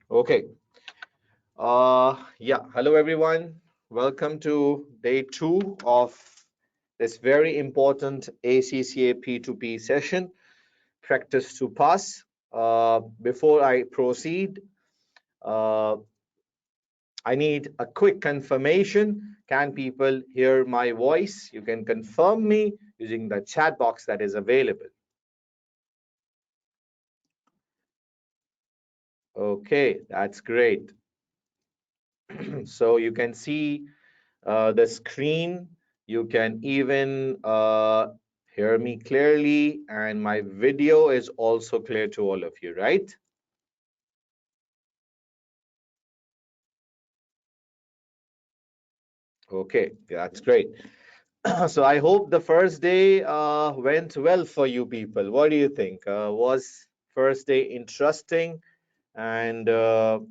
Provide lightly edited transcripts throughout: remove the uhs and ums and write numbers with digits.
Okay. Yeah. Hello, everyone. Welcome to day 2 of this very important ACCA P2P session, Practice to Pass. Before I proceed, uh, I need a quick confirmation. Can people hear my voice? You can confirm me using the chat box that is available. Okay, that's great. So you can see the screen. You can even hear me clearly, and my video is also clear to all of you, right? Okay, that's great. So I hope the first day went well for you people. What do you think? Was first day interesting? And the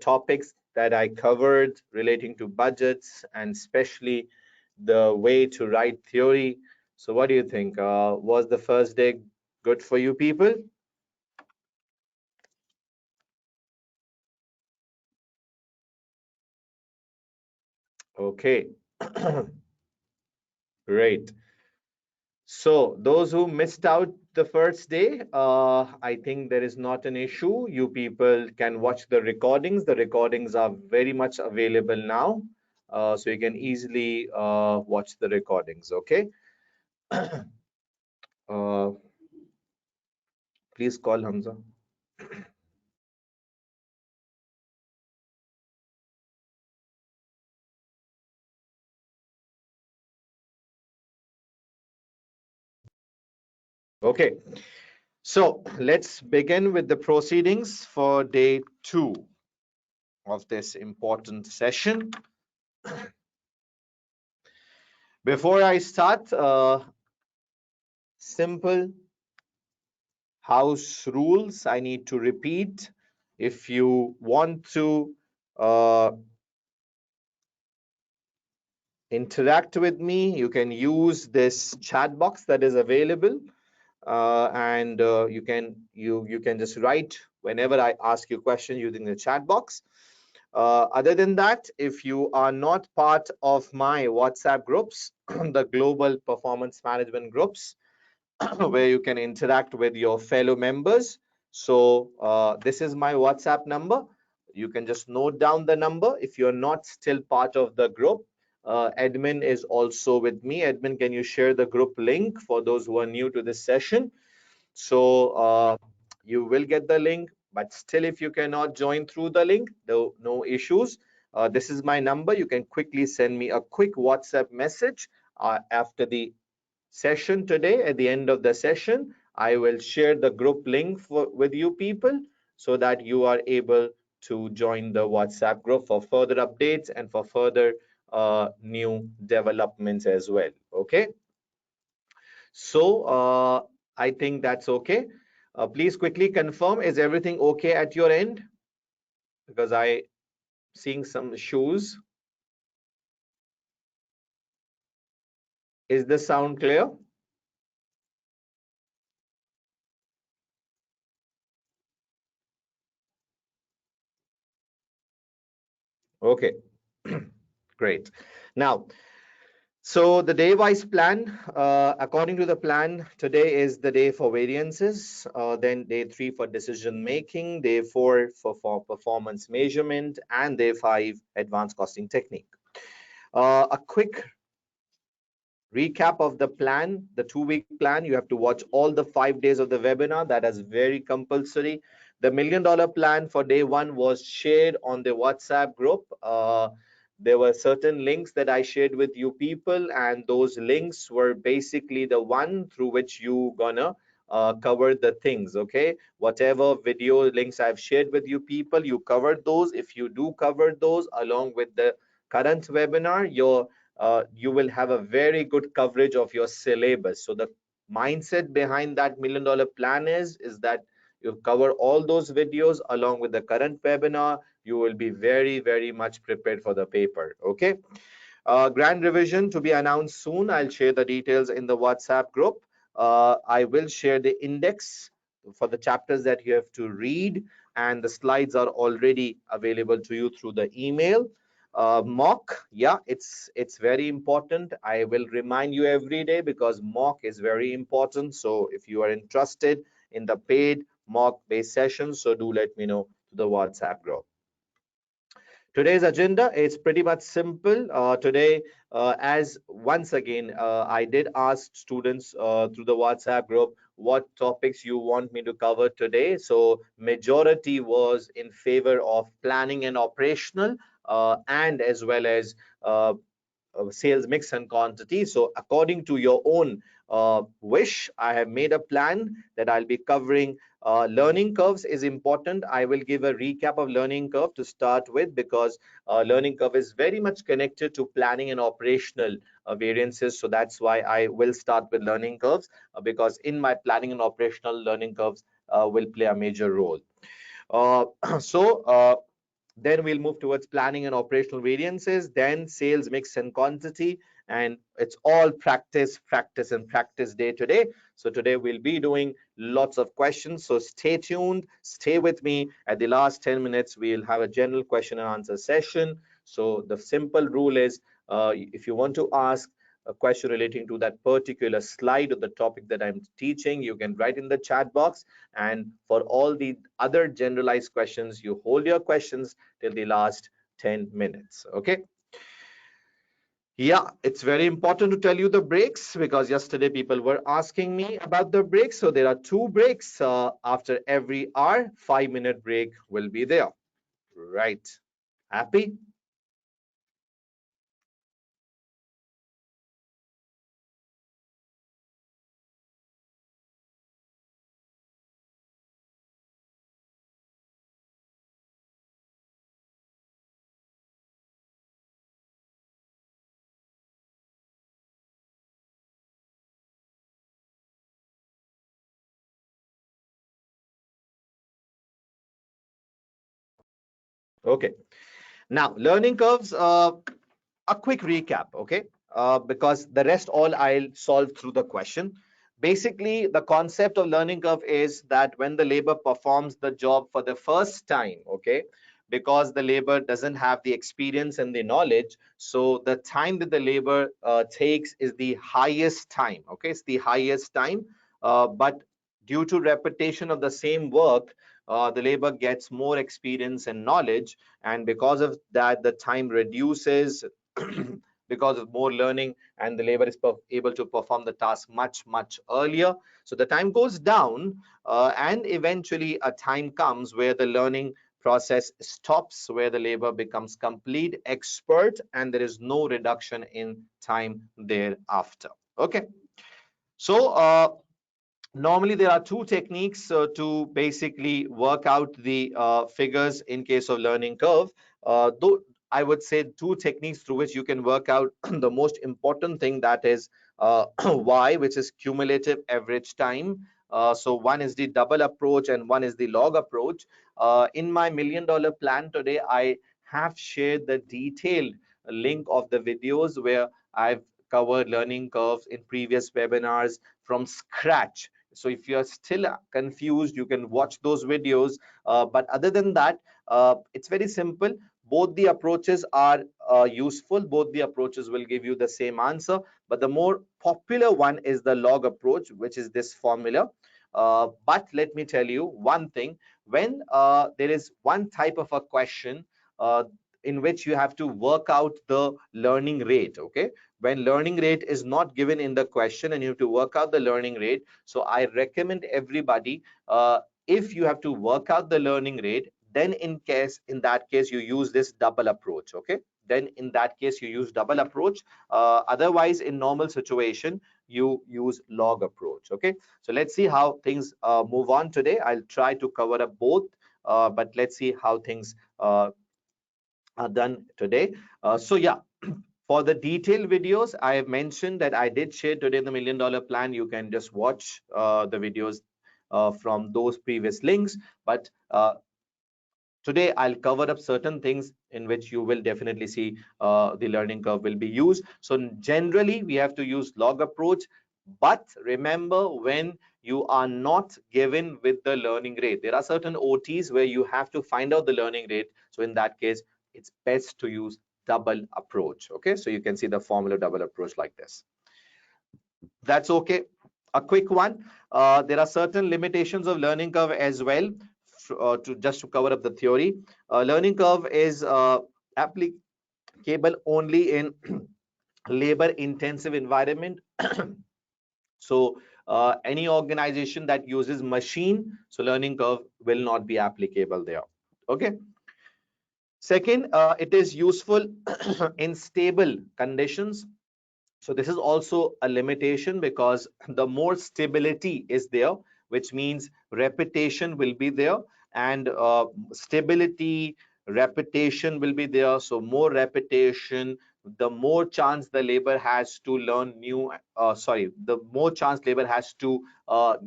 topics that I covered relating to budgets and especially the way to write theory. So what do you think? Was the first day good for you people? Okay, great. So those who missed out the first day, I think there is not an issue. You people can watch the recordings. The recordings are very much available now. So you can easily watch the recordings, okay? Uh, please call Hamza. Okay, so let's begin with the proceedings for day 2 of this important session. Before I start, simple house rules I need to repeat. If you want to interact with me, you can use this chat box that is available, and you can just write whenever I ask you question using the chat box. Other than that, if you are not part of my WhatsApp groups, the global performance management groups, where you can interact with your fellow members. So this is my WhatsApp number. You can just note down the number. If you're not still part of the group, admin is also with me. Admin, can you share the group link for those who are new to this session? So you will get the link, but still, if you cannot join through the link, no issues. This is my number. You can quickly send me a quick WhatsApp message after the session today. At the end of the session, I will share the group link with you people so that you are able to join the WhatsApp group for further updates and for further new developments as well. Okay. So I think that's okay. Please quickly confirm, is everything okay at your end? Because I seeing some issues. Is the sound clear? Okay, great. Now, so the day-wise plan, according to the plan, today is the day for variances, then day 3 for decision making, day 4 for performance measurement, and day 5 advanced costing technique. A quick recap of the plan, the 2-week plan. You have to watch all the 5 days of the webinar. That is very compulsory. The $1 million plan for day 1 was shared on the WhatsApp group. There were certain links that I shared with you people, and those links were basically the one through which you gonna cover the things. Okay, whatever video links I've shared with you people, you covered those. If you do cover those along with the current webinar, you will have a very good coverage of your syllabus. So the mindset behind that $1 million plan is that you cover all those videos along with the current webinar. You will be very much prepared for the paper. Okay. Grand revision to be announced soon. I'll share the details in the WhatsApp group. I will share the index for the chapters that you have to read. and the slides are already available to you through the email. Mock, yeah, it's very important. I will remind you every day because mock is very important. So if you are interested in the paid mock based sessions, so do let me know to the WhatsApp group. Today's agenda is pretty much simple. Today, as once again, I did ask students through the WhatsApp group what topics you want me to cover today. So majority was in favor of planning and operational, and as well as sales mix and quantity. So according to your own wish, I have made a plan that I'll be covering. Learning curves is important. I will give a recap of learning curve to start with because learning curve is very much connected to planning and operational variances. So that's why I will start with learning curves because in my planning and operational, learning curves will play a major role. Uh, so then we'll move towards planning and operational variances, then sales mix and quantity, and it's all practice, practice, and practice day to day. So today we'll be doing lots of questions. So stay tuned, stay with me. At the last 10 minutes, we'll have a general question and answer session. So the simple rule is if you want to ask a question relating to that particular slide or the topic that I'm teaching, you can write in the chat box. And for all the other generalized questions, you hold your questions till the last 10 minutes. Okay. Yeah, it's very important to tell you the breaks because yesterday people were asking me about the breaks. So there are 2 breaks after every hour. 5-minute break will be there. Right. Happy? Okay. Now, learning curves. A quick recap, okay? Because the rest all I'll solve through the question. Basically, the concept of learning curve is that when the labor performs the job for the first time, okay, because the labor doesn't have the experience and the knowledge, so the time that the labor takes is the highest time, okay? It's the highest time, but due to repetition of the same work, the labor gets more experience and knowledge, and because of that, the time reduces because of more learning, and the labor is able to perform the task much earlier. So the time goes down, and eventually a time comes where the learning process stops, where the labor becomes complete expert, and there is no reduction in time thereafter. Okay. So normally there are 2 techniques to basically work out the figures in case of learning curve. Though I would say 2 techniques through which you can work out the most important thing, that is y, which is cumulative average time. So one is the double approach and one is the log approach. In my $1,000,000 plan today, I have shared the detailed link of the videos where I've covered learning curves in previous webinars from scratch. So if you're still confused, you can watch those videos. But other than that, it's very simple. Both the approaches are useful. Both the approaches will give you the same answer. But the more popular one is the log approach, which is this formula. But let me tell you one thing. When there is one type of a question in which you have to work out the learning rate, okay? When learning rate is not given in the question and you have to work out the learning rate, so I recommend everybody, if you have to work out the learning rate, then in that case you use this double approach, okay? Then in that case you use double approach. Otherwise, in normal situation, you use log approach, okay? So let's see how things move on today. I'll try to cover up both, but let's see how things are done today. So yeah, for the detailed videos, I have mentioned that I did share today the $1,000,000 plan. You can just watch the videos from those previous links. But today I'll cover up certain things in which you will definitely see the learning curve will be used. So generally, we have to use log approach. But remember, when you are not given with the learning rate. There are certain OTs where you have to find out the learning rate. So in that case, it's best to use double approach. Okay, so you can see the formula double approach like this. That's okay. A quick one. There are certain limitations of learning curve as well. To just to cover up the theory, learning curve is applicable only in labor intensive environment. So any organization that uses machine, so learning curve will not be applicable there. Okay. Second, it is useful in stable conditions. So this is also a limitation because the more stability is there, which means repetition will be there, and stability, repetition will be there. So more repetition, the more chance the labor has to learn new, the more chance labor has to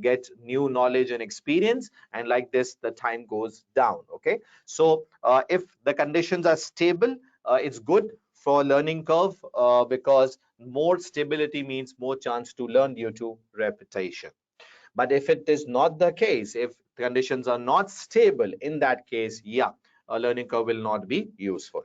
get new knowledge and experience. And like this, the time goes down. Okay. So if the conditions are stable, it's good for learning curve because more stability means more chance to learn due to repetition. But if it is not the case, if conditions are not stable, in that case, yeah, a learning curve will not be useful.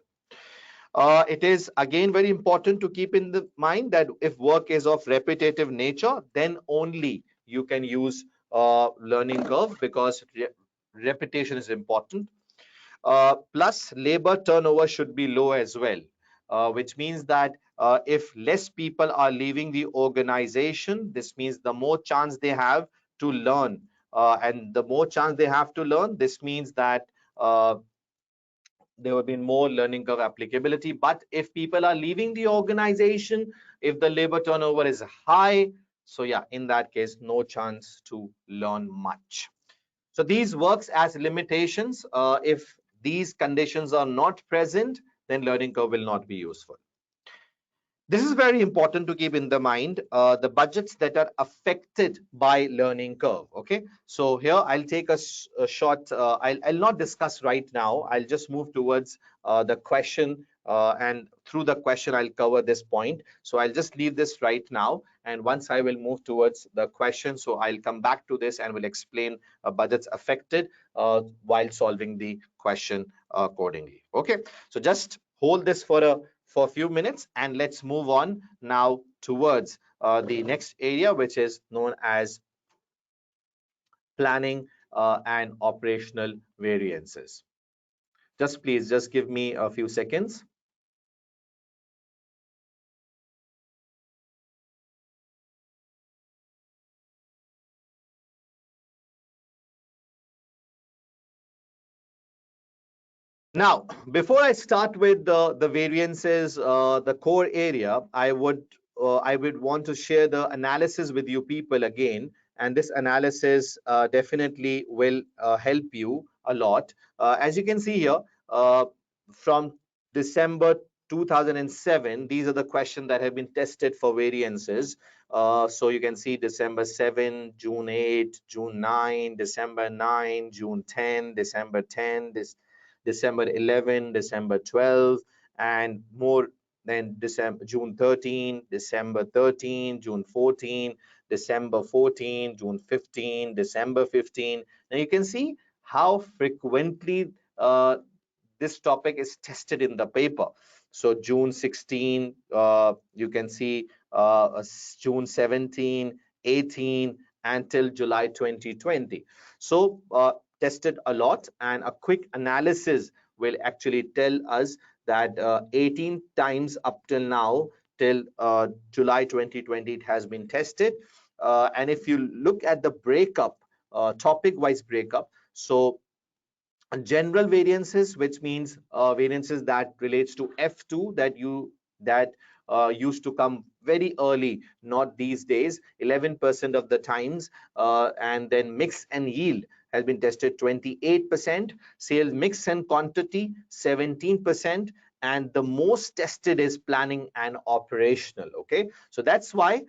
It is again very important to keep in the mind that if work is of repetitive nature, then only you can use learning curve because repetition is important. Plus, labor turnover should be low as well, which means that if less people are leaving the organization, this means the more chance they have to learn. And the more chance they have to learn, this means that there will be more learning curve applicability. But if people are leaving the organization, if the labor turnover is high, so yeah, in that case, no chance to learn much. So these works as limitations. If these conditions are not present, then learning curve will not be useful. This is very important to keep in the mind, the budgets that are affected by learning curve. Okay, so here I'll take a short, I'll not discuss right now. I'll just move towards the question, and through the question I'll cover this point. So I'll just leave this right now, and once I will move towards the question, so I'll come back to this and will explain budgets affected while solving the question accordingly. Okay, so just hold this for a few minutes, and let's move on now towards the next area, which is known as planning and operational variances. Please just give me a few seconds. Now, before I start with the variances, the core area, I would want to share the analysis with you people again, and this analysis definitely will help you a lot. As you can see here, from December 2007, these are the questions that have been tested for variances. So you can see December 7, June 8, June 9, December 9, June 10, December 10, December 11, December 12, and more than June 13, December 13, June 14, December 14, June 15, December 15. Now you can see how frequently this topic is tested in the paper. So June 16, you can see June 17, 18, until July 2020. So tested a lot, and a quick analysis will actually tell us that 18 times up till now, till July 2020, it has been tested. And if you look at the breakup, topic wise breakup, so general variances, which means variances that relates to F2 that used to come very early, not these days, 11% of the times, and then mix and yield has been tested 28%, sales mix and quantity 17%, and the most tested is planning and operational. Okay, so that's why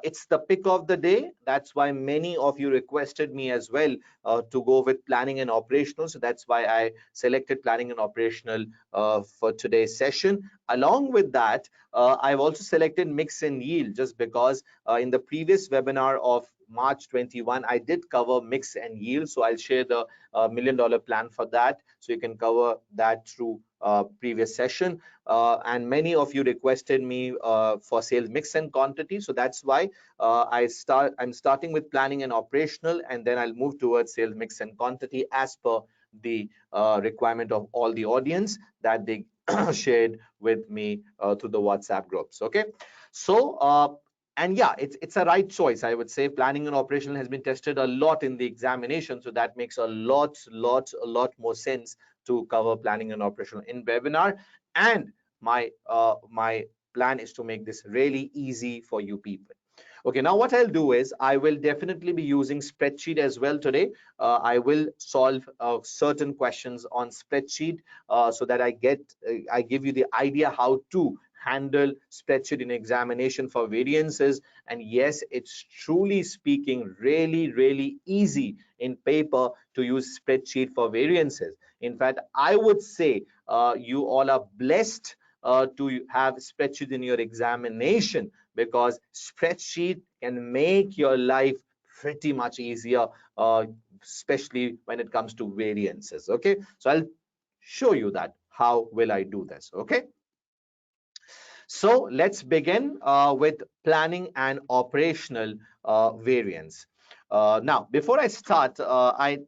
it's the pick of the day. That's why many of you requested me as well to go with planning and operational. So that's why I selected planning and operational for today's session. Along with that, I've also selected mix and yield, just because in the previous webinar of March 21, I did cover mix and yield. So I'll share the $1 million plan for that. So you can cover that through previous session. And many of you requested me for sales mix and quantity. So that's why I'm starting with planning and operational, and then I'll move towards sales mix and quantity as per the requirement of all the audience that they shared with me through the WhatsApp groups. Okay, so and yeah, it's a right choice. I would say planning and operational has been tested a lot in the examination, so that makes a lot more sense to cover planning and operational in webinar. And my plan is to make this really easy for you people. Okay, now what I'll do is I will definitely be using spreadsheet as well today. I will solve certain questions on spreadsheet so that I give you the idea how to handle spreadsheet in examination for variances. And yes, it's truly speaking really easy in paper to use spreadsheet for variances. In fact, I would say you all are blessed to have spreadsheet in your examination, because spreadsheet can make your life pretty much easier, especially when it comes to variances. Okay, so I'll show you that how will I do this. Okay, so let's begin with planning and operational variance. Now, before I start, I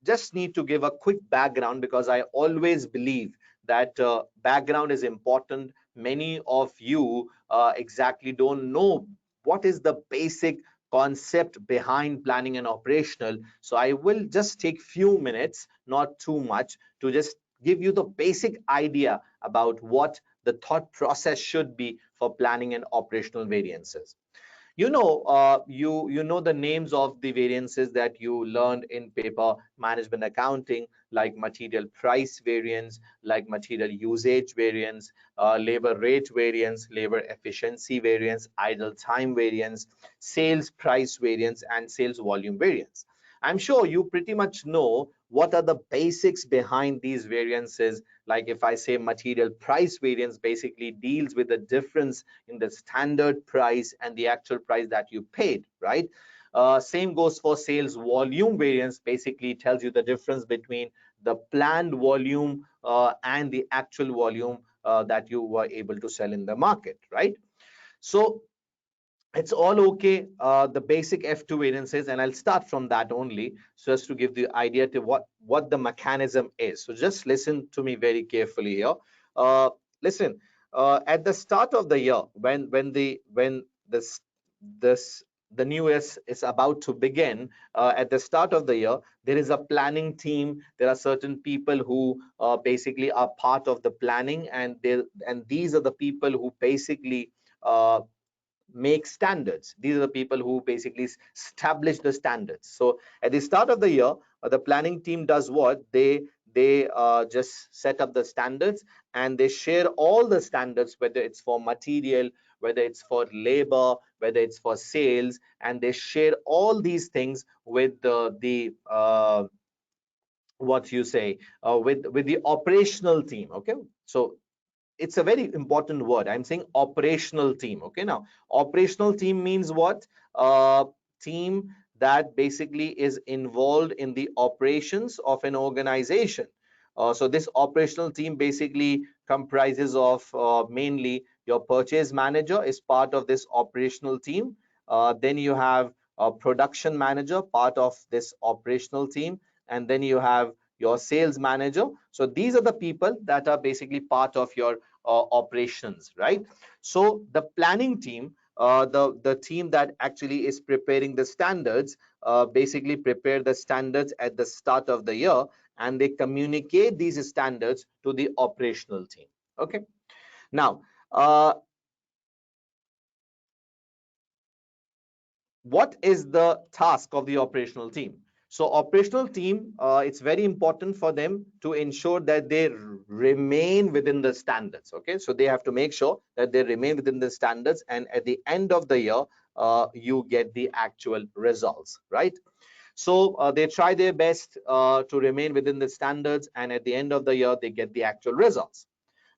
just need to give a quick background, because I always believe that background is important. Many of you exactly don't know what is the basic concept behind planning and operational. So I will just take few minutes, not too much, to just give you the basic idea about what the thought process should be for planning and operational variances. You know the names of the variances that you learned in paper management accounting, like material price variance, like material usage variance, labor rate variance, labor efficiency variance, idle time variance, sales price variance, and sales volume variance. I'm sure you pretty much know what are the basics behind these variances. Like if I say material price variance basically deals with the difference in the standard price and the actual price that you paid, right? Same goes for sales volume variance. Basically tells you the difference between the planned volume and the actual volume that you were able to sell in the market, right? So it's all okay, the basic F2 variances, and I'll start from that only, so as to give the idea to what the mechanism is. So just listen to me very carefully here. Listen, at the start of the year, when this the new year is about to begin, at the start of the year, there is a planning team. There are certain people who basically are part of the planning, and these are the people who basically make standards. These are the people who basically establish the standards. So at the start of the year, the planning team does what? They just set up the standards, and they share all the standards, whether it's for material, whether it's for labor, whether it's for sales, and they share all these things with the what you say with the operational team. Okay, so it's a very important word. I'm saying operational team. Okay, now operational team means what? Team that basically is involved in the operations of an organization. So this operational team basically comprises of mainly your purchase manager is part of this operational team. Then you have a production manager, part of this operational team, and then you have your sales manager. So these are the people that are basically part of your operations, right? So the planning team, the team that actually is preparing the standards, basically prepare the standards at the start of the year, and they communicate these standards to the operational team. Okay, now what is the task of the operational team? So operational team, it's very important for them to ensure that they remain within the standards. Okay, so they have to make sure that they remain within the standards, and at the end of the year, you get the actual results, right? So they try their best to remain within the standards, and at the end of the year, they get the actual results.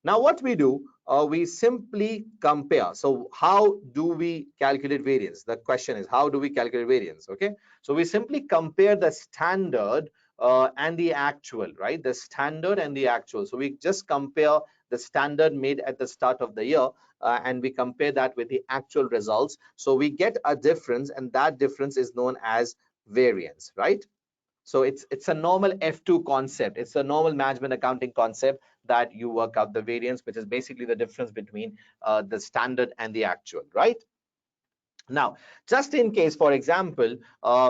Now, what we do, we simply compare. So how do we calculate variance? The question is, how do we calculate variance? Okay, so we simply compare the standard and the actual, right? The standard and the actual. So we just compare the standard made at the start of the year, and we compare that with the actual results. So we get a difference, and that difference is known as variance, right? So it's a normal F2 concept. It's a normal management accounting concept that you work out the variance, which is basically the difference between the standard and the actual, right? Now, just in case, for example,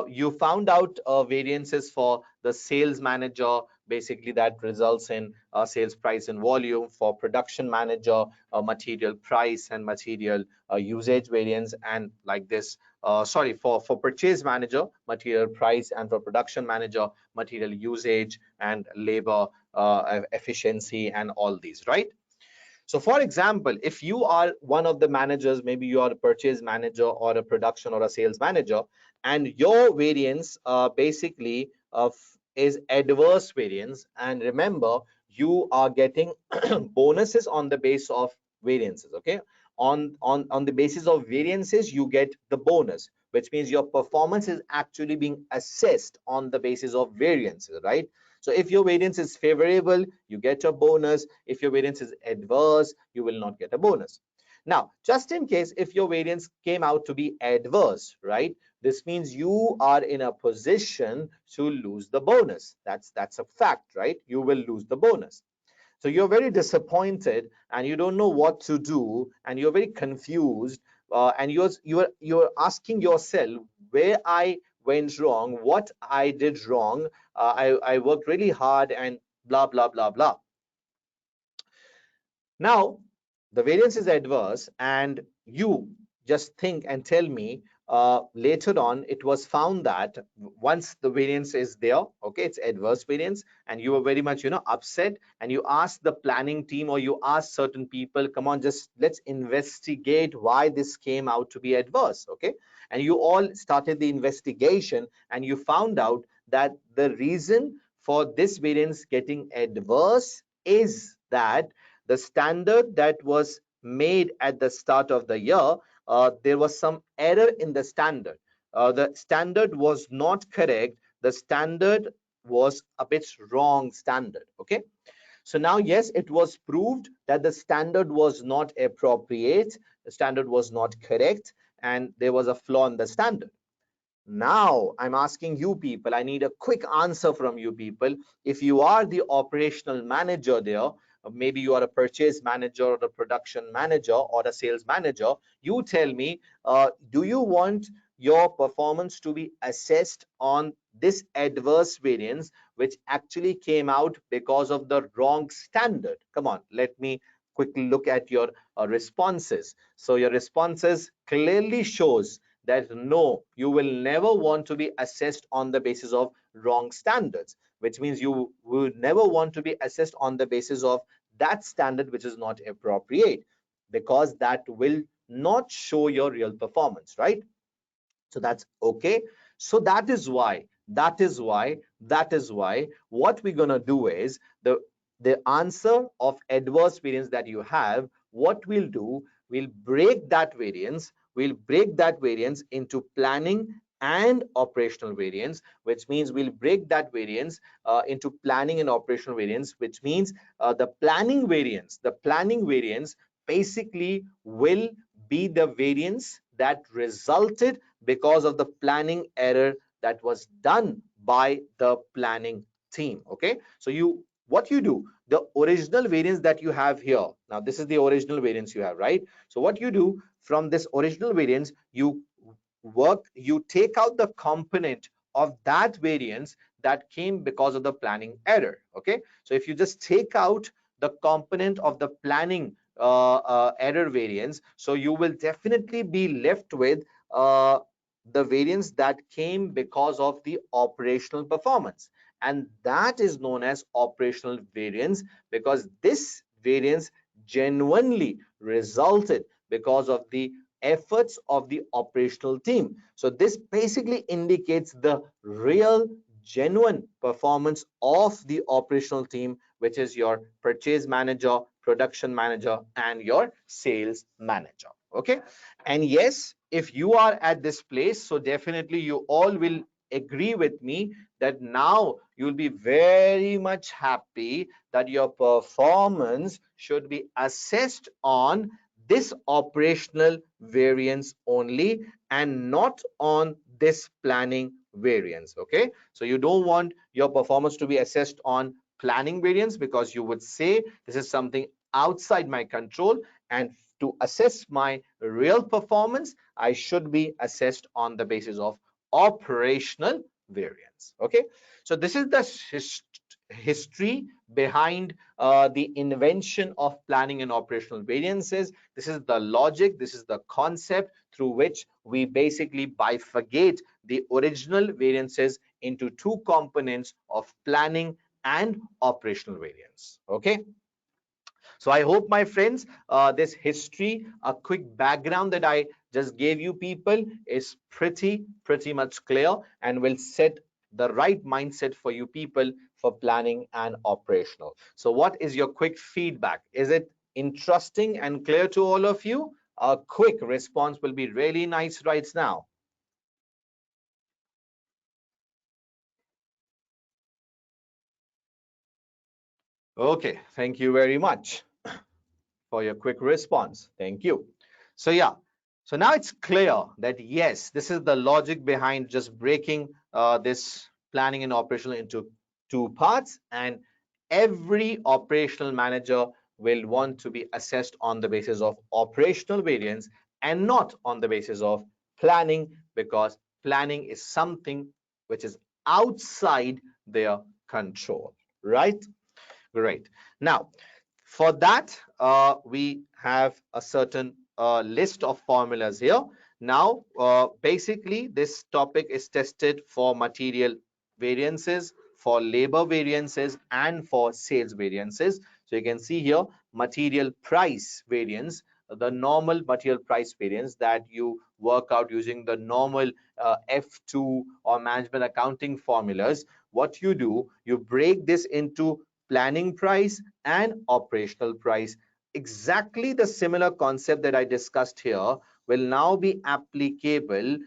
you found out variances for the sales manager, basically that results in sales price and volume. For production manager, material price and material usage variance, and like this. Sorry, for purchase manager, material price, and for production manager, material usage and labor efficiency, and all these, right? So for example, if you are one of the managers, maybe you are a purchase manager or a production or a sales manager, and your variance basically is adverse variance. And remember, you are getting bonuses on the base of variances. Okay, on the basis of variances, you get the bonus, which means your performance is actually being assessed on the basis of variances, right? So if your variance is favorable, you get a bonus. If your variance is adverse, you will not get a bonus. Now, just in case if your variance came out to be adverse, right? This means you are in a position to lose the bonus. That's a fact, right? You will lose the bonus. So you're very disappointed and you don't know what to do, and you're very confused, and you're asking yourself where I went wrong, what I did wrong. I worked really hard and blah blah blah blah. Now, the variance is adverse, and you just think and tell me, later on, it was found that once the variance is there, okay, it's adverse variance, and you were very much, upset, and you ask the planning team, or you ask certain people, come on, just let's investigate why this came out to be adverse, okay? And you all started the investigation, and you found out that the reason for this variance getting adverse is that the standard that was made at the start of the year, there was some error in the standard. The standard was not correct. The standard was a bit wrong standard. Okay. So now, yes, it was proved that the standard was not appropriate. The standard was not correct, and there was a flaw in the standard. Now, I'm asking you people, I need a quick answer from you people. If you are the operational manager there, maybe you are a purchase manager or a production manager or a sales manager, you tell me, do you want your performance to be assessed on this adverse variance, which actually came out because of the wrong standard? Come on, let me quickly look at your responses. So your responses clearly shows that no, you will never want to be assessed on the basis of wrong standards, which means you will never want to be assessed on the basis of that standard which is not appropriate, because that will not show your real performance, right? So that's okay. So that is why what we're going to do is the answer of adverse variance that you have, what we'll do, we'll break that variance into planning and operational variance, which means we'll break that variance into planning and operational variance, which means the planning variance basically will be the variance that resulted because of the planning error that was done by the planning team. Okay, so what you do, the original variance that you have here, now this is the original variance you have, right? So what you do, from this original variance, you take out the component of that variance that came because of the planning error. Okay, so if you just take out the component of the planning error variance, so you will definitely be left with the variance that came because of the operational performance, and that is known as operational variance, because this variance genuinely resulted because of the efforts of the operational team. So this basically indicates the real genuine performance of the operational team, which is your purchase manager, production manager, and your sales manager. Okay. And yes, if you are at this place, so definitely you all will agree with me that now you'll be very much happy that your performance should be assessed on this operational variance only and not on this planning variance. Okay, so you don't want your performance to be assessed on planning variance, because you would say this is something outside my control, and to assess my real performance I should be assessed on the basis of operational variance. Okay, so this is the history behind the invention of planning and operational variances. This is the logic, this is the concept through which we basically bifurcate the original variances into two components of planning and operational variance. Okay, so I hope, my friends, this history, a quick background that I just gave you people, is pretty much clear and will set the right mindset for you people for planning and operational. So what is your quick feedback? Is it interesting and clear to all of you? A quick response will be really nice right now. Okay, thank you very much for your quick response. Thank you. So yeah, so now it's clear that yes, this is the logic behind just breaking this planning and operational into two parts, and every operational manager will want to be assessed on the basis of operational variance and not on the basis of planning, because planning is something which is outside their control, right? Great. Now, for that, we have a certain list of formulas here. Now, basically, this topic is tested for material variances, for labor variances, and for sales variances. So you can see here, material price variance, the normal material price variance that you work out using the normal F2 or management accounting formulas. What you do, you break this into planning price and operational price. Exactly the similar concept that I discussed here will now be applicable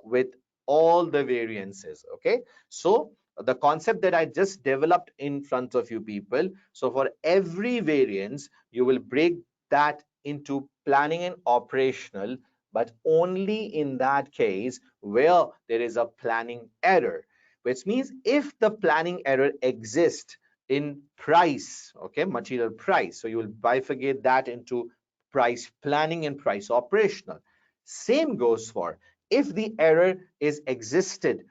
with all the variances. Okay, so the concept that I just developed in front of you people, so for every variance you will break that into planning and operational, but only in that case where there is a planning error, which means if the planning error exists in price, okay, material price, so you will bifurcate that into price planning and price operational. Same goes for if the error is existed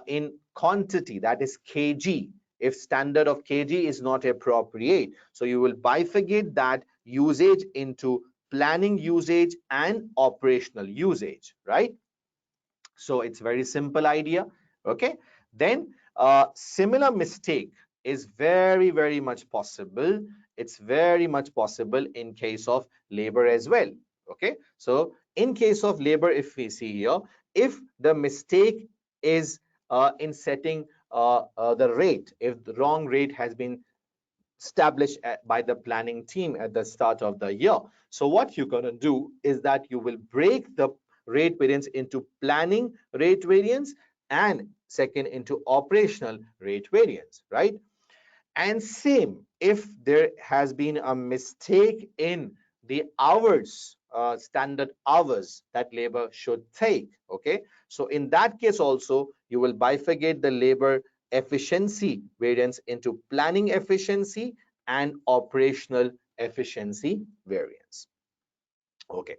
in quantity, that is kg, if standard of kg is not appropriate, so you will bifurcate that usage into planning usage and operational usage, right? So it's very simple idea. Okay, then similar mistake is very much possible. It's very much possible in case of labor as well. Okay, so in case of labor, if we see here, if the mistake is in setting the rate, if the wrong rate has been established by the planning team at the start of the year. So what you're going to do is that you will break the rate variance into planning rate variance and second into operational rate variance, right? And same, if there has been a mistake in the hours, standard hours that labor should take, okay? So in that case also, you will bifurcate the labor efficiency variance into planning efficiency and operational efficiency variance. Okay,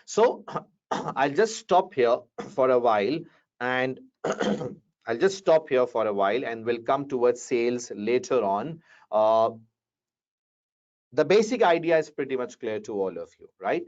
so I'll just stop here for a while, and I'll just stop here for a while and we'll come towards sales later on. Uh, the basic idea is pretty much clear to all of you, right?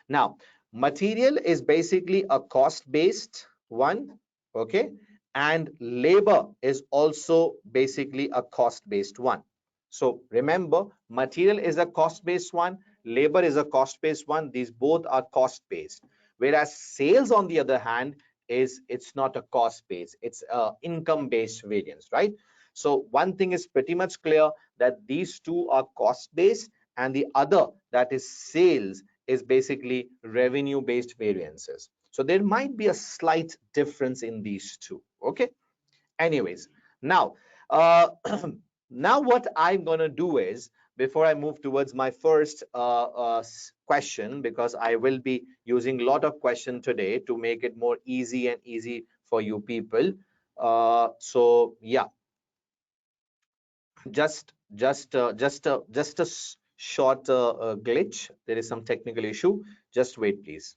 Now, material is basically a cost based, one, okay, and labor is also basically a cost-based one. So remember, material is a cost-based one, labor is a cost-based one. These both are cost-based. Whereas sales, on the other hand, it's not a cost-based, it's a income-based variance, right? So one thing is pretty much clear, that these two are cost-based, and the other, that is sales, is basically revenue-based variances. So there might be a slight difference in these two. Okay. Anyways, now, now what I'm gonna do is, before I move towards my first question, because I will be using a lot of question today to make it more easy for you people. So yeah, just a short glitch. There is some technical issue. Just wait, please.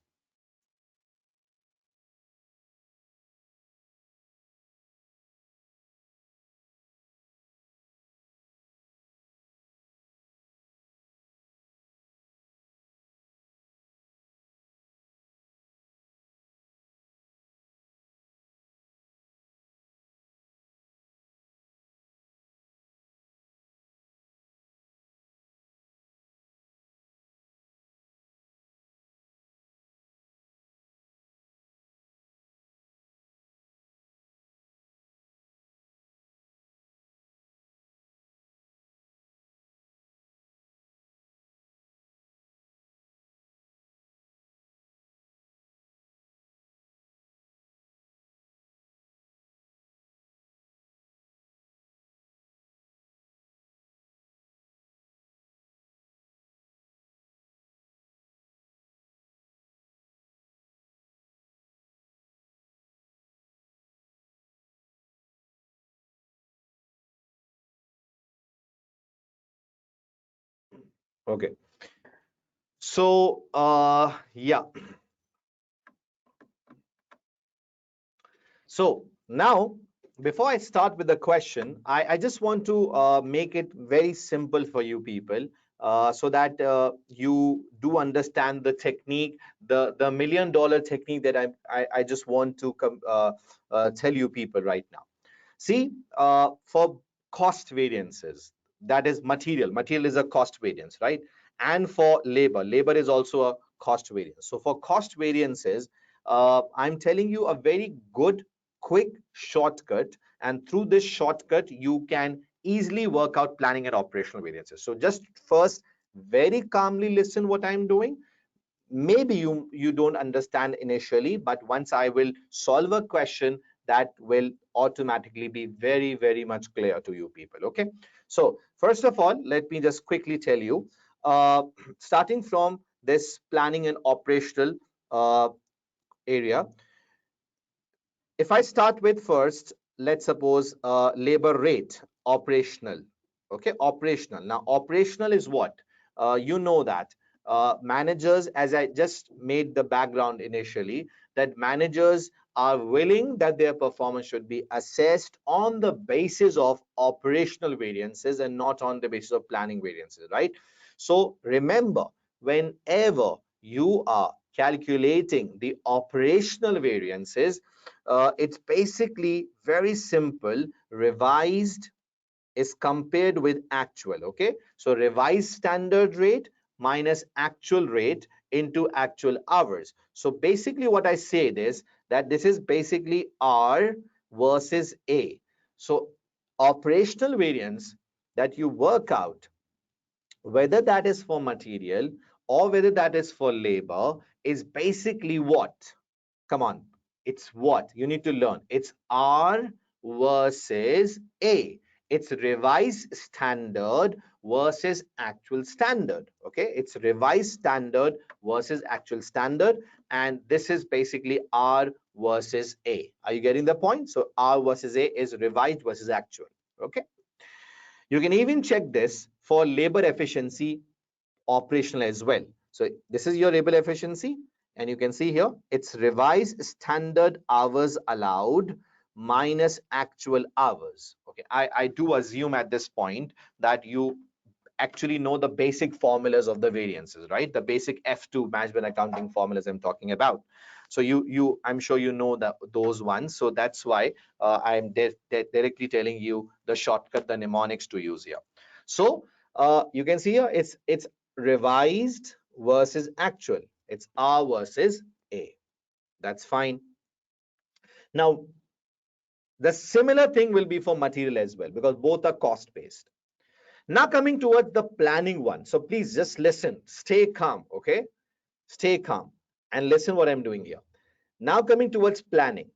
Okay. So yeah. So now, before I start with the question, I just want to make it very simple for you people, so that you do understand the technique, the $1 million technique that I just want to tell you people right now. See, for cost variances, that is material. Material is a cost variance, right? And for labor, labor is also a cost variance. So for cost variances, I'm telling you a very good, quick shortcut. And through this shortcut, you can easily work out planning and operational variances. So just first, very calmly listen what I'm doing. Maybe you don't understand initially, but once I will solve a question, that will automatically be very much clear to you people. Okay. So first of all, let me just quickly tell you, uh, starting from this planning and operational area. If I start with first, let's suppose labor rate, operational. Okay, operational. Now, operational is what? You know that managers, as I just made the background initially, that managers are willing that their performance should be assessed on the basis of operational variances and not on the basis of planning variances, right? So remember, whenever you are calculating the operational variances, it's basically very simple. Revised is compared with actual. Okay, so revised standard rate minus actual rate into actual hours. So basically what I said is that this is basically R versus A. So operational variance that you work out, whether that is for material or whether that is for labor, is basically what? Come on, it's what you need to learn. It's R versus A. It's revised standard versus actual standard. Okay, it's revised standard versus actual standard, and this is basically R versus A. Are you getting the point? So R versus A is revised versus actual. Okay, you can even check this for labor efficiency operational as well. So this is your labor efficiency, and you can see here it's revised standard hours allowed minus actual hours. Okay, I do assume at this point that you actually know the basic formulas of the variances, right? The basic F2 management accounting formulas I'm talking about. So I'm sure you know that those ones. So that's why I'm directly telling you the shortcut, the mnemonics to use here. So you can see here it's revised versus actual. It's R versus A. That's fine. Now the similar thing will be for material as well, because both are cost based. Now coming towards the planning one. So please just listen, stay calm, okay? Stay calm and listen what I'm doing here. Now coming towards planning.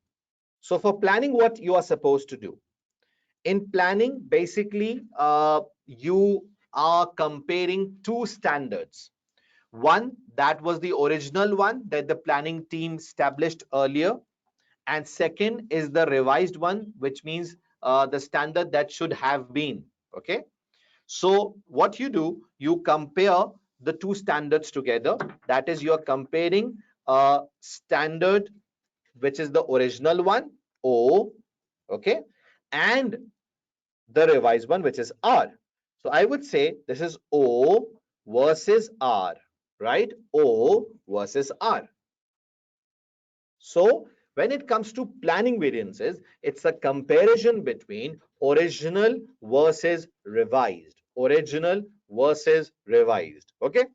So for planning, what you are supposed to do? In planning, basically, you are comparing two standards. One, that was the original one that the planning team established earlier. And second is the revised one, which means the standard that should have been, okay? So what you do, you compare the two standards together. That is, you're comparing a standard, which is the original one, O, okay, and the revised one, which is R. So I would say this is O versus R, right? O versus R. So when it comes to planning variances, it's a comparison between original versus revised. Original versus revised. Okay.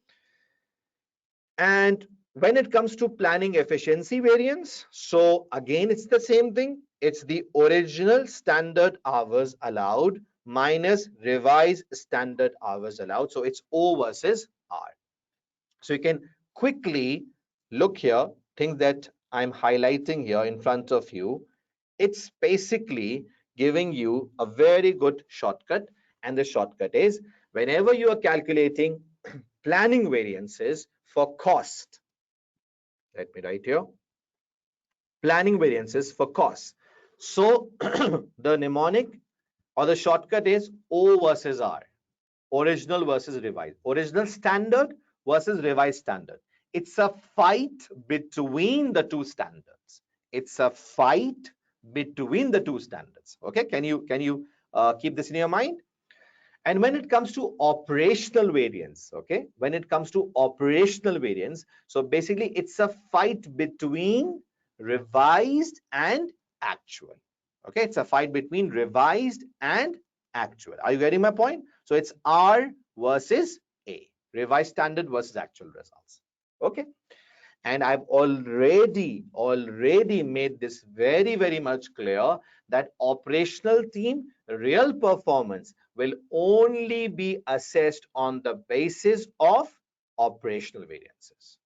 And when it comes to planning efficiency variance, so again, it's the same thing. It's the original standard hours allowed minus revised standard hours allowed. So it's O versus R. So you can quickly look here, things that I'm highlighting here in front of you. It's basically giving you a very good shortcut. And the shortcut is, whenever you are calculating planning variances for cost, let me write here, planning variances for cost. So the mnemonic or the shortcut is O versus R. Original versus revised. Original standard versus revised standard. It's a fight between the two standards. It's a fight between the two standards. Okay, can you keep this in your mind? And when it comes to operational variance, okay, when it comes to operational variance, so basically it's a fight between revised and actual. Okay, it's a fight between revised and actual. Are you getting my point? So it's R versus A, revised standard versus actual results. Okay. And I've already made this very much clear that operational team real performance will only be assessed on the basis of operational variances.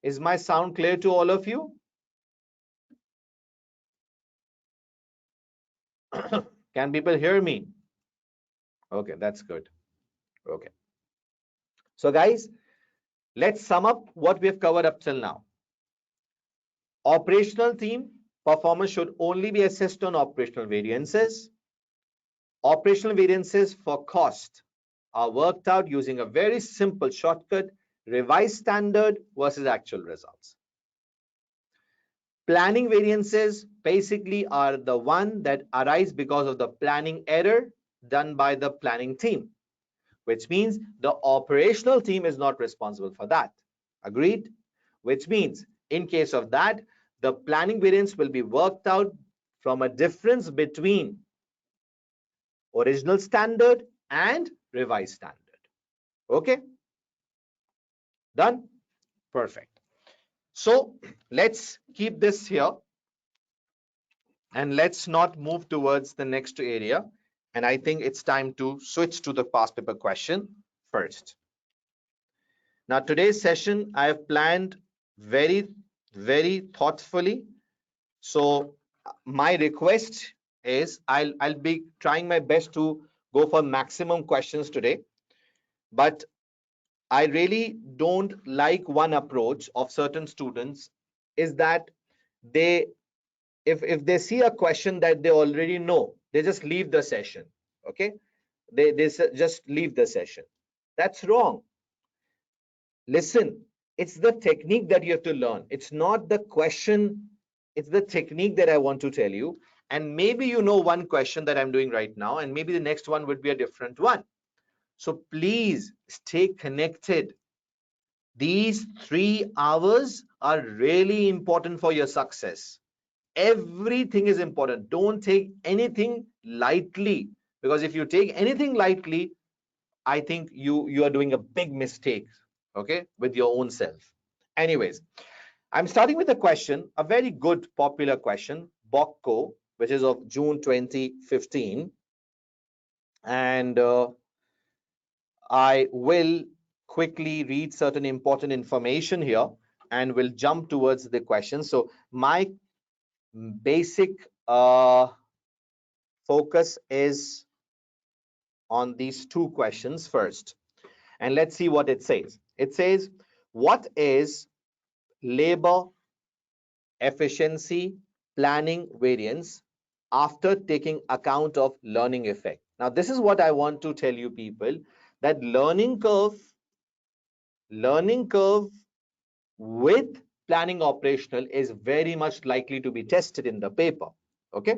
Is my sound clear to all of you? Can people hear me? Okay, that's good. Okay. So guys, let's sum up what we have covered up till now. Operational team performance should only be assessed on operational variances. Operational variances for cost are worked out using a very simple shortcut, revised standard versus actual results. Planning variances basically are the one that arise because of the planning error done by the planning team, which means the operational team is not responsible for that. Agreed? Which means in case of that, the planning variance will be worked out from a difference between original standard and revised standard. Okay, done? Perfect. So let's keep this here and let's not move towards the next area. And I think it's time to switch to the past paper question first. Now today's session I have planned very thoughtfully. So my request is I'll be trying my best to go for maximum questions today, but I really don't like one approach of certain students is that they if they see a question that they already know, they just leave the session. Okay, they just leave the session. That's wrong. Listen, it's the technique that you have to learn. It's not the question, it's the technique that I want to tell you. And maybe you know one question that I'm doing right now, and maybe the next one would be a different one. So please stay connected. These 3 hours are really important for your success. Everything is important. Don't take anything lightly, because if you take anything lightly, I think you are doing a big mistake, okay, with your own self. Anyways, I'm starting with a question, a very good popular question, Bokko, which is of June 2015, and I will quickly read certain important information here and will jump towards the question. So my basic focus is on these two questions first. And let's see what it says. It says, what is labor efficiency planning variance after taking account of learning effect? Now, this is what I want to tell you people, that learning curve with planning operational is very much likely to be tested in the paper. Okay.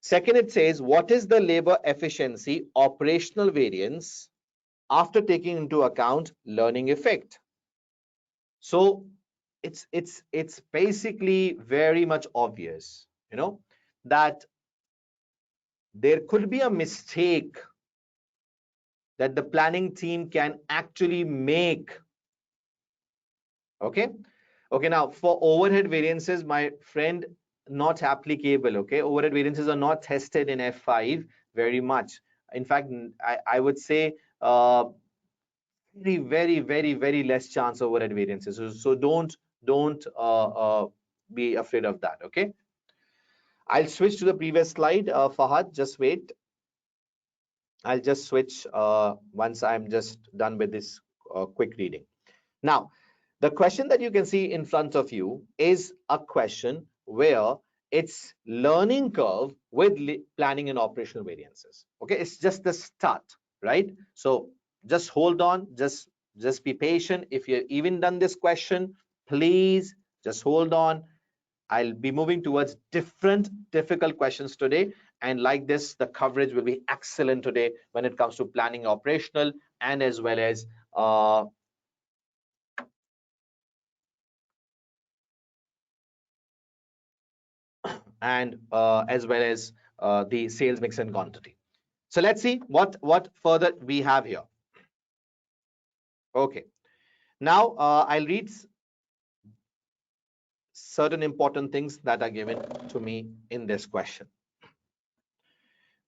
Second, it says, what is the labor efficiency operational variance after taking into account learning effect? So it's basically very much obvious, that there could be a mistake that the planning team can actually make. Okay. Okay, now for overhead variances, my friend, not applicable. Okay, overhead variances are not tested in F5 very much. In fact, I would say very, very, very, very less chance of overhead variances. So don't be afraid of that. Okay, I'll switch to the previous slide. Fahad, just wait. I'll just switch once I'm just done with this quick reading. Now, the question that you can see in front of you is a question where it's learning curve with planning and operational variances. Okay, it's just the start, right? So just hold on, just be patient. If you've even done this question, please just hold on. I'll be moving towards different difficult questions today. And like this, the coverage will be excellent today when it comes to planning operational and as well as the sales mix and quantity. So let's see what further we have here. Okay, now I'll read certain important things that are given to me in this question.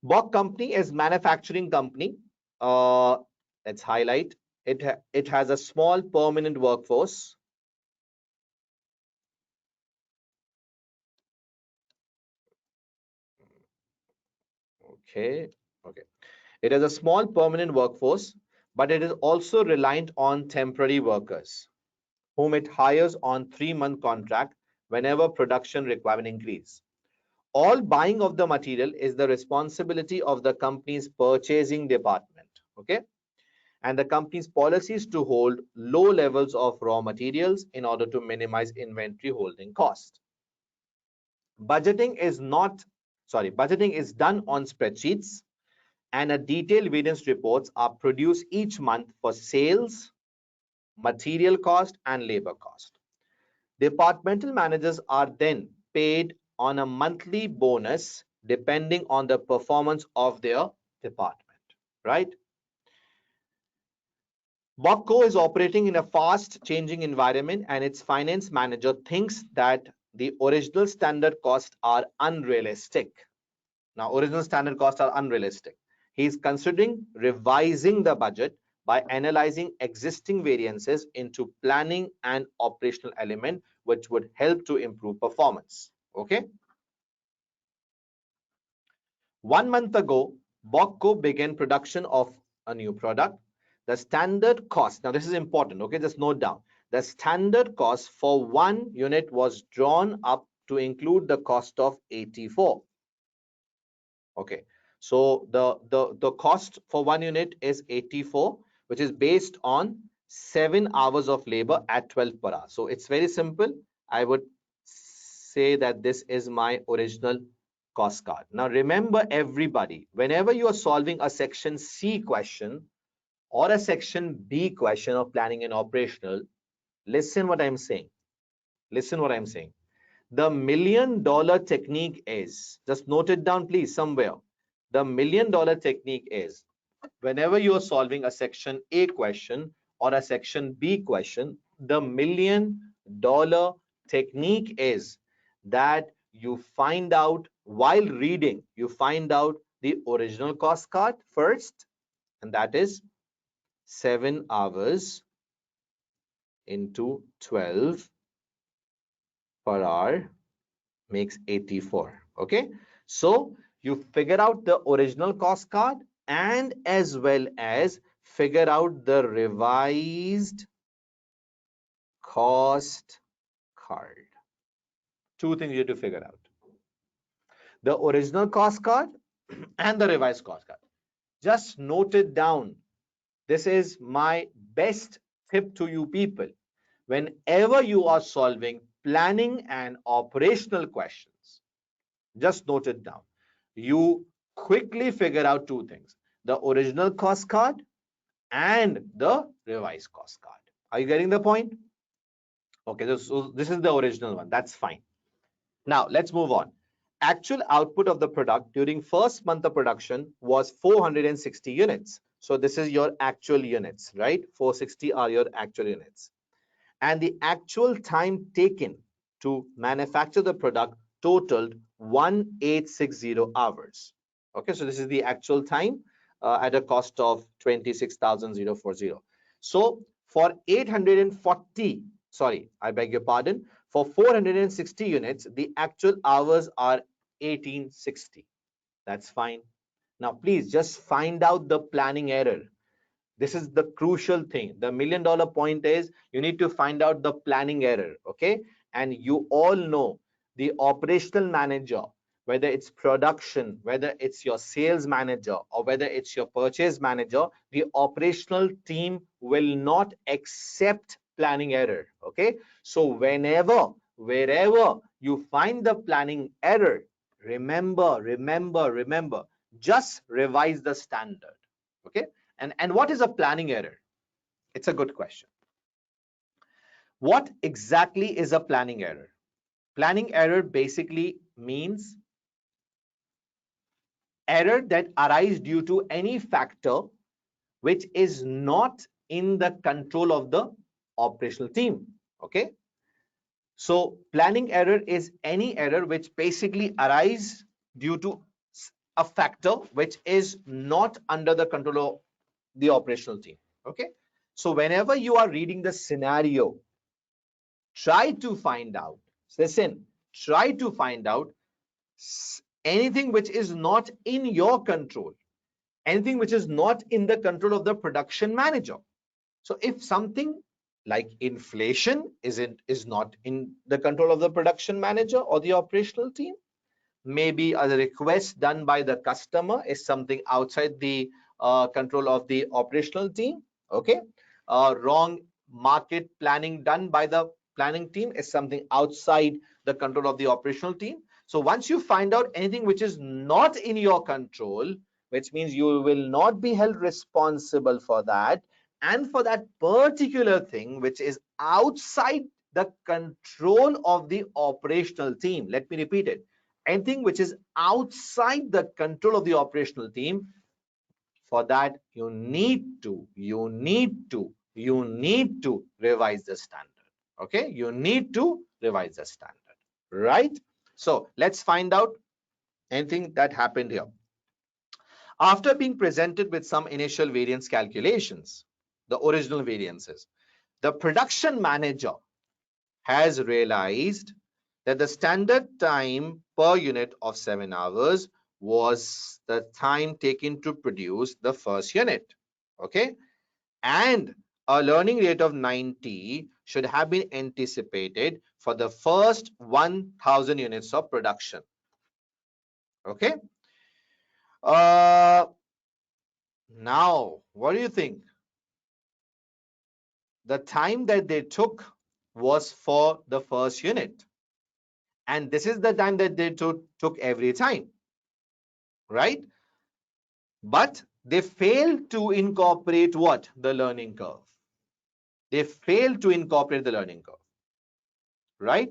Bock company is manufacturing company. Let's highlight it. It has a small permanent workforce. Okay. It has a small permanent workforce, but it is also reliant on temporary workers, whom it hires on 3-month contract whenever production requirement increase. All buying of the material is the responsibility of the company's purchasing department. Okay. And the company's policy is to hold low levels of raw materials in order to minimize inventory holding cost. Budgeting is done on spreadsheets, and a detailed variance reports are produced each month for sales, material cost, and labor cost. Departmental managers are then paid on a monthly bonus depending on the performance of their department, right? Bokko is operating in a fast changing environment, and its finance manager thinks that the original standard costs are unrealistic. Now, original standard costs are unrealistic. He is considering revising the budget by analyzing existing variances into planning and operational element, which would help to improve performance. Okay. 1 month ago, Bokko began production of a new product. The standard cost, now this is important, okay, just note down. The standard cost for one unit was drawn up to include the cost of 84. Okay, so the cost for one unit is 84, which is based on 7 hours of labor at 12 per hour. So it's very simple. I would say that this is my original cost card. Now remember everybody, whenever you are solving a section C question or a section B question of planning and operational, listen what I'm saying. Listen what I'm saying. The $1,000,000 technique is, just note it down please somewhere. The $1,000,000 technique is, whenever you are solving a section A question or a section B question, the $1,000,000 technique is that you find out while reading, you find out the original cost card first, and that is 7 hours into 12 per hour makes 84. Okay, so you figure out the original cost card and as well as figure out the revised cost card. Two things you have to figure out: the original cost card and the revised cost card. Just note it down. This is my best tip to you people. Whenever you are solving planning and operational questions, just note it down. You quickly figure out two things: the original cost card and the revised cost card. Are you getting the point? Okay, so this is the original one. That's fine. Now let's move on. Actual output of the product during first month of production was 460 units. So this is your actual units, right? 460 are your actual units. And the actual time taken to manufacture the product totaled 1860 hours. Okay, so this is the actual time at a cost of 26,040. So for 840, sorry, I beg your pardon, for 460 units, the actual hours are 1860. That's fine. Now, please just find out the planning error. This is the crucial thing. The $1,000,000 point is you need to find out the planning error. Okay, and you all know the operational manager, whether it's production, whether it's your sales manager, or whether it's your purchase manager, the operational team will not accept planning error. Okay, so wherever you find the planning error, remember, just revise the standard. Okay, and what is a planning error? It's a good question. What exactly is a planning error? Planning error basically means error that arises due to any factor which is not in the control of the operational team. Okay, so planning error is any error which basically arises due to a factor which is not under the control of the operational team. Okay, so whenever you are reading the scenario, try to find out, listen, try to find out anything which is not in your control, anything which is not in the control of the production manager. So if something like inflation is not in the control of the production manager or the operational team, maybe a request done by the customer is something outside the control of the operational team. Okay, wrong market planning done by the planning team is something outside the control of the operational team. So once you find out anything which is not in your control, which means you will not be held responsible for that, and for that particular thing which is outside the control of the operational team, let me repeat it, anything which is outside the control of the operational team, for that you need to revise the standard. Okay, you need to revise the standard, right? So let's find out anything that happened here. After being presented with some initial variance calculations, the original variances, the production manager has realized that the standard time per unit of 7 hours was the time taken to produce the first unit. Okay, and a learning rate of 90 should have been anticipated for the first 1,000 units of production. Okay, now what do you think? The time that they took was for the first unit, and this is the time that they took every time, right? But they failed to incorporate what? The learning curve. They failed to incorporate the learning curve. right?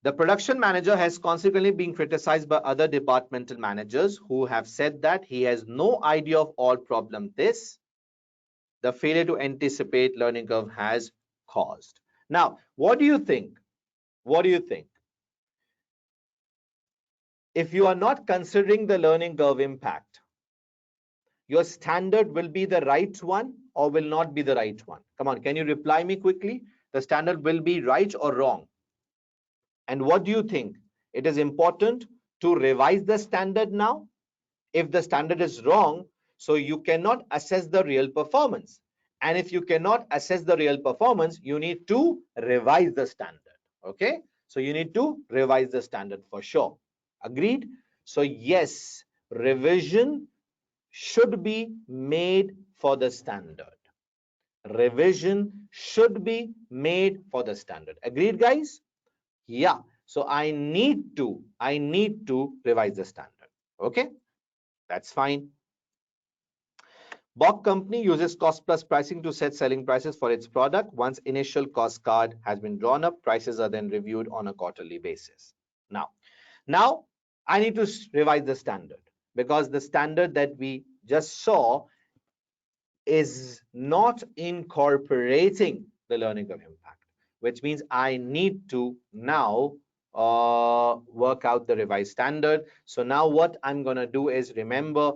The production manager has consequently been criticized by other departmental managers who have said that he has no idea of all problem this, the failure to anticipate learning curve has caused. Now, what do you think? What do you think? If you are not considering the learning curve impact, your standard will be the right one or will not be the right one? Come on, can you reply me quickly? The standard will be right or wrong? And what do you think? It is important to revise the standard now? If the standard is wrong, so you cannot assess the real performance. And if you cannot assess the real performance, you need to revise the standard. Okay? So you need to revise the standard for sure. Agreed? So yes, revision should be made for the standard. Revision should be made for the standard. Agreed, guys? Yeah. So I need to revise the standard. Okay? That's fine. Bock company uses cost plus pricing to set selling prices for its product. Once initial cost card has been drawn up, prices are then reviewed on a quarterly basis. Now I need to revise the standard because the standard that we just saw is not incorporating the learning curve impact, which means I need to now work out the revised standard. So now what I'm going to do is, remember,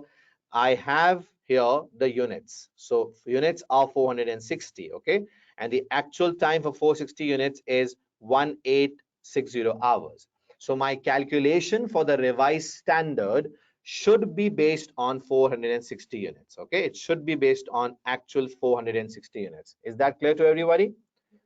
I have here the units. So units are 460, okay? And the actual time for 460 units is 1860 hours. So my calculation for the revised standard should be based on 460 units. Okay, it should be based on actual 460 units. Is that clear to everybody?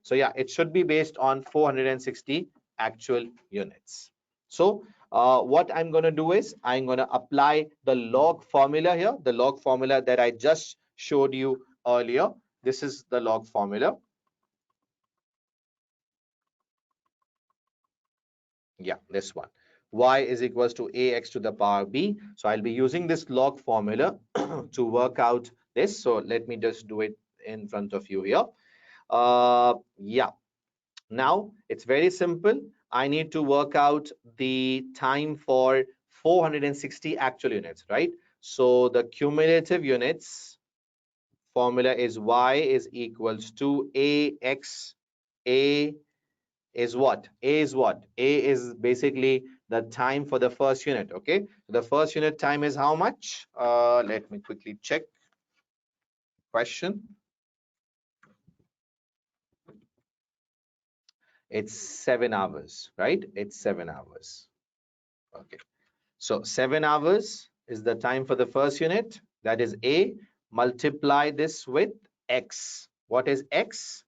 So yeah, it should be based on 460 actual units. So what I'm going to do is I'm going to apply the log formula here, the log formula that I just showed you earlier. This is the log formula. Yeah, this one. Y is equals to ax to the power b. So I'll be using this log formula to work out this. So let me just do it in front of you here. Yeah. Now it's very simple. I need to work out the time for 460 actual units, right? So the cumulative units formula is y is equals to ax. A is what? A is what? A is basically the time for the first unit. Okay, so the first unit time is how much? Let me quickly check. Question. It's 7 hours, right? It's 7 hours. Okay, so 7 hours is the time for the first unit. That is A. Multiply this with X. What is X?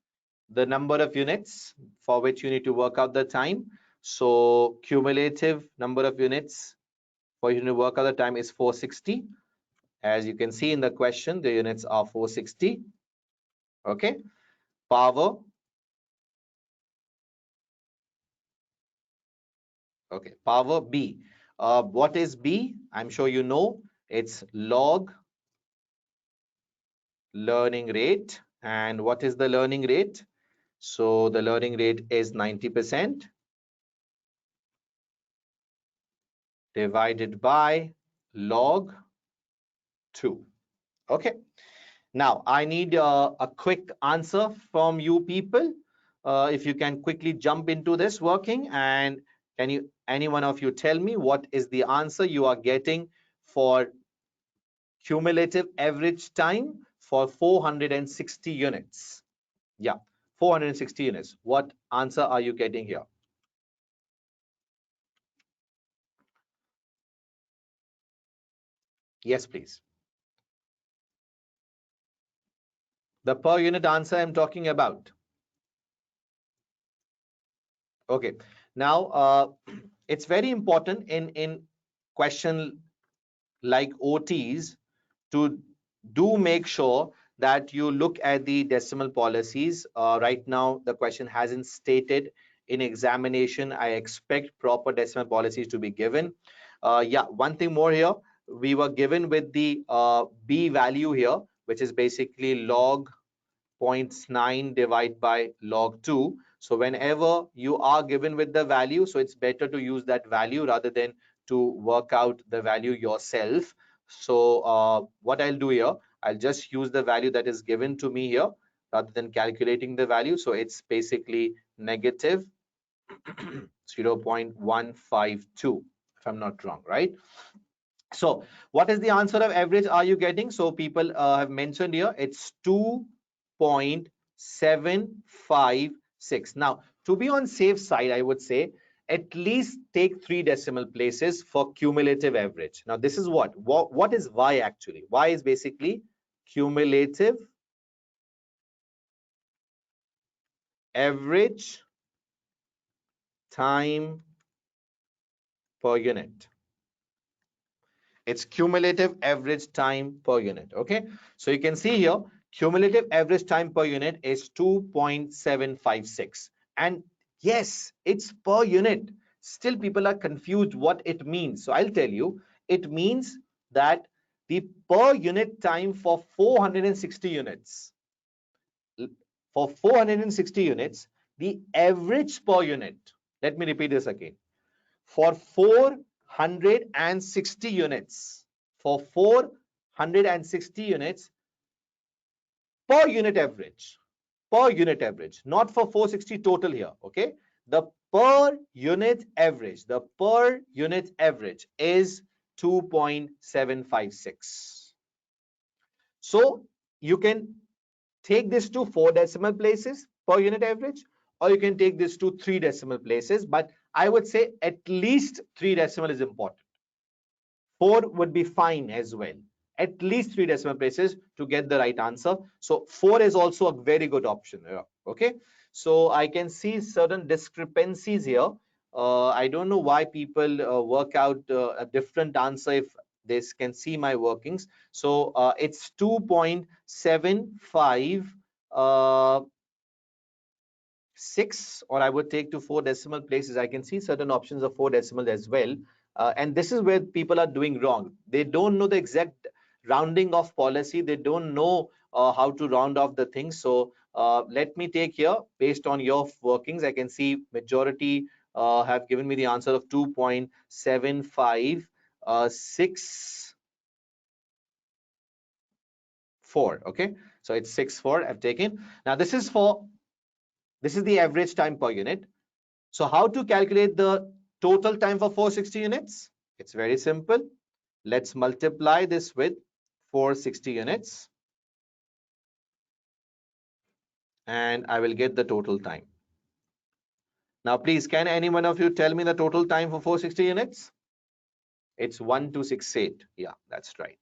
The number of units for which you need to work out the time. So cumulative number of units for you to work out the time is 460. As you can see in the question, the units are 460. Okay. Power. Okay. Power B. What is B? I'm sure you know. It's log learning rate. And what is the learning rate? So the learning rate is 90% divided by log 2. Okay. Now, I need a quick answer from you people. If you can quickly jump into this working, and can you, any one of you, tell me what is the answer you are getting for cumulative average time for 460 units? Yeah, 460 units. What answer are you getting here? Yes, please. The per unit answer I'm talking about. Okay. Now, it's very important in question like OTs to do make sure that you look at the decimal policies. Right now, the question hasn't stated in examination. I expect proper decimal policies to be given. Yeah, one thing more here. We were given with the B value here, which is basically log 0.9 divided by log 2. So whenever you are given with the value, so it's better to use that value rather than to work out the value yourself. So what I'll do here, I'll just use the value that is given to me here rather than calculating the value. So it's basically negative 0.152, if I'm not wrong, right? So what is the answer of average are you getting? So people have mentioned here, it's 2.756. Now, to be on safe side, I would say at least take 3 decimal places for cumulative average. Now, this is what is Y actually? Y is basically cumulative average time per unit. It's cumulative average time per unit. Okay, so you can see here cumulative average time per unit is 2.756, and yes, it's per unit. Still people are confused what it means. So I'll tell you, it means that the per unit time for 460 units, the average per unit, let me repeat this again, for 460 units, for 460 units, per unit average, not for 460 total here. Okay, the per unit average, is 2.756. So you can take this to 4 decimal places per unit average, or you can take this to 3 decimal places, but I would say at least 3 decimal is important. 4 would be fine as well. At least 3 decimal places to get the right answer. So 4 is also a very good option here. Okay, so I can see certain discrepancies here. I don't know why people work out a different answer if they can see my workings. So it's 2.75 6, or I would take to 4 decimal places. I can see certain options of 4 decimal as well. And this is where people are doing wrong. They don't know the exact rounding off policy. They don't know how to round off the things. So let me take here based on your workings. I can see majority have given me the answer of 2.756.4. Okay, so it's 6.4 I've taken. Now this is the average time per unit. So how to calculate the total time for 460 units? It's very simple. Let's multiply this with 460 units, and I will get the total time. Now, please, can any one of you tell me the total time for 460 units? It's 1268. Yeah, that's right.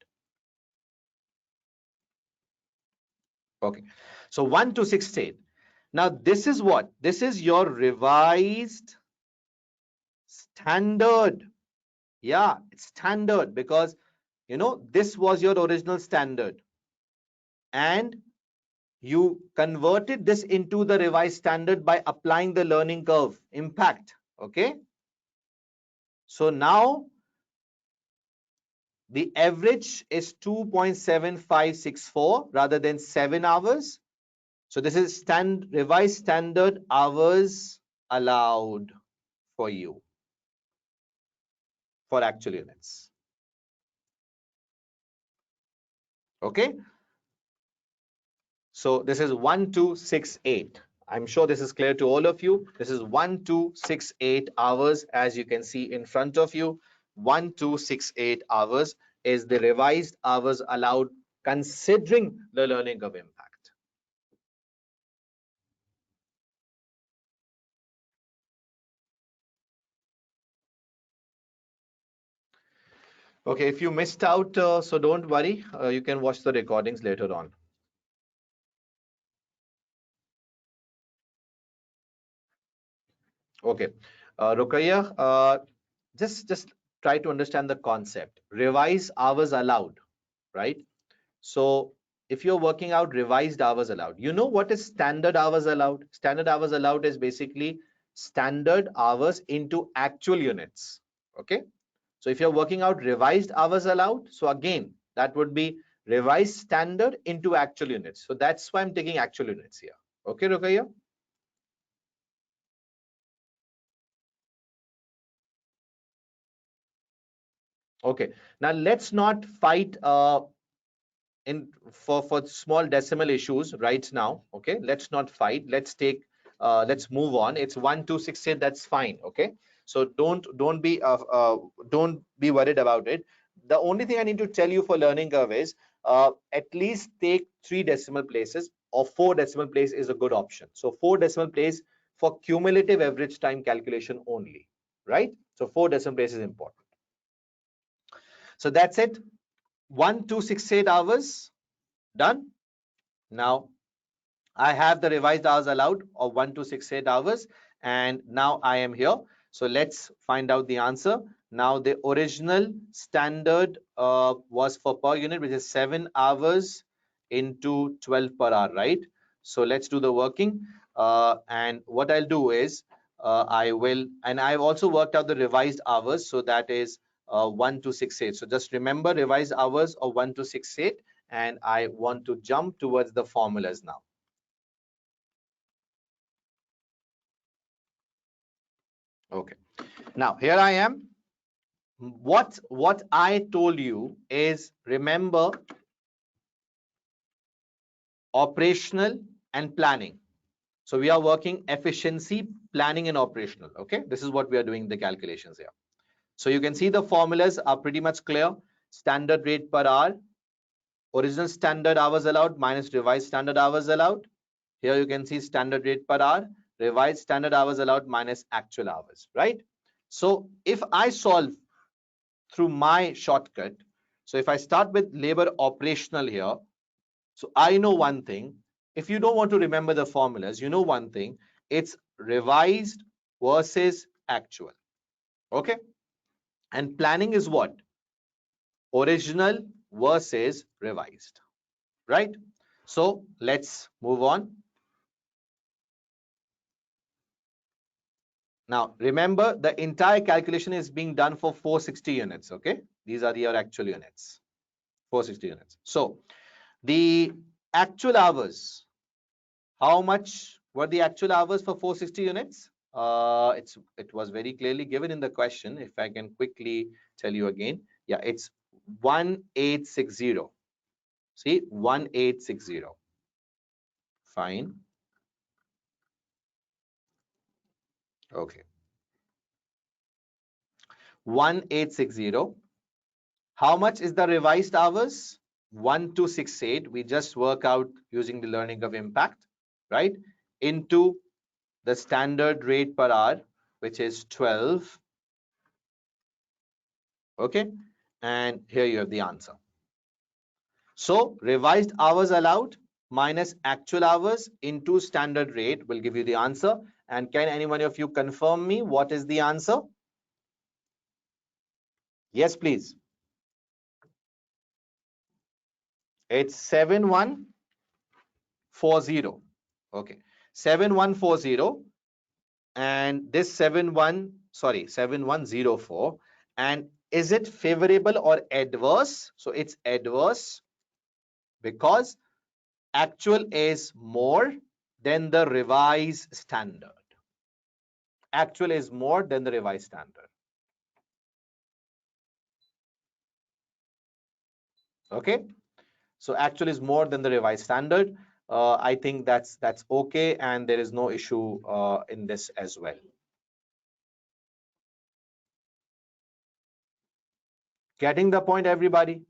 Okay, so 1268. Now, this is what? This is your revised standard. Yeah, it's standard because, this was your original standard. And you converted this into the revised standard by applying the learning curve impact. Okay, so now the average is 2.7564 rather than 7 hours. So this is revised standard hours allowed for you for actual units. Okay, so this is 1268. I'm sure this is clear to all of you. This is 1268 hours, as you can see in front of you. 1268 hours is the revised hours allowed considering the learning curve impact. Okay, if you missed out, so don't worry. You can watch the recordings later on. Okay, Rukaiya, just try to understand the concept. Revise hours allowed, right? So if you're working out revised hours allowed, you know what is standard hours allowed? Standard hours allowed is basically standard hours into actual units. Okay, so if you're working out revised hours allowed, so again, that would be revised standard into actual units. So that's why I'm taking actual units here. Okay, Rukaiya? Okay, now let's not fight in for small decimal issues right now. Okay, let's not fight. Let's move on. It's 1268. That's fine. Okay, so don't be worried about it. The only thing I need to tell you for learning curve is at least take 3 decimal places, or 4 decimal place is a good option. So 4 decimal place for cumulative average time calculation only, right? So 4 decimal place is important. So that's it. 1268 hours done. Now I have the revised hours allowed of 1268 hours, and now I am here. So let's find out the answer. Now the original standard was for per unit, which is 7 hours into 12 per hour, right? So let's do the working. And what I'll do is and I've also worked out the revised hours. So that is 1268. So just remember revised hours of 1268, and I want to jump towards the formulas now. Okay. Now here I am. What I told you is, remember operational and planning. So we are working efficiency, planning, and operational. Okay. This is what we are doing the calculations here. So you can see the formulas are pretty much clear. Standard rate per hour, original standard hours allowed minus revised standard hours allowed. Here you can see standard rate per hour, revised standard hours allowed minus actual hours, right? So if I solve through my shortcut, so if I start with labor operational here, so I know one thing. If you don't want to remember the formulas, you know one thing, it's revised versus actual. Okay. And planning is what? Original versus revised, right? So let's move on. Now, remember the entire calculation is being done for 460 units. Okay. These are your actual units, 460 units. So the actual hours, how much were the actual hours for 460 units? It was very clearly given in the question. If I can quickly tell you again, yeah, it's 1860. See, 1860. Fine. Okay. 1860. How much is the revised hours? 1268. We just work out using the learning of impact, right? Into the standard rate per hour, which is 12. Okay. And here you have the answer. So revised hours allowed minus actual hours into standard rate will give you the answer. And can anyone of you confirm me what is the answer? Yes, please. It's 7140. Okay. 7140, and this 7104. And is it favorable or adverse? So it's adverse because actual is more than the revised standard. Actual is more than the revised standard. Okay. So actual is more than the revised standard. I think that's okay, and there is no issue in this as well. Getting the point, everybody?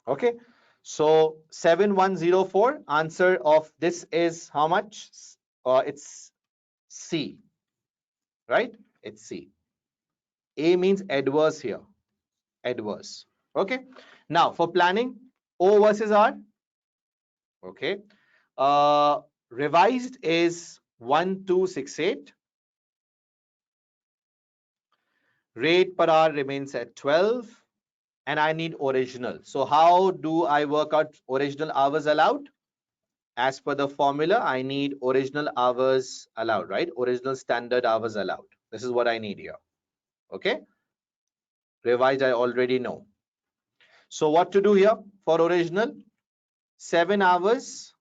Okay. So 7104, answer of this is how much? It's C, right? It's C. A means adverse here. Adverse. Okay. Now for planning, O versus R. Okay. Revised is 1268. Rate per hour remains at 12, and I need original. So how do I work out original hours allowed? As per the formula, I need original hours allowed, right? Original standard hours allowed. This is what I need here. Okay. Revised, I already know. So what to do here for original? 7 hours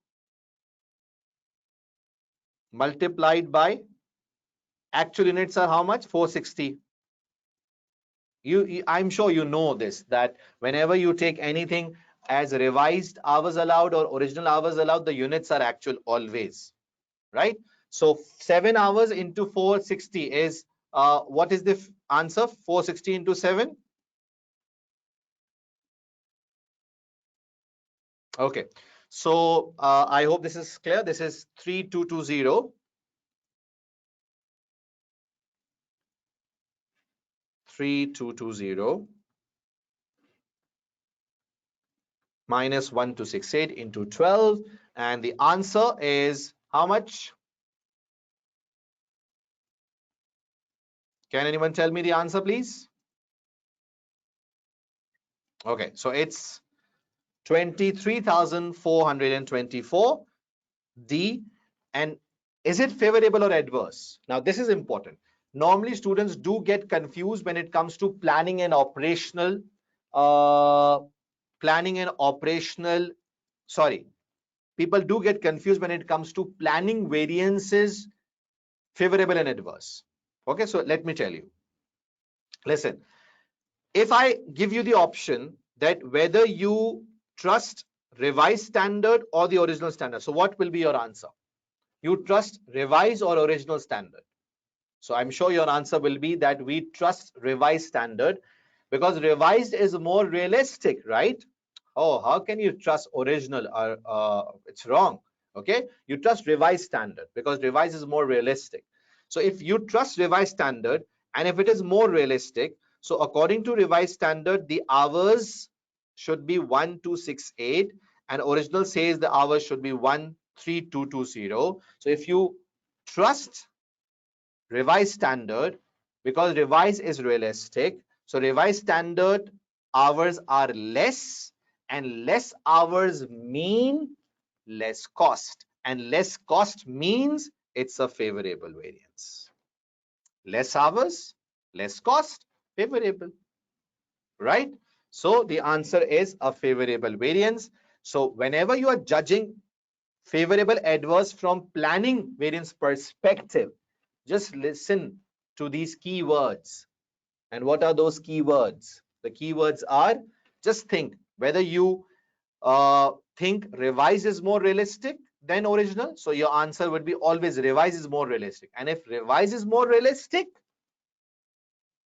multiplied by actual units are how much? 460. I'm sure you know this, that whenever you take anything as revised hours allowed or original hours allowed, the units are actual always, right? So 7 hours into 460 is what is the answer? 460 into 7. Okay. So I hope this is clear. This is 3220. 3220 minus 1268 into 12, and the answer is how much? Can anyone tell me the answer, please? Okay, so it's 23,424 D. And is it favorable or adverse? Now this is important. Normally students do get confused when it comes to planning and operational sorry, people do get confused when it comes to planning variances, favorable and adverse. Okay, so let me tell you. Listen, if I give you the option that whether you trust revised standard or the original standard, so what will be your answer? You trust revised or original standard? So I'm sure your answer will be that we trust revised standard because revised is more realistic, right? Oh, how can you trust original? It's wrong. Okay, you trust revised standard because revised is more realistic. So if you trust revised standard and if it is more realistic, so according to revised standard, the hours should be 1268 and original says the hours should be 13220. So if you trust revised standard, because revised is realistic, so revised standard hours are less, and less hours mean less cost, and less cost means it's a favorable variance. Less hours, less cost, favorable, right? So the answer is a favorable variance. So whenever you are judging favorable adverse from planning variance perspective, just listen to these keywords. And what are those keywords? The keywords are, just think whether you think revise is more realistic than original. So your answer would be always revise is more realistic. And if revise is more realistic,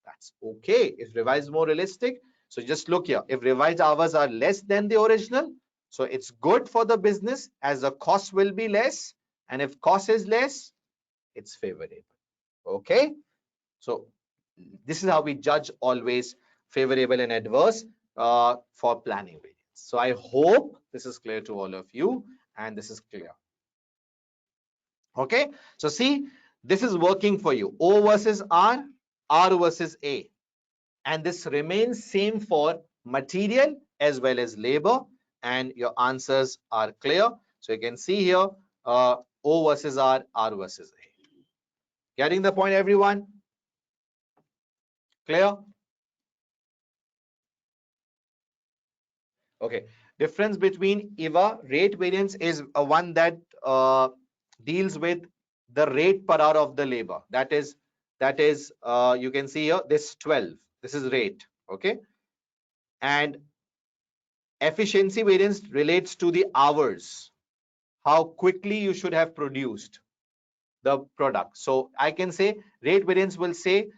that's okay. If revise is more realistic, so just look here. If revised hours are less than the original, so it's good for the business as the cost will be less. And if cost is less, it's favorable. Okay. So this is how we judge always favorable and adverse for planning variance. So I hope this is clear to all of you and this is clear. Okay. So see, this is working for you. O versus R versus A. And this remains same for material as well as labor, and your answers are clear. So you can see here O versus R versus A. Getting the point, everyone? Clear? Okay. Difference between IVA rate variance is a one that deals with the rate per hour of the labor. That is you can see here this 12. This is rate. Okay. And efficiency variance relates to the hours, how quickly you should have produced the product. So I can say rate variance will say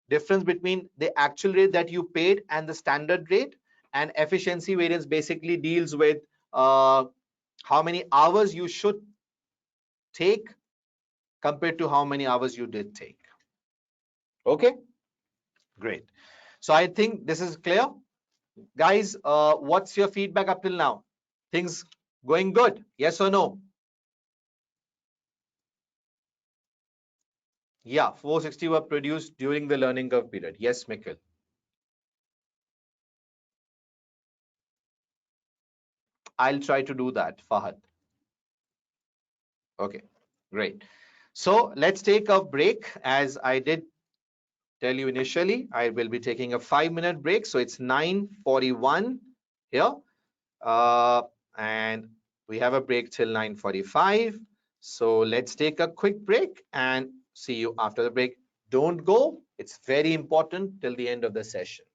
difference between the actual rate that you paid and the standard rate, and efficiency variance basically deals with how many hours you should take compared to how many hours you did take. Okay, great. So I think this is clear. Guys, what's your feedback up till now? Things going good? Yes or no? Yeah, 460 were produced during the learning curve period. Yes, Mikhail. I'll try to do that, Fahad. Okay, great. So let's take a break as I did tell you initially, I will be taking a 5-minute break. So it's 9:41 here. Uh, and we have a break till 9:45. So let's take a quick break and see you after the break. Don't go. It's very important till the end of the session.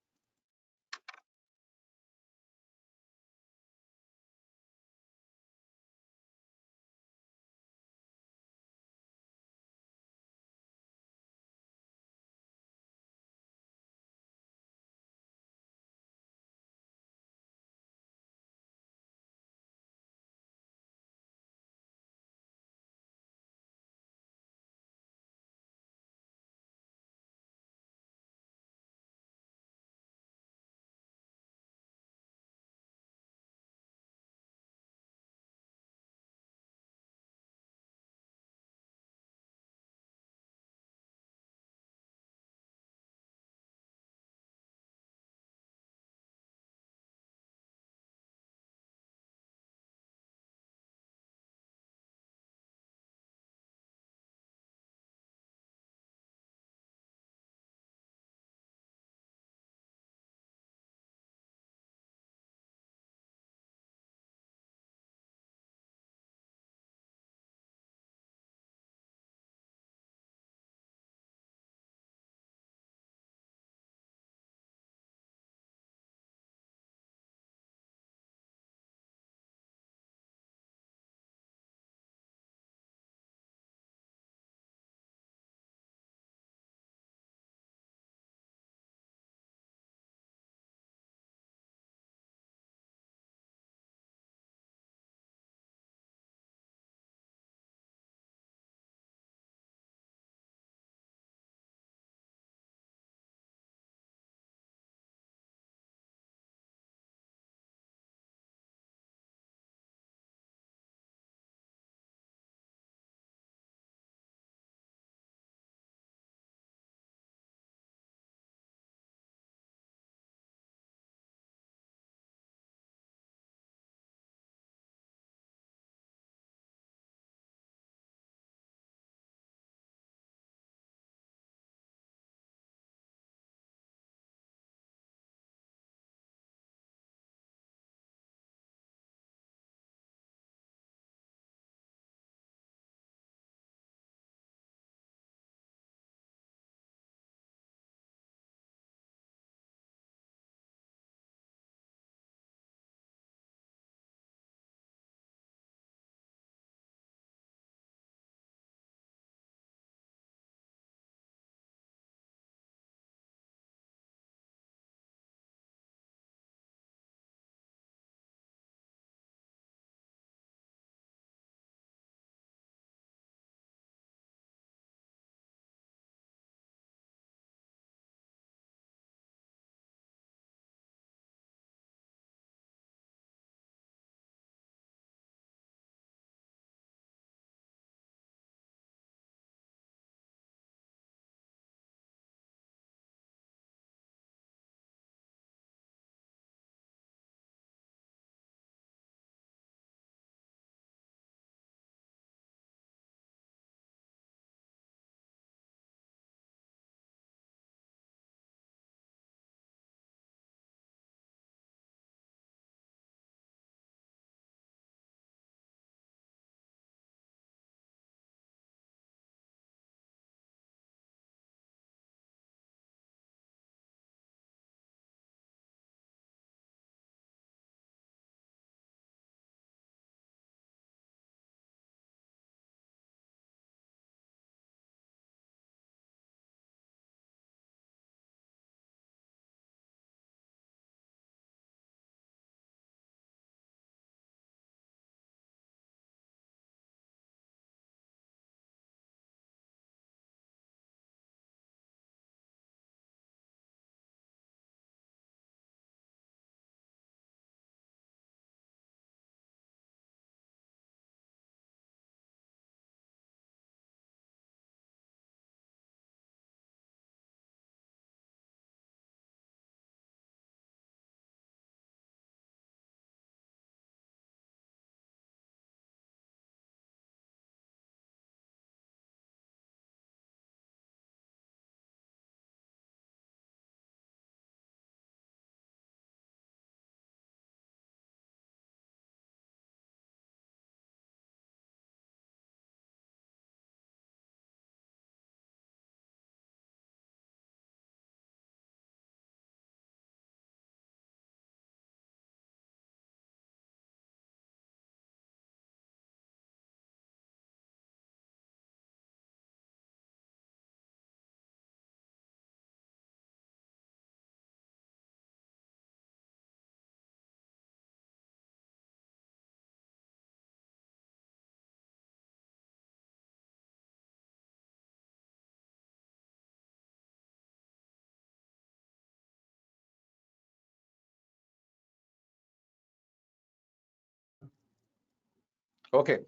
Okay,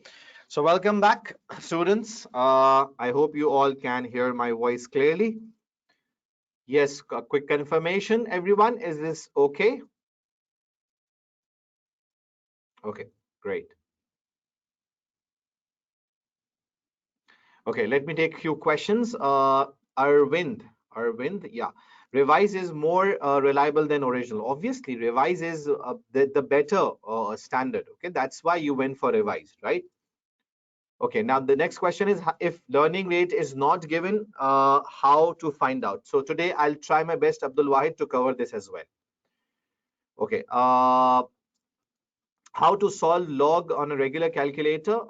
so welcome back, students. I hope you all can hear my voice clearly. Yes, a quick confirmation, everyone. Is this okay? Okay, great. Okay, let me take a few questions. Arvind, yeah. Revise is more reliable than original. Obviously, revise is the better standard. Okay, that's why you went for revise, right? Okay, now the next question is if learning rate is not given, how to find out? So today I'll try my best, Abdul Wahid, to cover this as well. Okay, how to solve log on a regular calculator?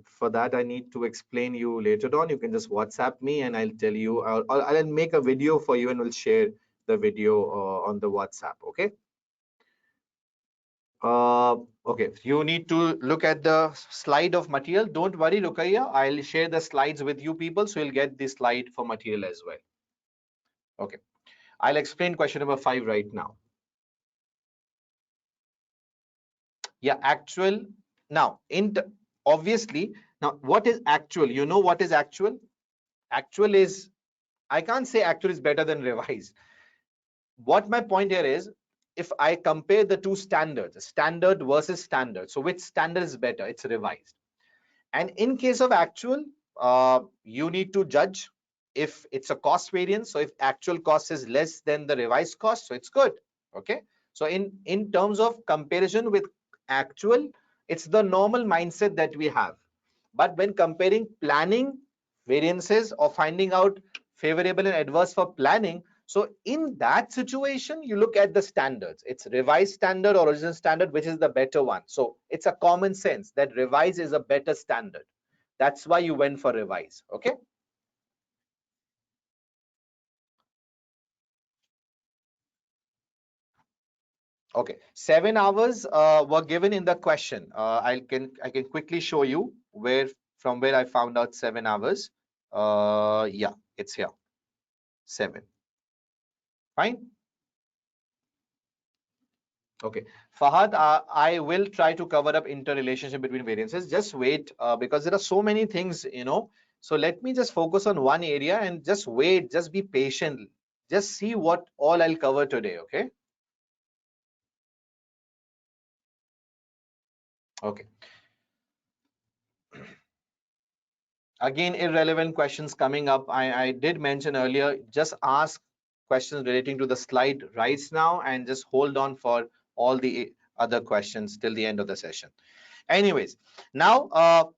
For that, I need to explain you later on. You can just WhatsApp me and I'll tell you, I'll make a video for you and we'll share the video on the WhatsApp. Okay. Okay, you need to look at the slide of material. Don't worry, Rukaiya. I'll share the slides with you people, so you'll get the slide for material as well. Okay, I'll explain question number 5 right now. Yeah, actual. Now, obviously, now what is actual? You know what is actual? Actual is, I can't say actual is better than revised. What my point here is, if I compare the two standards, standard versus standard, so which standard is better? It's revised. And in case of actual, you need to judge if it's a cost variance. So if actual cost is less than the revised cost, so it's good. Okay. So in terms of comparison with actual, it's the normal mindset that we have. But when comparing planning variances or finding out favorable and adverse for planning, so in that situation, you look at the standards. It's revised standard or original standard, which is the better one. So it's a common sense that revise is a better standard. That's why you went for revise. Okay. Okay. 7 hours were given in the question. I can quickly show you from where I found out 7 hours. Yeah, it's here. 7. Fine. Okay, Fahad, I will try to cover up interrelationship between variances. Just wait, because there are so many things, So let me just focus on one area and just wait, just be patient. Just see what all I'll cover today, okay? Okay. Again, irrelevant questions coming up. I did mention earlier, just ask questions relating to the slide right now and just hold on for all the other questions till the end of the session. Anyways, now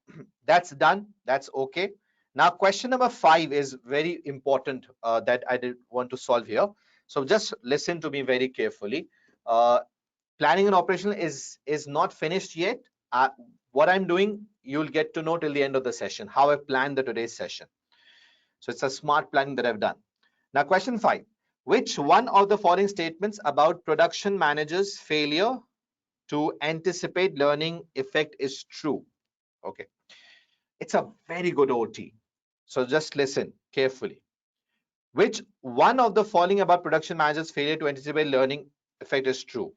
that's done. That's okay. Now, question number 5 is very important that I did want to solve here. So just listen to me very carefully. Planning and operation is not finished yet. What I'm doing, you'll get to know till the end of the session, how I planned the today's session. So it's a smart planning that I've done. Now, question 5. Which one of the following statements about production managers' failure to anticipate learning effect is true? Okay. It's a very good OT. So just listen carefully. Which one of the following about production managers' failure to anticipate learning effect is true?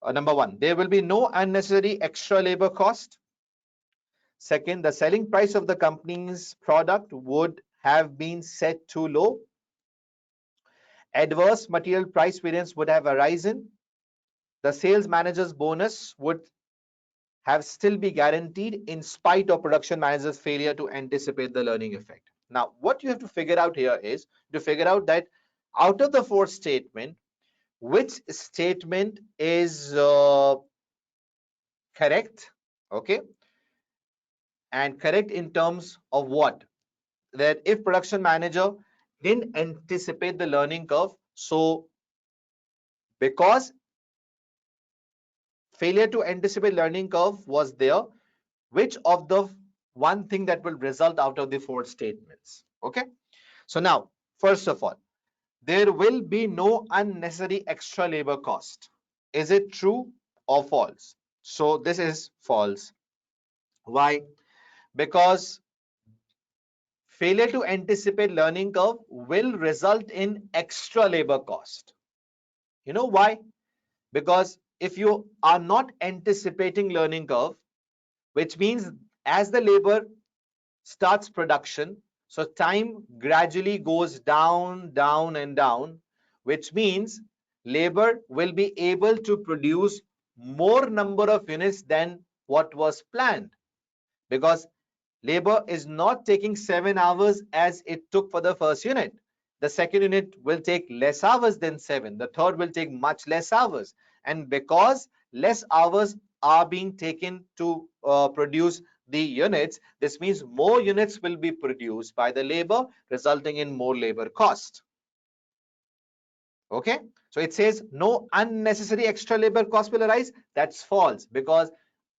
Number 1, there will be no unnecessary extra labor cost. Second, the selling price of the company's product would have been set too low. Adverse material price variance would have arisen. The sales manager's bonus would have still be guaranteed in spite of production manager's failure to anticipate the learning effect. Now, what you have to figure out here is to figure out that out of the 4 statement, which statement is correct, okay, and correct in terms of what? That if production manager didn't anticipate the learning curve, so because failure to anticipate learning curve was there, which of the one thing that will result out of the 4 statements? Okay, so now first of all, there will be no unnecessary extra labor cost. Is it true or false? So this is false. Why? Because failure to anticipate learning curve will result in extra labor cost. You know why? Because if you are not anticipating learning curve, which means as the labor starts production, so time gradually goes down, down, and down, which means labor will be able to produce more number of units than what was planned, because labor is not taking 7 hours as it took for the first unit. The second unit will take less hours than 7. The third will take much less hours. And because less hours are being taken to produce the units, this means more units will be produced by the labor, resulting in more labor cost. Okay, so it says no unnecessary extra labor cost will arise. That's false, because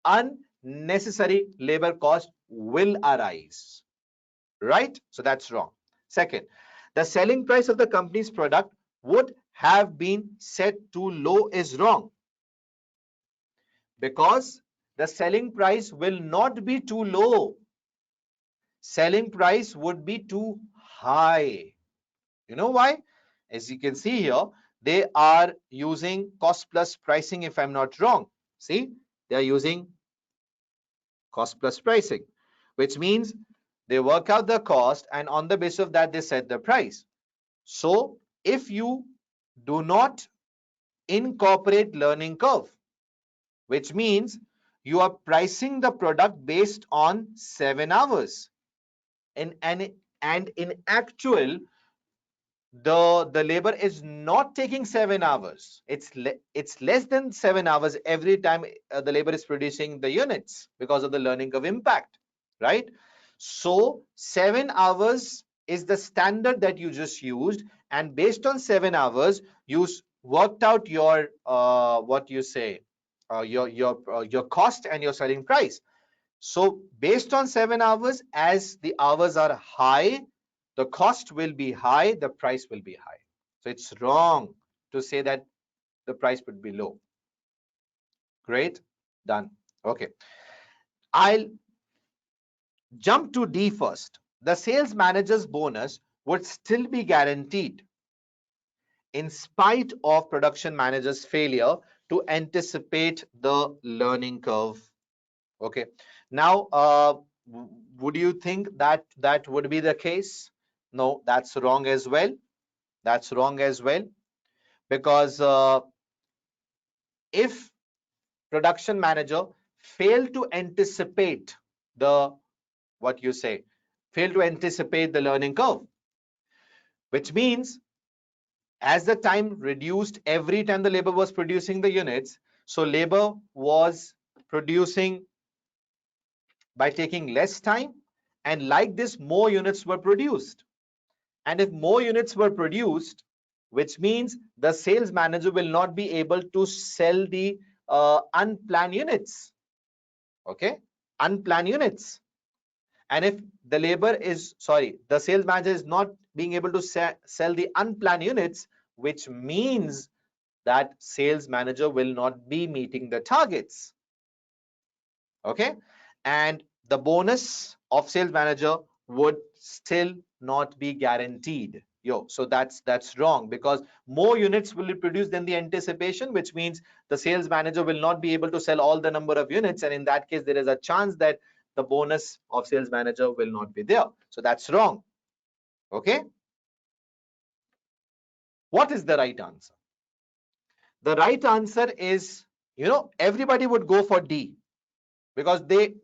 unnecessary labor cost will arise, right? So that's wrong. Second, the selling price of the company's product would have been set too low is wrong, because the selling price will not be too low. Selling price would be too high. You know why? As you can see here, they are using cost plus pricing, if I'm not wrong. See, they are using cost plus pricing, which means they work out the cost and on the basis of that they set the price. So if you do not incorporate learning curve, which means you are pricing the product based on 7 hours, and in actual the labor is not taking 7 hours. It's less than 7 hours every time the labor is producing the units, because of the learning curve impact, right? So 7 hours is the standard that you just used, and based on 7 hours you worked out your what you say your cost and your selling price. So based on 7 hours, as the hours are high, the cost will be high, the price will be high. So it's wrong to say that the price would be low. Great, done. Okay, I'll jump to D first. The sales manager's bonus would still be guaranteed in spite of production manager's failure to anticipate the learning curve. Okay, now would you think that that would be the case? No, that's wrong as well. That's wrong as well, because if production manager fail to anticipate the what you say fail to anticipate the learning curve, which means as the time reduced every time the labor was producing the units, so labor was producing by taking less time, and like this more units were produced. And if more units were produced, which means the sales manager will not be able to sell the unplanned units. Okay, unplanned units. And if the the sales manager is not being able to sell the unplanned units, which means that sales manager will not be meeting the targets. Okay, and the bonus of sales manager would still not be guaranteed. So that's wrong, because more units will be produced than the anticipation, which means the sales manager will not be able to sell all the number of units, and in that case there is a chance that the bonus of sales manager will not be there. So that's wrong. Okay, what is the right answer? The right answer is, everybody would go for D, because they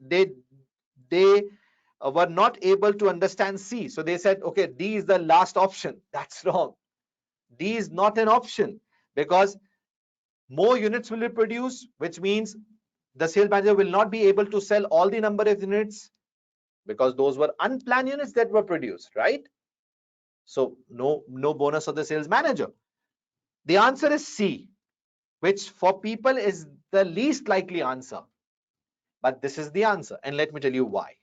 were not able to understand C. So they said, okay, D is the last option. That's wrong. D is not an option, because more units will be produced, which means the sales manager will not be able to sell all the number of units, because those were unplanned units that were produced, right? So no bonus of the sales manager. The answer is C, which for people is the least likely answer. But this is the answer, and let me tell you why.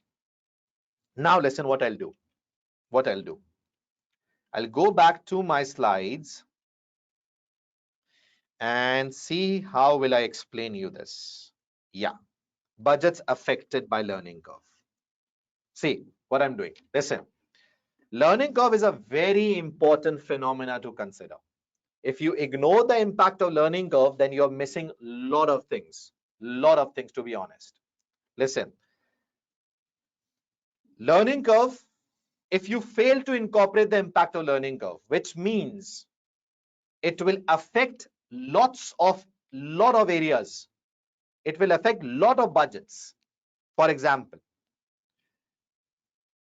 Now listen what I'll do. I'll go back to my slides and see how will I explain you this. Yeah, budgets affected by learning curve. See what I'm doing. Listen, learning curve is a very important phenomena to consider. If you ignore the impact of learning curve, then you're missing a lot of things. Lot of things, to be honest. Listen, learning curve, if you fail to incorporate the impact of learning curve, which means it will affect lot of areas. It will affect lot of budgets. For example,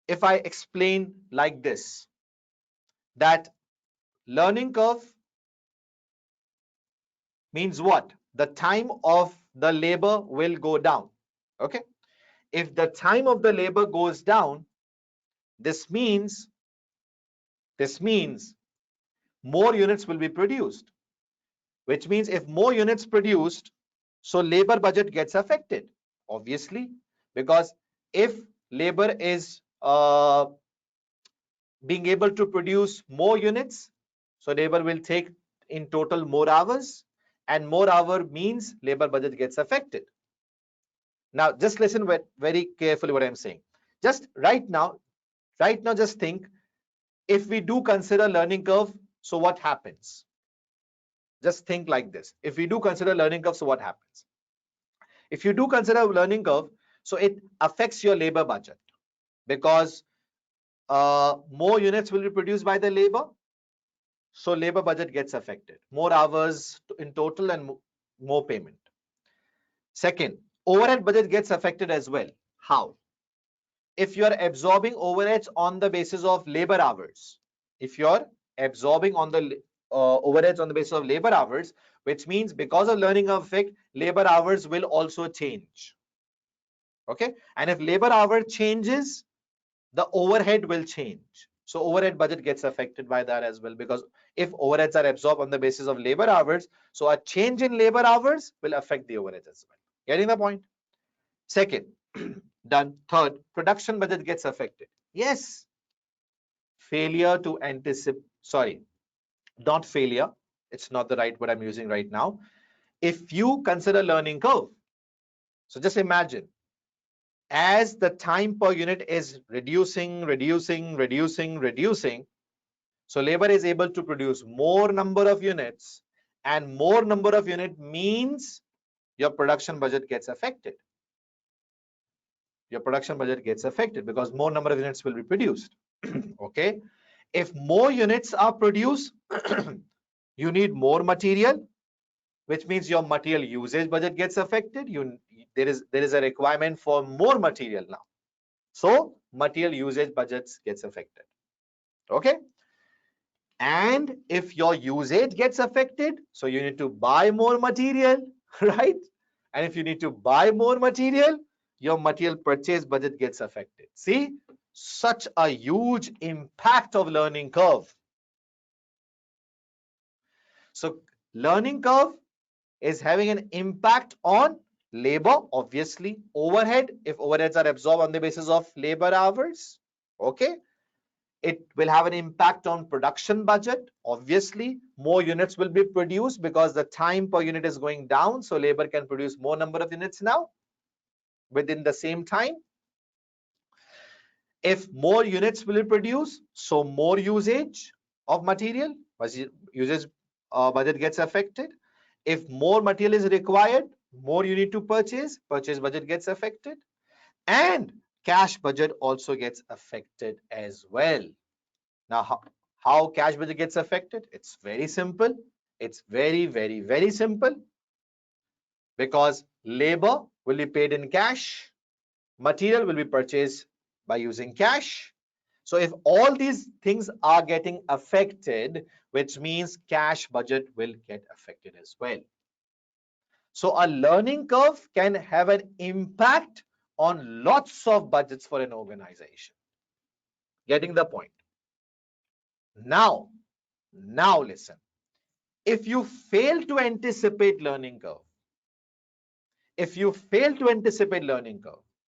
if I explain like this, that learning curve means what? The time of the labor will go down. Okay. If the time of the labor goes down, this means more units will be produced, which means if more units produced, so labor budget gets affected, obviously, because if labor is being able to produce more units, so labor will take in total more hours, and more hour means labor budget gets affected. Now, just listen very carefully what I'm saying. Just right now, just think, if we do consider learning curve, so what happens? Just think like this. If we do consider learning curve, so what happens? If you do consider learning curve, so it affects your labor budget, because more units will be produced by the labor, so labor budget gets affected. More hours in total and more payment. Second, overhead budget gets affected as well. How? If you are absorbing overheads on the basis of labor hours, if you're absorbing on the overheads on the basis of labor hours, which means because of learning effect, labor hours will also change. Okay, and if labor hour changes, the overhead will change. So overhead budget gets affected by that as well, because if overheads are absorbed on the basis of labor hours, so a change in labor hours will affect the overheads as well. Getting the point? Second, done. Third, production budget gets affected. Yes, failure to anticipate, sorry, not failure, it's not the right word I'm using right now. If you consider learning curve, so just imagine, as the time per unit is reducing, so labor is able to produce more number of units, and more number of unit means your production budget gets affected. Your production budget gets affected because more number of units will be produced. Okay. If more units are produced, you need more material, which means your material usage budget gets affected. There is a requirement for more material now. So material usage budgets gets affected. Okay. And if your usage gets affected, so you need to buy more material, right? And if you need to buy more material, your material purchase budget gets affected. See, such a huge impact of learning curve. So learning curve is having an impact on labor, obviously, overhead, if overheads are absorbed on the basis of labor hours. Okay. It will have an impact on production budget. Obviously, more units will be produced because the time per unit is going down. So labor can produce more number of units now within the same time. If more units will be produced, so more usage of material, usage budget gets affected. If more material is required, more you need to purchase budget gets affected. And cash budget also gets affected as well. Now, how cash budget gets affected? It's very simple. It's very simple. Because labor will be paid in cash, material will be purchased by using cash. So if all these things are getting affected, which means cash budget will get affected as well. So a learning curve can have an impact on lots of budgets for an organization. Getting the point? Now listen. If you fail to anticipate learning curve,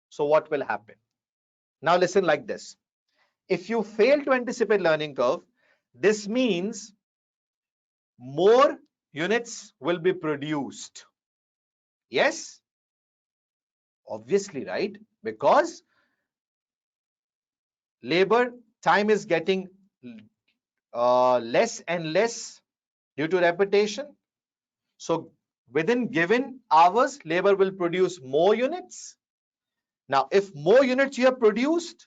so what will happen? Now listen like this. If you fail to anticipate learning curve, this means more units will be produced. Yes? Obviously, right? Because labor time is getting less and less. due to repetition. So within given hours, labor will produce more units. Now, if more units you have produced,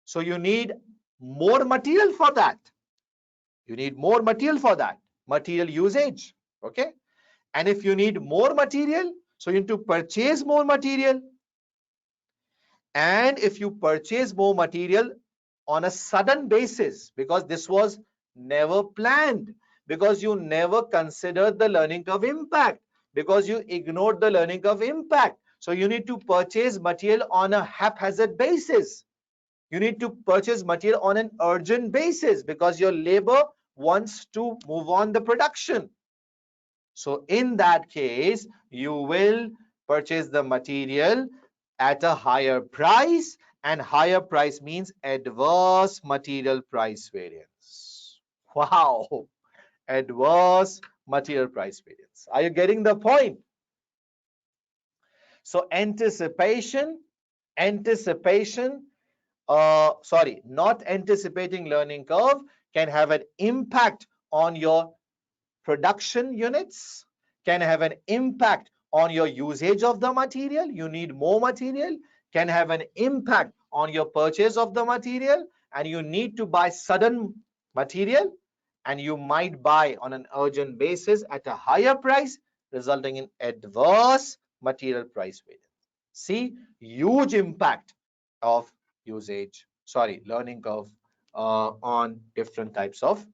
so you need more material for that. You need more material for that, material usage. Okay. And if you need more material, so you need to purchase more material. And if you purchase more material on a sudden basis, because this was never planned, because you never considered the learning curve impact, because you ignored the learning curve impact. So you need to purchase material on a haphazard basis. You need to purchase material on an urgent basis because your labor wants to move on the production. So in that case, you will purchase the material at a higher price, and higher price means adverse material price variance. Wow, adverse material price variance. Are you getting the point? So not anticipating learning curve can have an impact on your production units, can have an impact on your usage of the material. You need more material, can have an impact on your purchase of the material, and you need to buy sudden material, and you might buy on an urgent basis at a higher price, resulting in adverse material price variance. See, huge impact of learning curve on different types of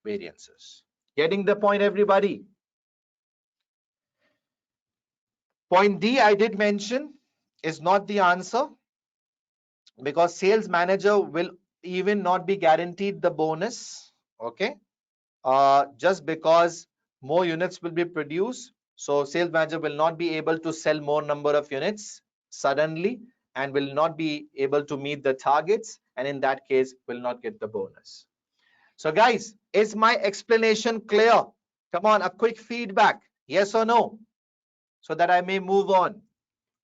variances. Getting the point, everybody? Point D, I did mention, is not the answer because sales manager will even not be guaranteed the bonus. Okay, just because more units will be produced, so sales manager will not be able to sell more number of units suddenly and will not be able to meet the targets, and in that case will not get the bonus. So guys, is my explanation clear? Come on, a quick feedback, yes or no, so that I may move on.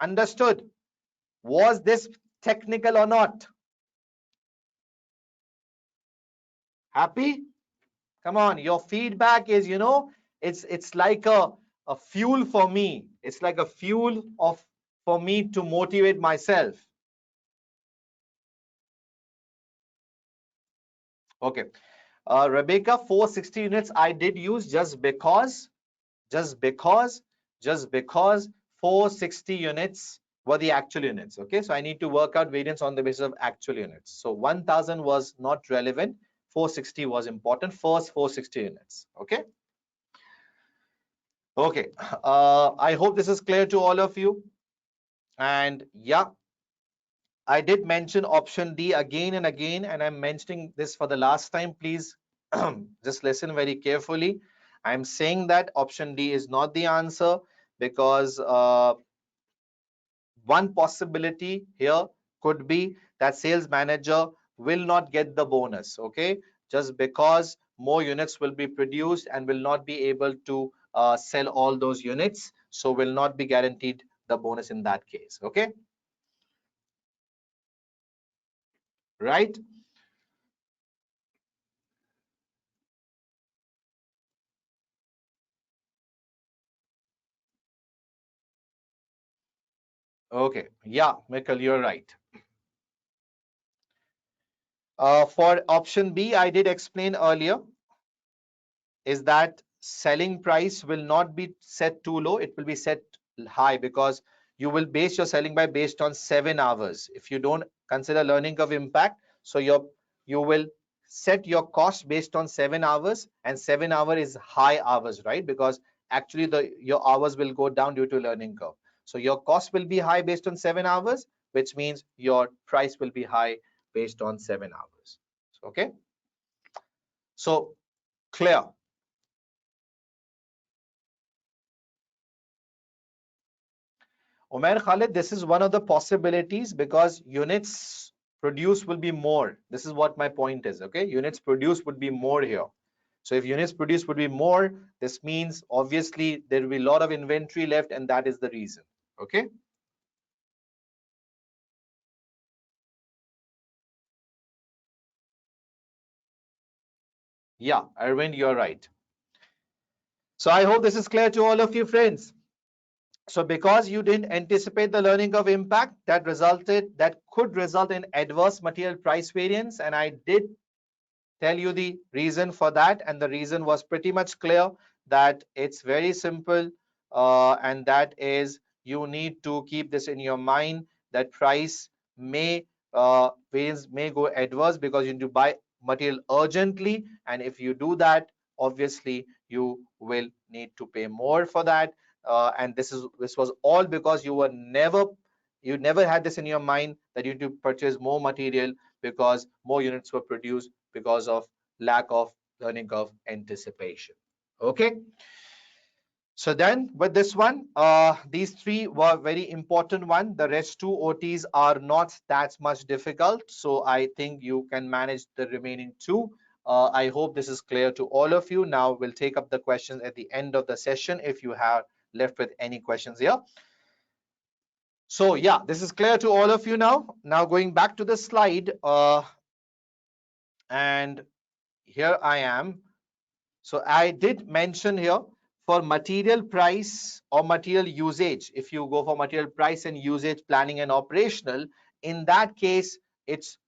Understood? Was this technical or not? Happy? Come on, your feedback is, it's like a fuel for me. It's like a fuel for me to motivate myself. Okay. Rebecca, 460 units I did use just because 460 units were the actual units. Okay, so I need to work out variance on the basis of actual units. So 1000 was not relevant, 460 was important, first 460 units. Okay. Okay, I hope this is clear to all of you. And yeah, I did mention option D again and again, and I'm mentioning this for the last time. Please just listen very carefully. I'm saying that option D is not the answer because one possibility here could be that sales manager will not get the bonus. Okay, just because more units will be produced and will not be able to sell all those units, so will not be guaranteed the bonus in that case. Okay, right? Okay, yeah, Mikkel, you're right. For option B, I did explain earlier, is that selling price will not be set too low, it will be set high because you will base your selling by based on 7 hours. If you don't consider learning curve impact, so you will set your cost based on 7 hours, and 7 hour is high hours, right? Because actually your hours will go down due to learning curve. So your cost will be high based on 7 hours, which means your price will be high based on 7 hours. Okay, so clear. Umair Khalid, this is one of the possibilities because units produced will be more. This is what my point is. Okay, units produced would be more here. So if units produced would be more, this means obviously there will be a lot of inventory left, and that is the reason. Okay. Yeah, Arvind, you're right. So I hope this is clear to all of you friends. So because you didn't anticipate the learning curve impact that could result in adverse material price variance, and I did tell you the reason for that, and the reason was pretty much clear, that it's very simple, and that is you need to keep this in your mind, that price may variance may go adverse because you need to buy material urgently, and if you do that, obviously you will need to pay more for that, and this was all because you never had this in your mind that you need to purchase more material because more units were produced because of lack of learning curve anticipation. Okay. So then with this one, these three were very important one. The rest two OTs are not that much difficult. So I think you can manage the remaining two. I hope this is clear to all of you. Now we'll take up the questions at the end of the session if you have left with any questions here. So yeah, this is clear to all of you now. Now going back to the slide, and here I am. So I did mention here for material price or material usage, if you go for material price and usage planning and operational, in that case, it's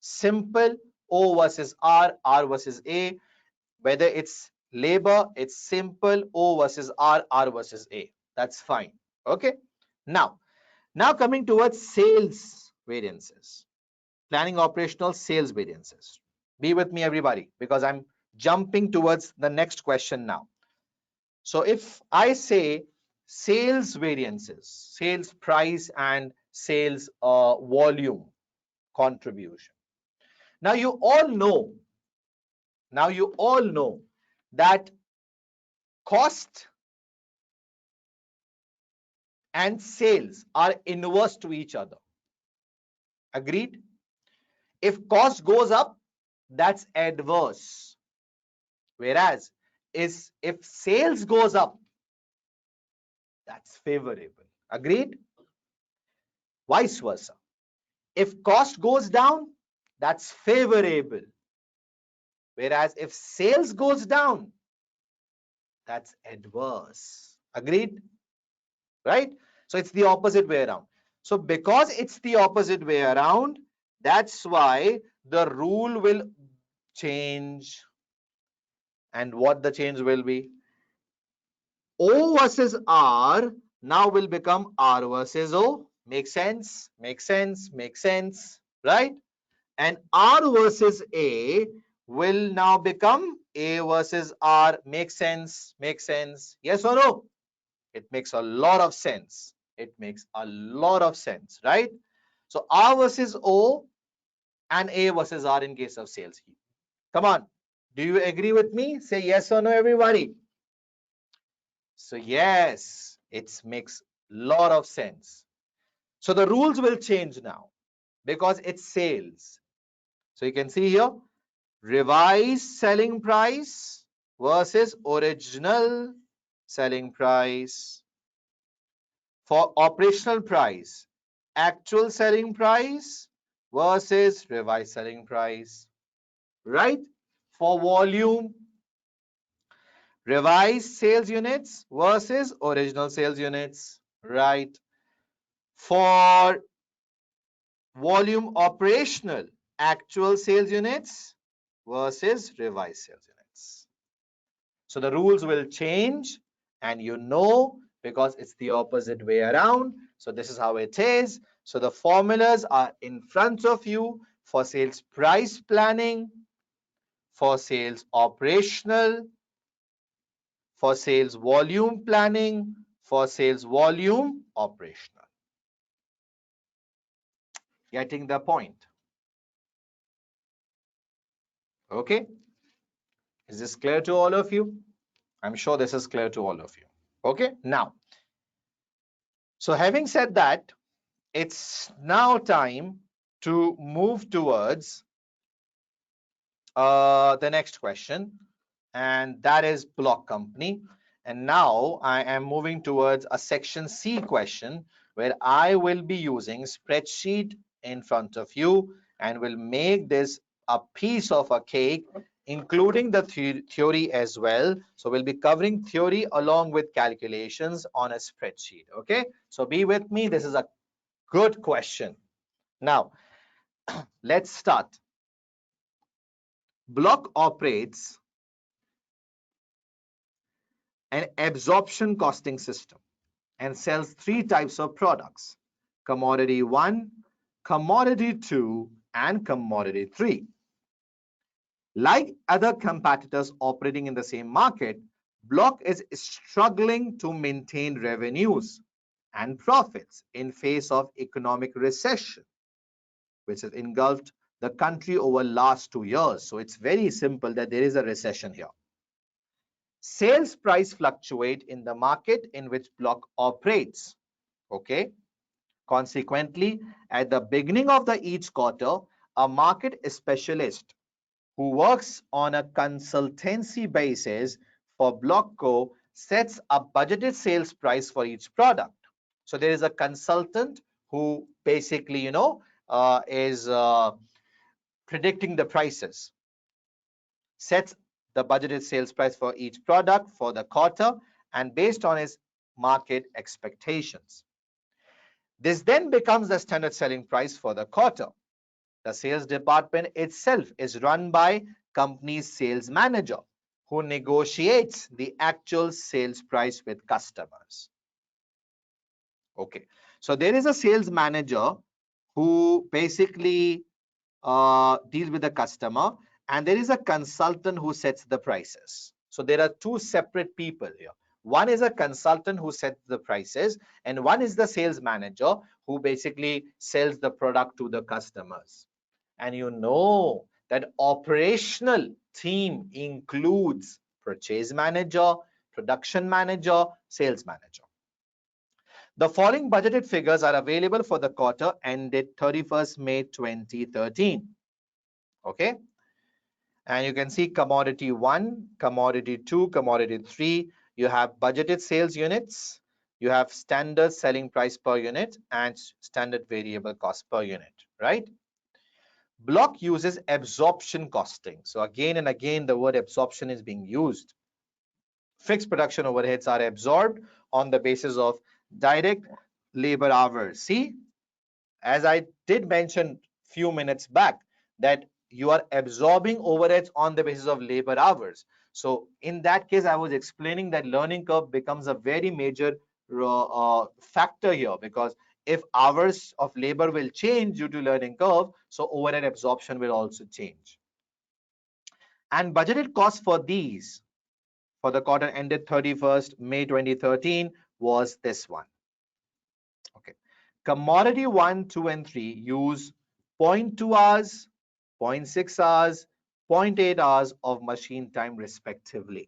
simple O versus R versus A. Whether it's labor, it's simple O versus R versus A. That's fine. Okay. Now coming towards sales variances, planning operational sales variances. Be with me, everybody, because I'm jumping towards the next question now. So if I say sales variances, sales price and sales volume contribution. Now you all know that cost and sales are inverse to each other. Agreed? If cost goes up, that's adverse. Whereas if sales goes up, that's favorable. Agreed? Vice versa. If cost goes down, that's favorable. Whereas if sales goes down, that's adverse. Agreed? Right? So it's the opposite way around. So because it's the opposite way around, that's why the rule will change. And what the change will be? O versus R now will become R versus O. Make sense? Make sense? Make sense? Right? And R versus A will now become A versus R. Make sense? Make sense? Yes or no? It makes a lot of sense. It makes a lot of sense, right? So R versus O and A versus R in case of sales. Come on. Do you agree with me? Say yes or no, everybody. So yes, it makes a lot of sense. So the rules will change now because it's sales. So you can see here, revised selling price versus original selling price. For operational price, actual selling price versus revised selling price, right? For volume, revised sales units versus original sales units, right? For volume operational, actual sales units versus revised sales units. So the rules will change, and you know, because it's the opposite way around. So this is how it is. So the formulas are in front of you for sales price planning, for sales operational, for sales volume planning, for sales volume operational. Getting the point? Okay. Is this clear to all of you? I'm sure this is clear to all of you. Okay. Now, so having said that, it's now time to move towards the next question, and that is block company. And now I am moving towards a section C question where I will be using spreadsheet in front of you and will make this a piece of a cake including the theory as well. So we'll be covering theory along with calculations on a spreadsheet. Okay, so be with me. This is a good question. Now, let's start. Block operates an absorption costing system and sells three types of products: commodity 1, commodity 2, and commodity 3. Like other competitors operating in the same market, Block is struggling to maintain revenues and profits in face of economic recession, which has engulfed the country over last 2 years. So it's very simple that there is a recession here. Sales price fluctuate in the market in which Block operates. Okay. Consequently, at the beginning of each quarter, a market specialist who works on a consultancy basis for Blockco sets a budgeted sales price for each product. So there is a consultant who basically, is predicting the prices, sets the budgeted sales price for each product for the quarter and based on his market expectations. This then becomes the standard selling price for the quarter. The sales department itself is run by company's sales manager who negotiates the actual sales price with customers. Okay, so there is a sales manager who basically deals with the customer, and there is a consultant who sets the prices. So there are two separate people here. One is a consultant who sets the prices, and one is the sales manager who basically sells the product to the customers. And you know that operational team includes purchase manager, production manager, sales manager. The following budgeted figures are available for the quarter ended 31st May 2013. Okay. And you can see commodity 1, commodity 2, commodity 3. You have budgeted sales units. You have standard selling price per unit and standard variable cost per unit, right? Block uses absorption costing. So again and again, the word absorption is being used. Fixed production overheads are absorbed on the basis of direct labor hours. See, as I did mention few minutes back, that you are absorbing overheads on the basis of labor hours. So in that case, I was explaining that learning curve becomes a very major factor here, because if hours of labor will change due to learning curve, so overhead absorption will also change. And budgeted costs for these for the quarter ended 31st May 2013 was this one. Okay. Commodity 1, 2, and 3 use 0.2 hours, 0.6 hours, 0.8 hours of machine time respectively.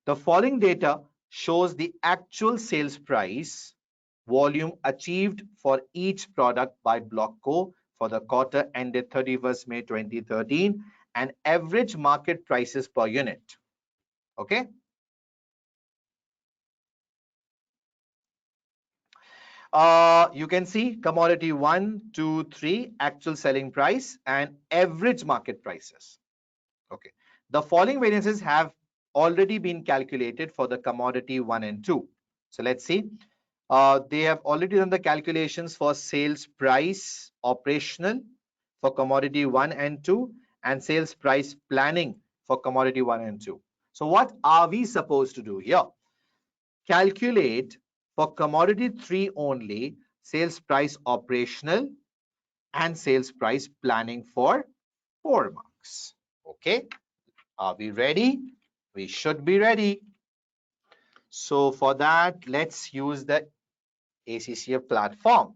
The following data shows the actual sales price volume achieved for each product by Blockco for the quarter ended 31st May 2013 and average market prices per unit. Okay. You can see commodity 1, 2, 3, actual selling price and average market prices. Okay. The following variances have already been calculated for the commodity 1 and 2. So let's see. They have already done the calculations for sales price operational for commodity 1 and 2 and sales price planning for commodity 1 and 2. So what are we supposed to do here? Calculate for commodity 3 only sales price operational and sales price planning for 4 marks. Okay, are we ready? We should be ready. So for that, let's use the ACCA platform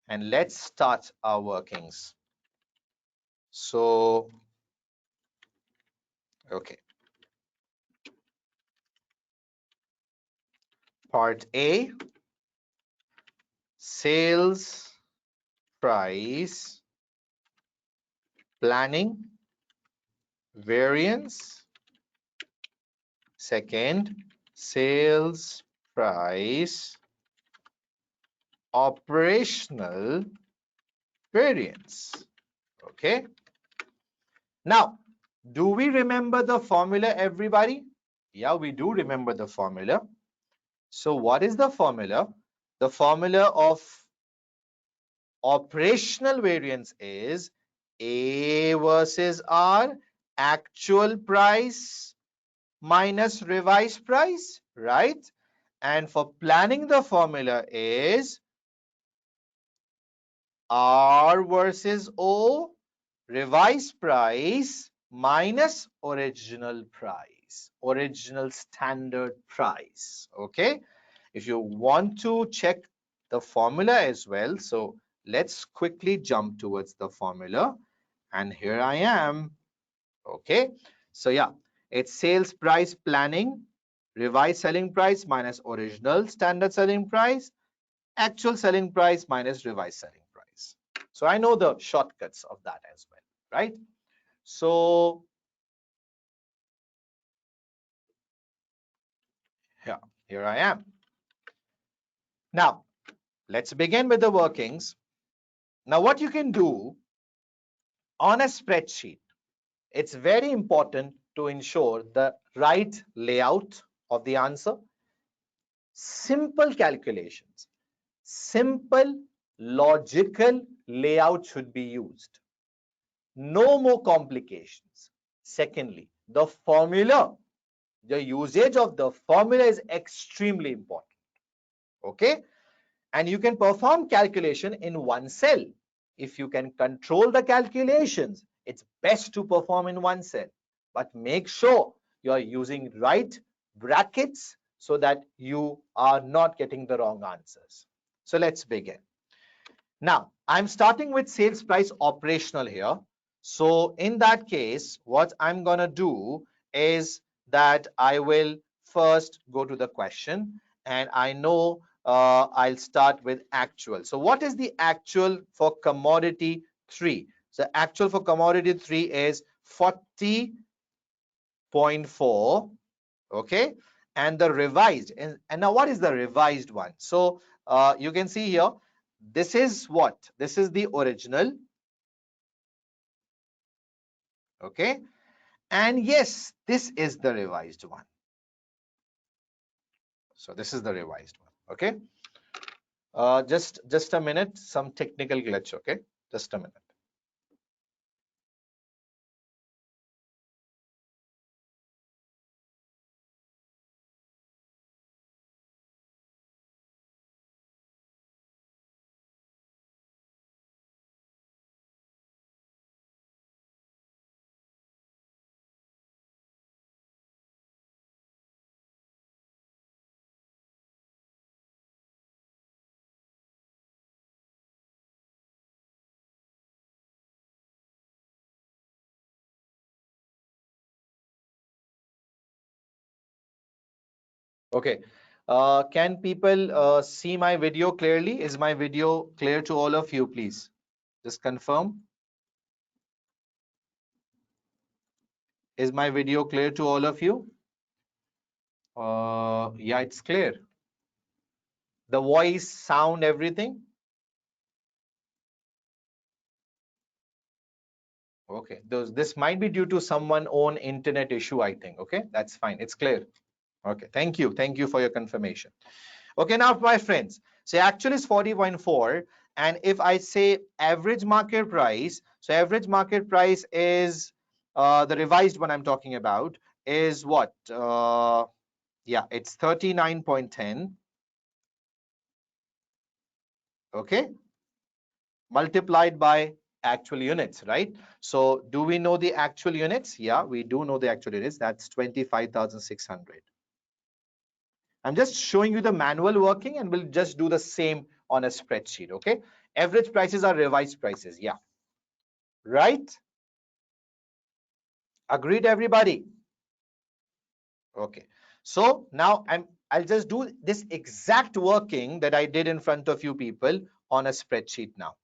and let's start our workings. So, okay. Part A, sales price planning variance. Second, sales price operational variance. Okay. Now, Do we remember the formula, everybody? Yeah, we do remember the formula. So what is the formula? The formula of operational variance is A versus R, actual price minus revised price, right? And for planning, the formula is R versus O, revised price minus original price, original standard price. Okay. If you want to check the formula as well, so let's quickly jump towards the formula. And here I am. Okay. So yeah, it's sales price planning, revised selling price minus original standard selling price, actual selling price minus revised selling price. So I know the shortcuts of that as well, right? So yeah, here I am. Now, let's begin with the workings. Now, what you can do on a spreadsheet, it's very important to ensure the right layout of the answer, simple calculations, simple logical layout should be used. No more complications. Secondly, the formula, the usage of the formula is extremely important. Okay. And you can perform calculation in one cell. If you can control the calculations, it's best to perform in one cell. But make sure you are using right brackets so that you are not getting the wrong answers. So let's begin. Now, I'm starting with sales price operational here. So in that case, what I'm going to do is that I will first go to the question, and I know I'll start with actual. So what is the actual for commodity 3? So actual for commodity 3 is 40.4. Okay. And the revised, and now what is the revised one? So you can see here, this is what? This is the original. Okay. And yes, this is the revised one. So this is the revised one. Okay. Just a minute, some technical glitch. Okay. Just a minute. Okay. Can people see my video clearly? Is my video clear to all of you, please? Just confirm. Is my video clear to all of you? Yeah, it's clear. The voice, sound, everything. Okay, this might be due to someone own internet issue, I think. Okay, that's fine. It's clear. Okay, thank you. Thank you for your confirmation. Okay, now my friends, so actual is 40.4. And if I say average market price, so average market price is the revised one I'm talking about is what? Yeah, it's 39.10. Okay, multiplied by actual units, right? So do we know the actual units? Yeah, we do know the actual units. That's 25,600. I'm just showing you the manual working, and we'll just do the same on a spreadsheet. Okay. Average prices are revised prices. Yeah. Right. Agreed, everybody. Okay. So now I'll just do this exact working that I did in front of you people on a spreadsheet now.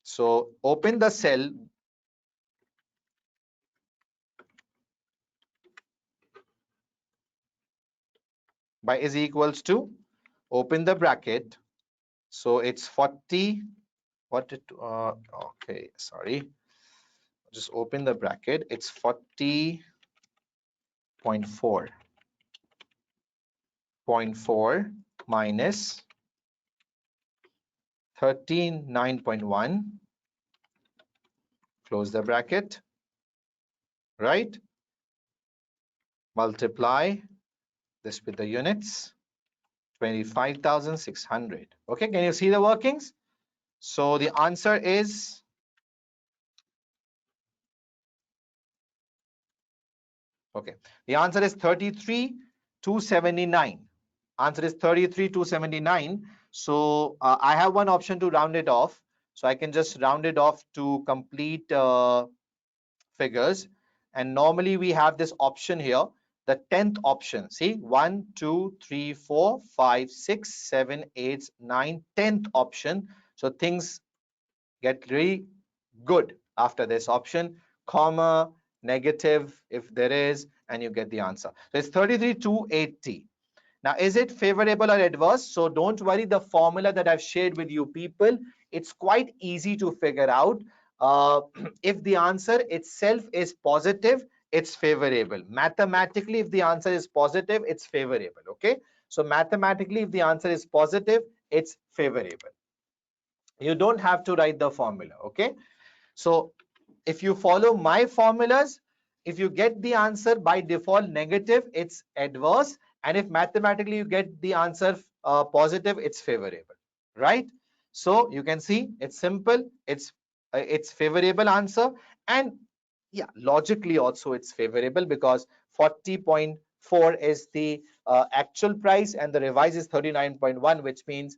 So open the cell by is equals to, open the bracket. So it's 40, what it, okay, sorry. just open the bracket. It's 40.4 minus 39.1, close the bracket, right? Multiply this with the units, 25,600. Okay, can you see the workings? So the answer is, okay, the answer is 33,279. Answer is 33,279. So I have one option to round it off. So I can just round it off to complete figures. And normally we have this option here, the 10th option. See, 1, 2, 3, 4, 5, 6, 7, 8, 9, 10th option. So things get really good after this option, comma, negative if there is, and you get the answer. So it's 33,280. Now, is it favorable or adverse? So don't worry, the formula that I've shared with you people, it's quite easy to figure out. If the answer itself is positive, it's favorable. Mathematically, if the answer is positive, it's favorable. Okay. So mathematically, if the answer is positive, it's favorable. You don't have to write the formula. Okay. So if you follow my formulas, if you get the answer by default negative, it's adverse. And if mathematically you get the answer positive, it's favorable, right? So you can see it's simple. It's favorable answer. And yeah, logically also it's favorable because 40.4 is the actual price and the revised is 39.1, which means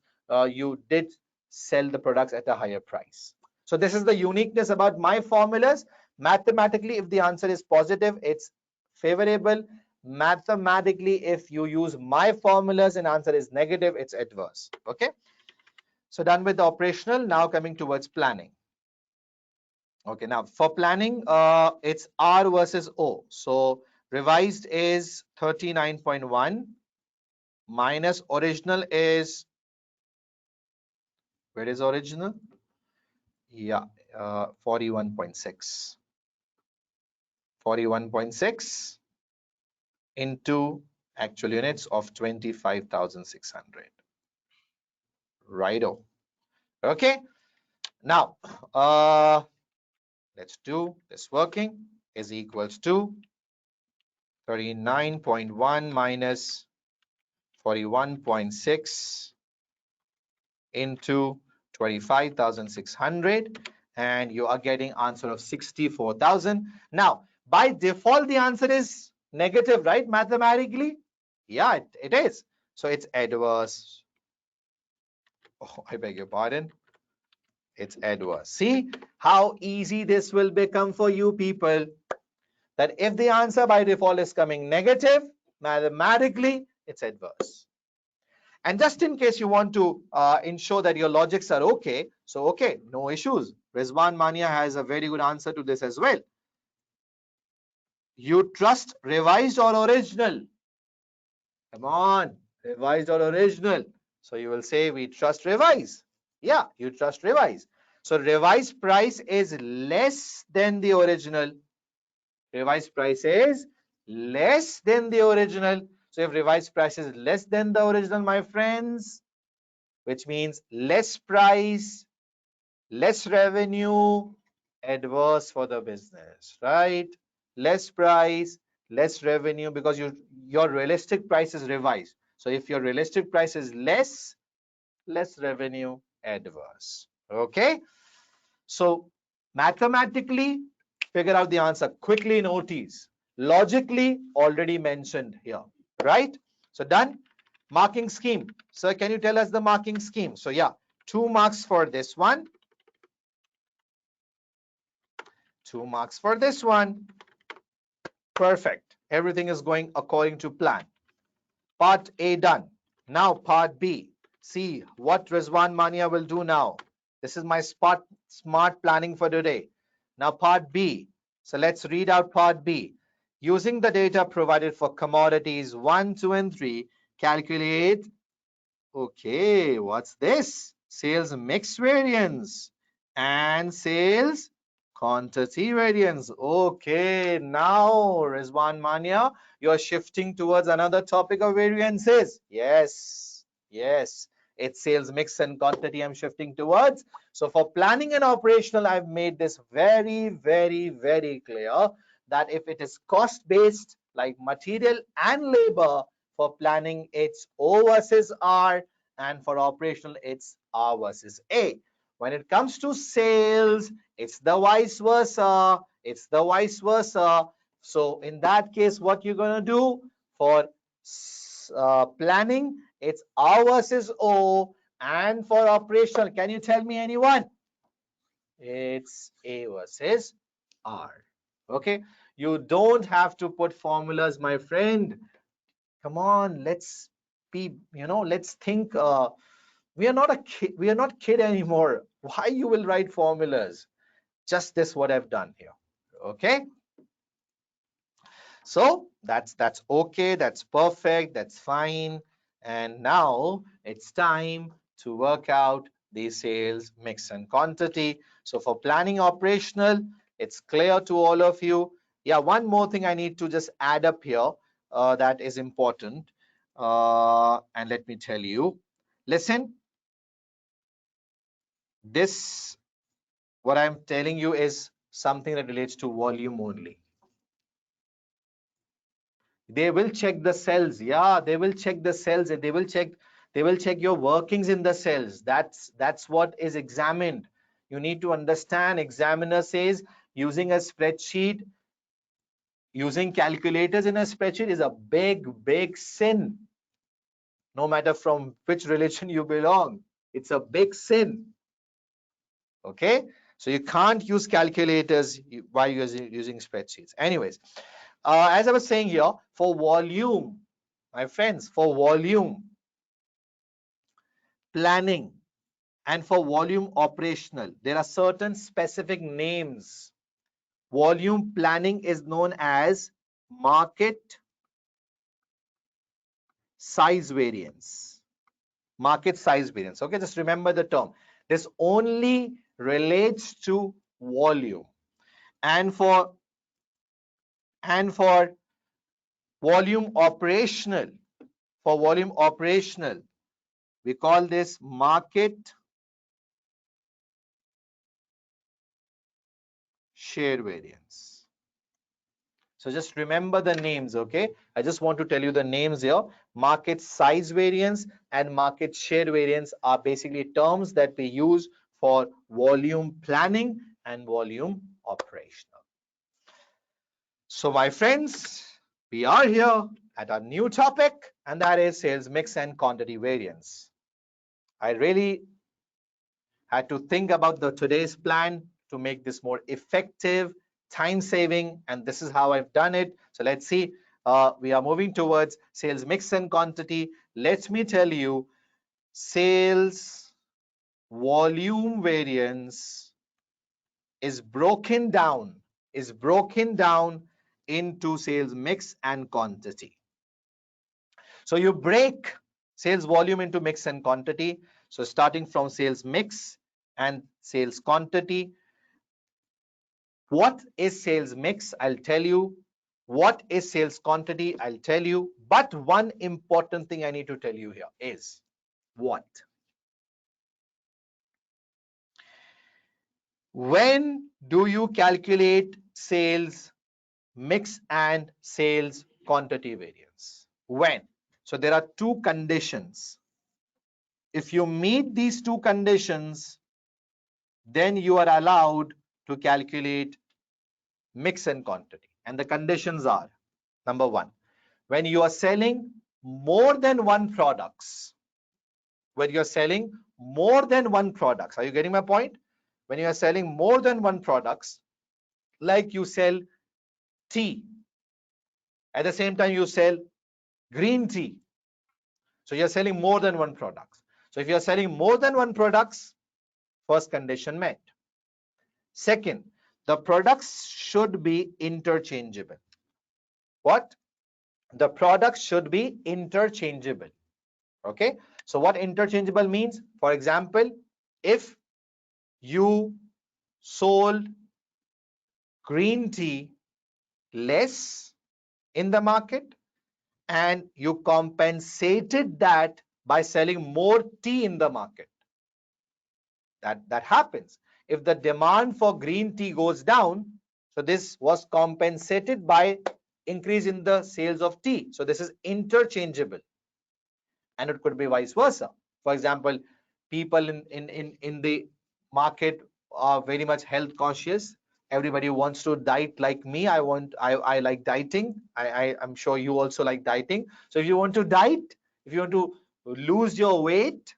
you did sell the products at a higher price. So this is the uniqueness about my formulas. Mathematically, if the answer is positive, it's favorable. Mathematically, if you use my formulas and answer is negative, it's adverse. Okay. So done with the operational. Now coming towards planning. Okay. Now for planning, it's R versus O. So revised is 39.1 minus original is, where is original? Yeah, 41.6. 41.6 into actual units of 25,600. Righto. Okay. Now, let's do this working is equals to 39.1 minus 41.6 into 25,600, and you are getting answer of 64,000. Now, by default, the answer is negative, right? Mathematically, yeah, it is. So it's adverse. Oh, I beg your pardon. It's adverse. See how easy this will become for you people. That if the answer by default is coming negative, mathematically, it's adverse. And just in case you want to ensure that your logics are okay, so okay, no issues. Rizwan Mania has a very good answer to this as well. You trust revised or original? Come on, revised or original? So you will say we trust revise. Yeah, you trust revise. So revised price is less than the original. Revised price is less than the original. So if revised price is less than the original, my friends, which means less price, less revenue, adverse for the business, right? Less price, less revenue, because your realistic price is revised. So if your realistic price is less revenue, adverse. Okay. So mathematically, figure out the answer quickly in OTs. Logically, already mentioned here, right? So done. Marking scheme. Sir, can you tell us the marking scheme? So yeah, 2 marks for this one. 2 marks for this one. Perfect. Everything is going according to plan. Part A done. Now part B. See what Rizwan Mania will do now. This is my smart planning for today. Now part B. So let's read out part B. Using the data provided for commodities 1, 2, and 3, calculate. Okay, what's this? Sales mix variance and sales quantity variance. Okay, now Rizwan Mania, you're shifting towards another topic of variances. Yes, yes, it's sales mix and quantity I'm shifting towards. So for planning and operational, I've made this very, very, very clear that if it is cost based, like material and labor, for planning it's O versus R, and for operational it's R versus A. When it comes to sales, it's the vice versa. It's the vice versa. So in that case, what you're going to do for planning, it's R versus O. And for operational, can you tell me anyone? It's A versus R. Okay. You don't have to put formulas, my friend. Come on, let's be, let's think. We are not a kid. We are not kid anymore. Why you will write formulas? Just this what I've done here. Okay. So that's okay. That's perfect. That's fine. And now it's time to work out the sales mix and quantity. So for planning operational, it's clear to all of you. Yeah, one more thing I need to just add up here that is important. And let me tell you. Listen, this what I'm telling you is something that relates to volume only. They will check the cells. Yeah, they will check the cells, and they will check your workings in the cells. That's what is examined. You need to understand, examiner says using a spreadsheet, using calculators in a spreadsheet is a big sin. No matter from which religion you belong, it's a big sin. Okay, so you can't use calculators while using spreadsheets. Anyways, as I was saying here, for volume, my friends, for volume planning and for volume operational, there are certain specific names. Volume planning is known as market size variance. Market size variance. Okay, just remember the term. This only relates to volume. And for volume operational, for volume operational, we call this market share variance. So just remember the names, okay? I just want to tell you the names here. Market size variance and market share variance are basically terms that we use for volume planning and volume operational. So my friends, we are here at a new topic, and that is sales mix and quantity variance. I really had to think about today's plan to make this more effective, time saving, and this is how I've done it. So let's see. We are moving towards sales mix and quantity. Let me tell you, sales volume variance is broken down into sales mix and quantity. So you break sales volume into mix and quantity. So starting from sales mix and sales quantity. What is sales mix? I'll tell you. What is sales quantity? I'll tell you. But one important thing I need to tell you here is what? When do you calculate sales mix and sales quantity variance? When? So there are two conditions. If you meet these two conditions, then you are allowed to calculate mix and quantity. And the conditions are, number one, when you are selling more than one products, when you're selling more than one products, are you getting my point? When you are selling more than one products, like you sell tea, at the same time you sell green tea, so you're selling more than one products. So if you're selling more than one products, first condition met. Second, the products should be interchangeable. What? The products should be interchangeable. Okay, so what interchangeable means? For example, if you sold green tea less in the market, and you compensated that by selling more tea in the market. That happens. If the demand for green tea goes down, so this was compensated by increase in the sales of tea. So this is interchangeable, and it could be vice versa. For example, people in the market are very much health conscious. Everybody wants to diet like me. I like dieting. I'm sure you also like dieting. So if you want to diet, if you want to lose your weight,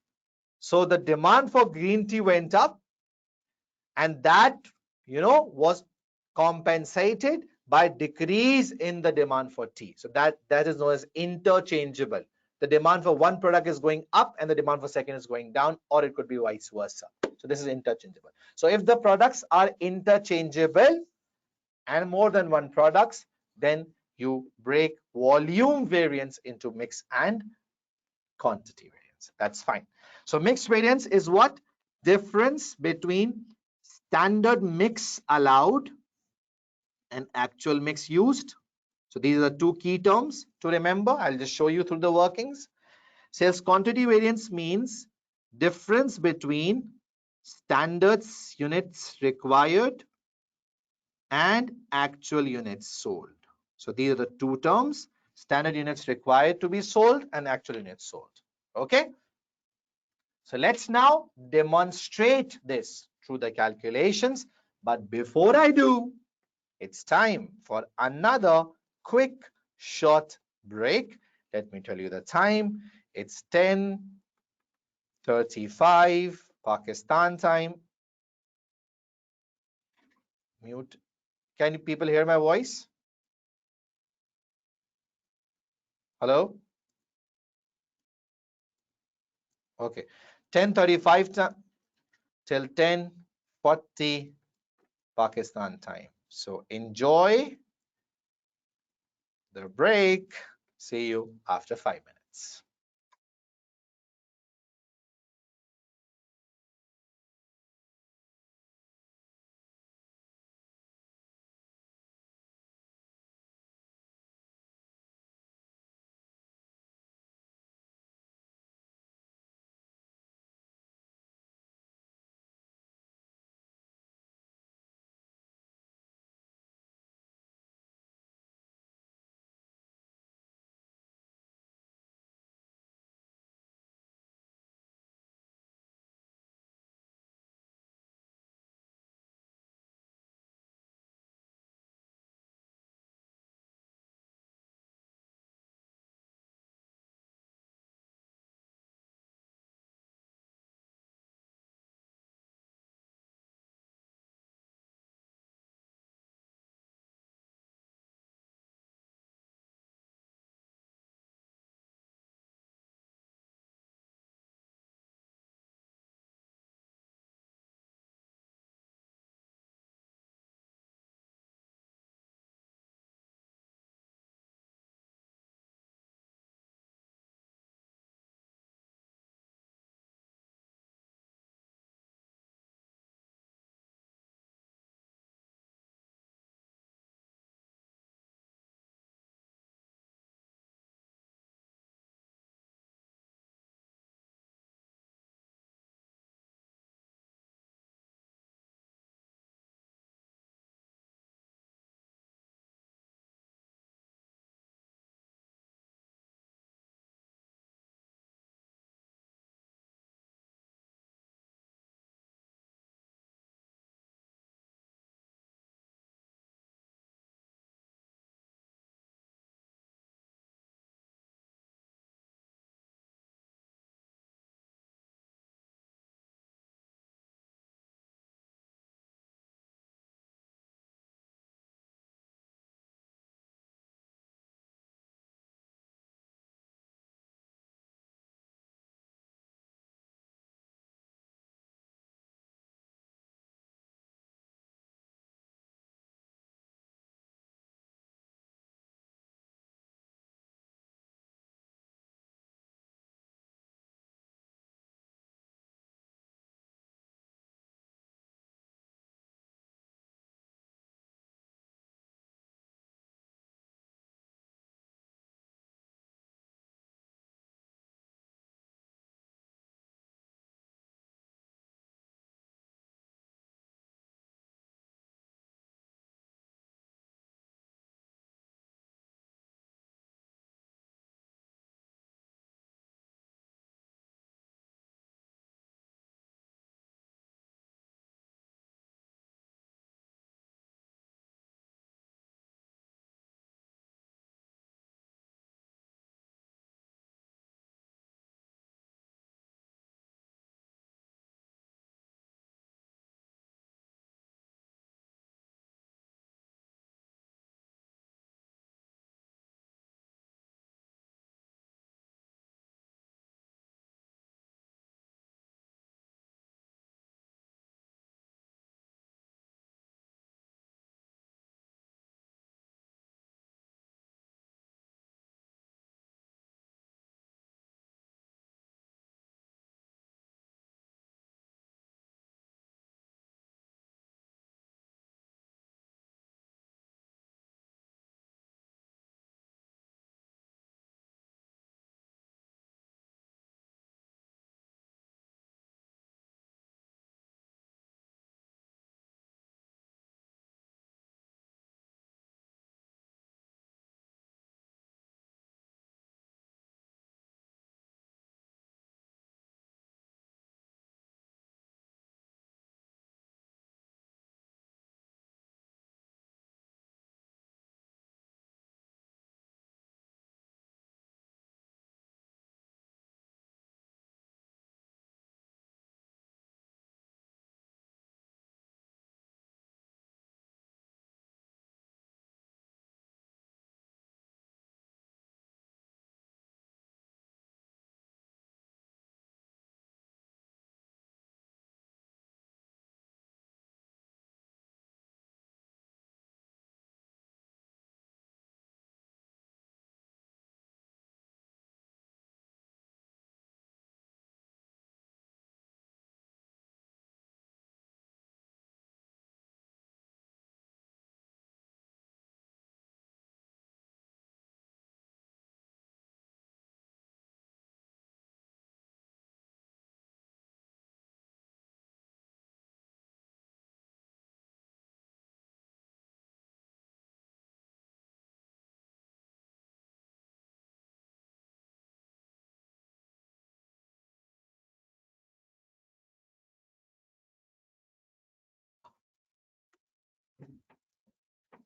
so the demand for green tea went up, and that was compensated by decrease in the demand for tea. So that is known as interchangeable. The demand for one product is going up and the demand for second is going down, or it could be vice versa. So this is interchangeable. So if the products are interchangeable and more than one products, then you break volume variance into mix and quantity variance. That's fine. So mixed variance is what? Difference between standard mix allowed and actual mix used. So these are the two key terms to remember. I'll just show you through the workings. Sales quantity variance means difference between standards units required and actual units sold. So these are the two terms: standard units required to be sold and actual units sold. Okay. So let's now demonstrate this through the calculations. But before I do, it's time for another quick short break. Let me tell you the time. It's 10:35 Pakistan time. Mute. Can you people hear my voice? Hello? Okay. 10:35 till 10:40 Pakistan time. So enjoy the break. See you after 5 minutes.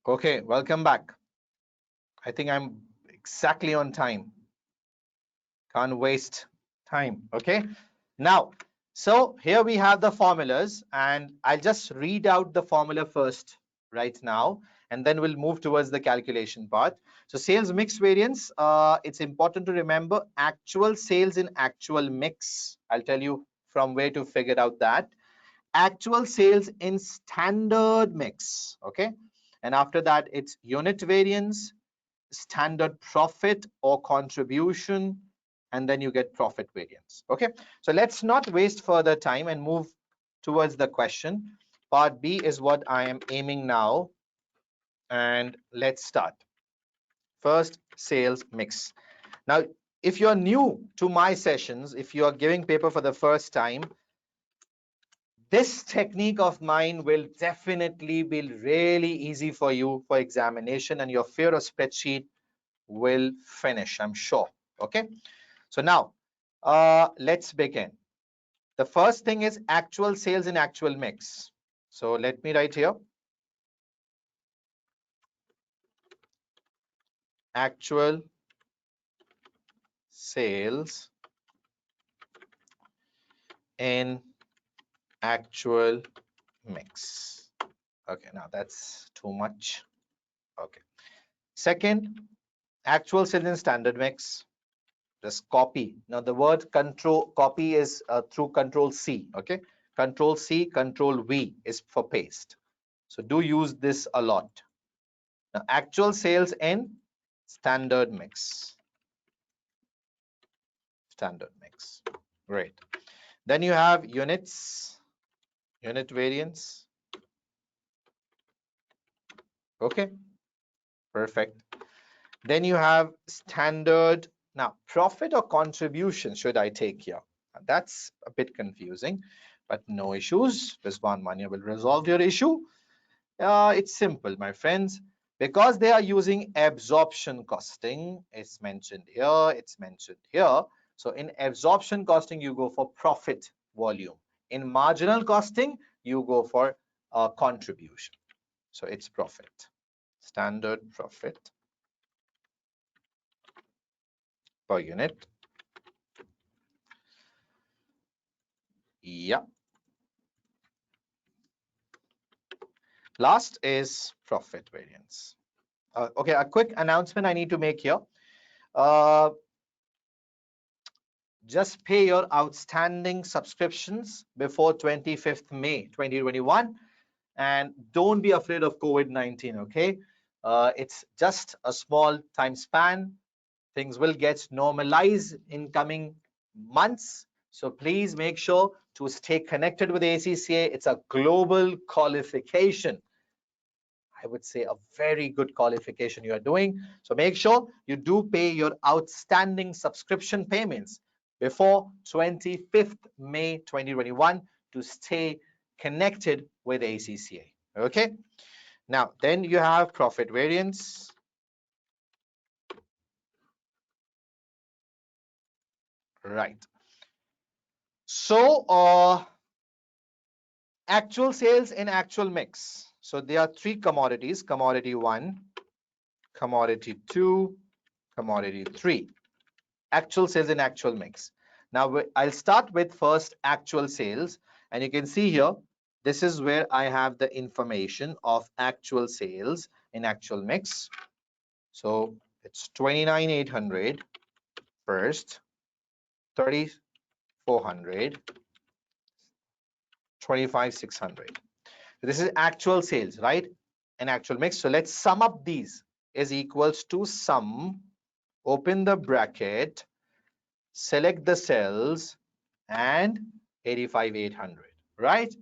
Okay, welcome back. I think I'm exactly on time. Can't waste time. Okay. Now, so here we have the formulas, and I'll just read out the formula first right now, and then we'll move towards the calculation part. So sales mix variance, it's important to remember actual sales in actual mix. I'll tell you from where to figure out that. Actual sales in standard mix, okay? And after that, it's unit variance, standard profit or contribution, and then you get profit variance. Okay, so let's not waste further time and move towards the question. Part B is what I am aiming now, and let's start. First, sales mix. Now, if you're new to my sessions, if you are giving paper for the first time, this technique of mine will definitely be really easy for you for examination, and your fear of spreadsheet will finish, I'm sure. Okay, so now let's begin. The first thing is actual sales in actual mix. So let me write here actual sales in actual mix. Okay, now that's too much. Okay, second, actual sales in standard mix. Just copy. Now the word control copy is through control C. Okay, control C, control V is for paste. So do use this a lot. Now actual sales in standard mix. Standard mix. Great. Then you have units, unit variance. Okay, perfect. Then you have standard. Now, profit or contribution should I take here? That's a bit confusing, but no issues. Rizwan Mania will resolve your issue. It's simple, my friends. Because they are using absorption costing, it's mentioned here, it's mentioned here. So in absorption costing, you go for profit volume. In marginal costing, you go for contribution. So it's profit, standard profit per unit. Yeah. Last is profit variance. Okay, a quick announcement I need to make here. Just pay your outstanding subscriptions before 25th May 2021, and don't be afraid of COVID-19. Okay, it's just a small time span. Things will get normalized in coming months, so please make sure to stay connected with ACCA. It's a global qualification. I would say a very good qualification you are doing. So make sure you do pay your outstanding subscription payments before 25th May 2021 to stay connected with ACCA. Okay. Now, then you have profit variance. Right. So, actual sales in actual mix. So there are three commodities: commodity 1, commodity 2, commodity 3. Actual sales in actual mix. Now I'll start with first actual sales, and you can see here this is where I have the information of actual sales in actual mix. So it's 29,800 first, 3,400, 25,600. This is actual sales, right? In actual mix. So let's sum up these. Is equals to sum, open the bracket, select the cells, and 85,800, right?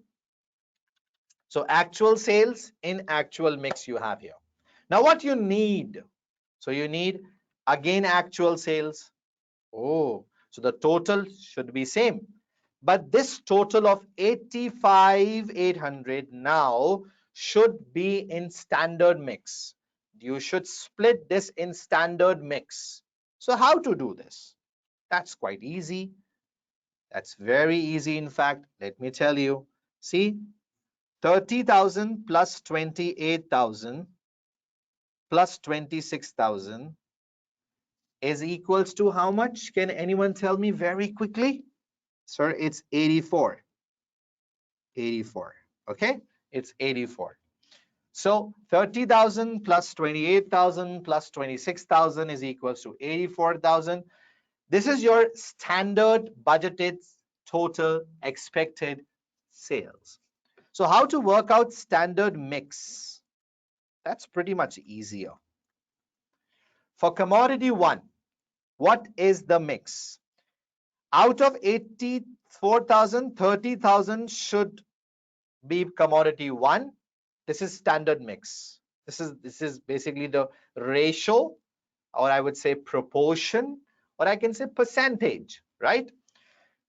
So actual sales in actual mix you have here. Now what you need? So you need again actual sales. Oh, so the total should be same. But this total of 85,800 now should be in standard mix. You should split this in standard mix. So how to do this? That's quite easy. That's very easy. In fact, let me tell you. See, 30,000 plus 28,000 plus 26,000 is equals to how much? Can anyone tell me very quickly? Sir, it's 84. 84. Okay, it's 84. So 30,000 plus 28,000 plus 26,000 is equals to 84,000. This is your standard budgeted total expected sales. So how to work out standard mix? That's pretty much easier. For commodity 1, what is the mix? Out of 84,000, 30,000 should be commodity 1. This is standard mix. This is basically the ratio, or I would say proportion, or I can say percentage, right?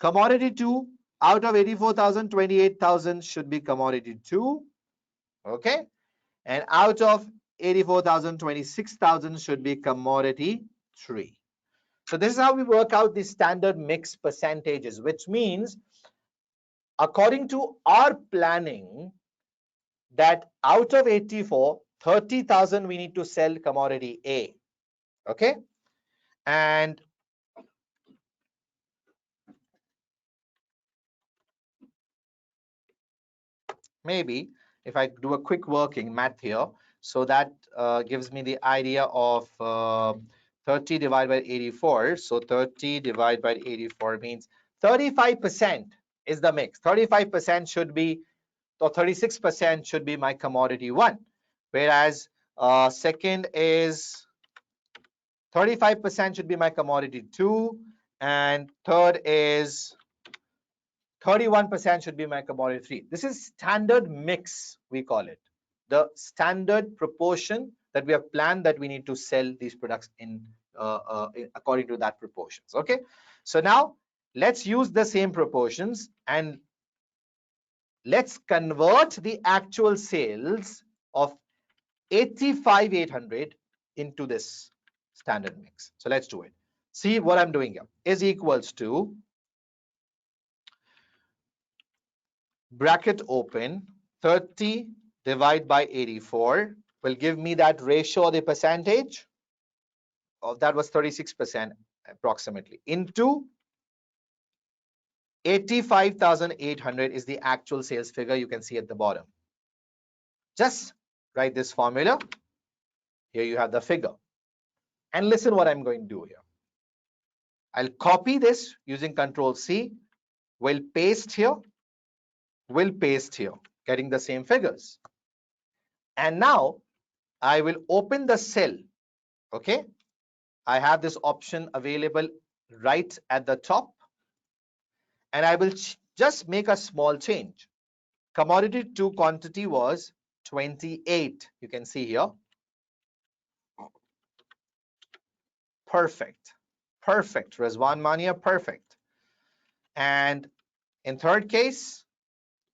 Commodity 2, out of 84,000, 28,000 should be commodity 2. Okay? And out of 84,000, 26,000 should be commodity 3. So this is how we work out the standard mix percentages, which means according to our planning that out of 84, 30,000 we need to sell commodity A. Okay? And maybe if I do a quick working math here, so that gives me the idea of 30 divided by 84. So 30 divided by 84 means 35% is the mix. 35% should be, or 36% should be my commodity 1. Whereas second is 35% should be my commodity 2. And third is 31% should be my commodity 3. This is standard mix, we call it. The standard proportion that we have planned that we need to sell these products in according to that proportions. Okay. So now let's use the same proportions and let's convert the actual sales of 85,800 into this standard mix. So let's do it. See what I'm doing here is equals to bracket open 30 divided by 84 will give me that ratio, the percentage of that was 36% approximately, into 85,800 is the actual sales figure you can see at the bottom. Just write this formula. Here you have the figure. And listen what I'm going to do here. I'll copy this using Control C. We'll paste here. We'll paste here, getting the same figures. And now I will open the cell. Okay. I have this option available right at the top. And I will just make a small change. Commodity 2 quantity was 28. You can see here. Perfect. Perfect. Rizwan Mania, perfect. And in third case,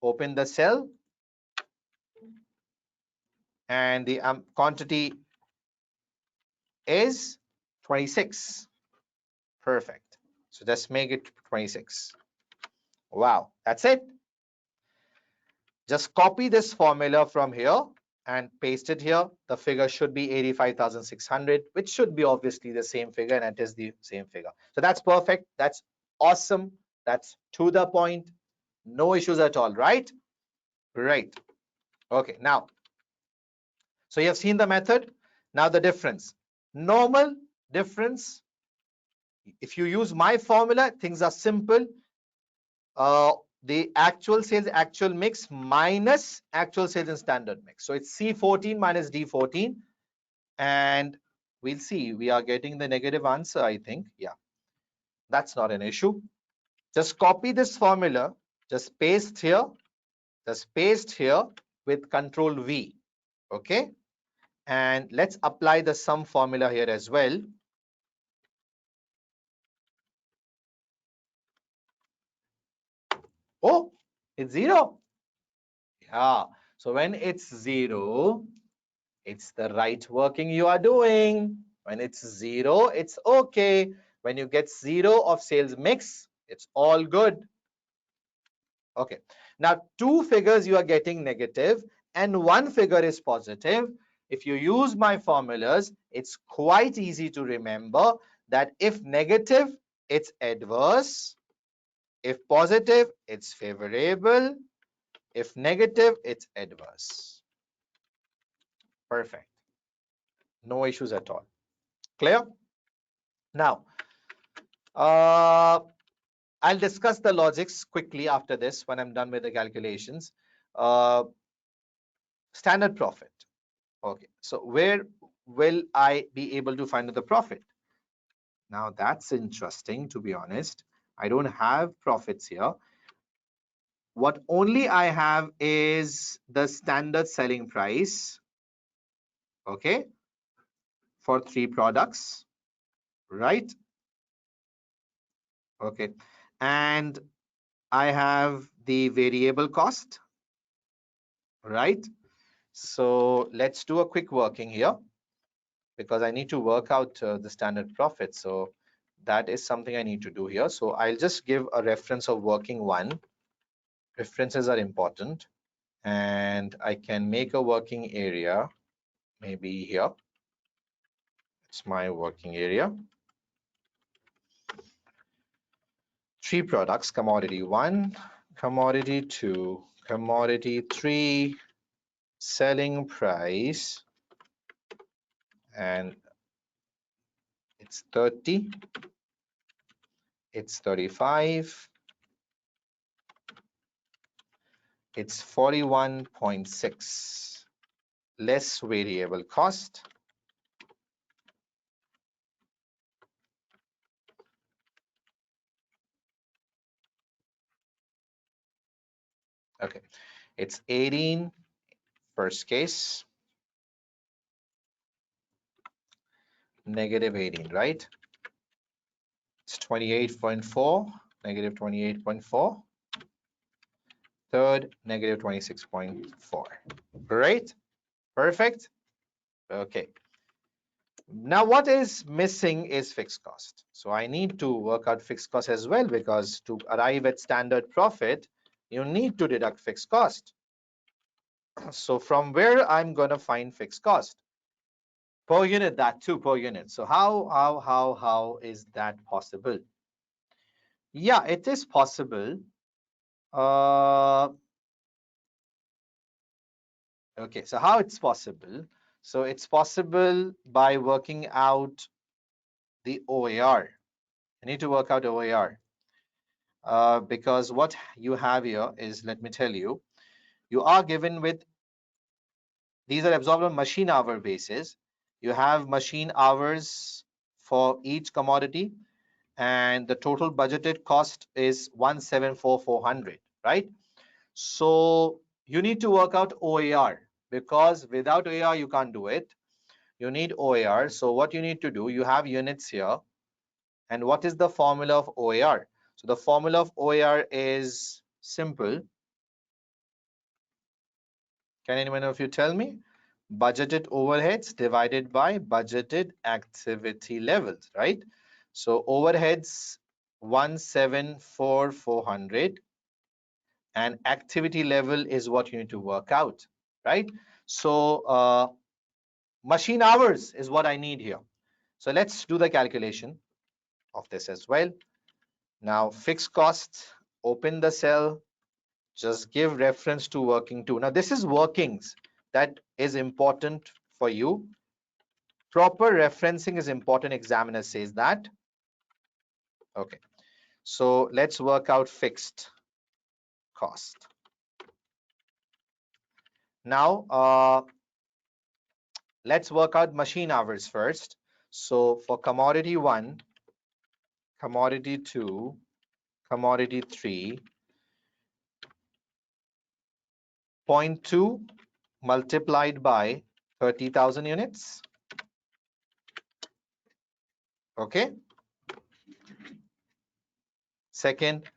open the cell. And the quantity is 26. Perfect. So just make it 26. Wow, that's it. Just copy this formula from here and paste it here. The figure should be 85,600, which should be obviously the same figure, and it is the same figure. So that's perfect. That's awesome. That's to the point. No issues at all, right? Right. Okay, now, so you have seen the method. Now the difference. Normal difference. If you use my formula, things are simple. The actual sales, actual mix minus actual sales in standard mix. So it's C14 minus D14. And we'll see, we are getting the negative answer, I think. Yeah, that's not an issue. Just copy this formula, just paste here with Control V. Okay. And let's apply the sum formula here as well. Oh, it's 0. Yeah. So when it's 0, it's the right working you are doing. When it's 0, it's okay. When you get 0 of sales mix, it's all good. Okay. Now, 2 figures you are getting negative and 1 figure is positive. if you use my formulas, it's quite easy to remember that if negative, it's adverse. If positive, it's favorable. If negative, it's adverse. Perfect. No issues at all. Clear? Now, I'll discuss the logics quickly after this when I'm done with the calculations. Standard profit. Okay, so where will I be able to find the profit? Now that's interesting, to be honest. I don't have profits here. What only I have is the standard selling price, okay, for 3 products, right? Okay, and I have the variable cost, right? So let's do a quick working here because I need to work out the standard profit. So that is something I need to do here. So I'll just give a reference of working one. References are important, and I can make a working area maybe here. It's my working area. 3 products, commodity 1, commodity 2, commodity 3, selling price, and it's 30, it's 35, it's 41.6, less variable cost. Okay, it's 18, first case, negative 18, right? It's 28.4, negative 28.4. Third, negative 26.4. Right? Perfect. Okay. Now what is missing is fixed cost. So I need to work out fixed cost as well, because to arrive at standard profit, you need to deduct fixed cost. So from where I'm going to find fixed cost? Per unit, that too, per unit. So how is that possible? Yeah, it is possible. Okay, so how it's possible? So it's possible by working out the OAR. You need to work out OAR. Because what you have here is, let me tell you, you are given with, these are absorbed on machine hour basis. You have machine hours for each commodity, and the total budgeted cost is 174,400, right? So you need to work out OAR, because without OAR you can't do it. You need OAR. So what you need to do, you have units here. And what is the formula of OAR? So the formula of OAR is simple. Can anyone of you tell me? Budgeted overheads divided by budgeted activity levels, right? So overheads 174,400, and activity level is what you need to work out, right? So machine hours is what I need here. So let's do the calculation of this as well. Now fixed costs, open the cell, just give reference to working 2. Now this is workings that is important for you. Proper referencing is important, examiner says that. Okay, so let's work out fixed cost. Now let's work out machine hours first. So for commodity 1, commodity 2, commodity 3, 0.2 multiplied by 30,000 units. Okay. Second,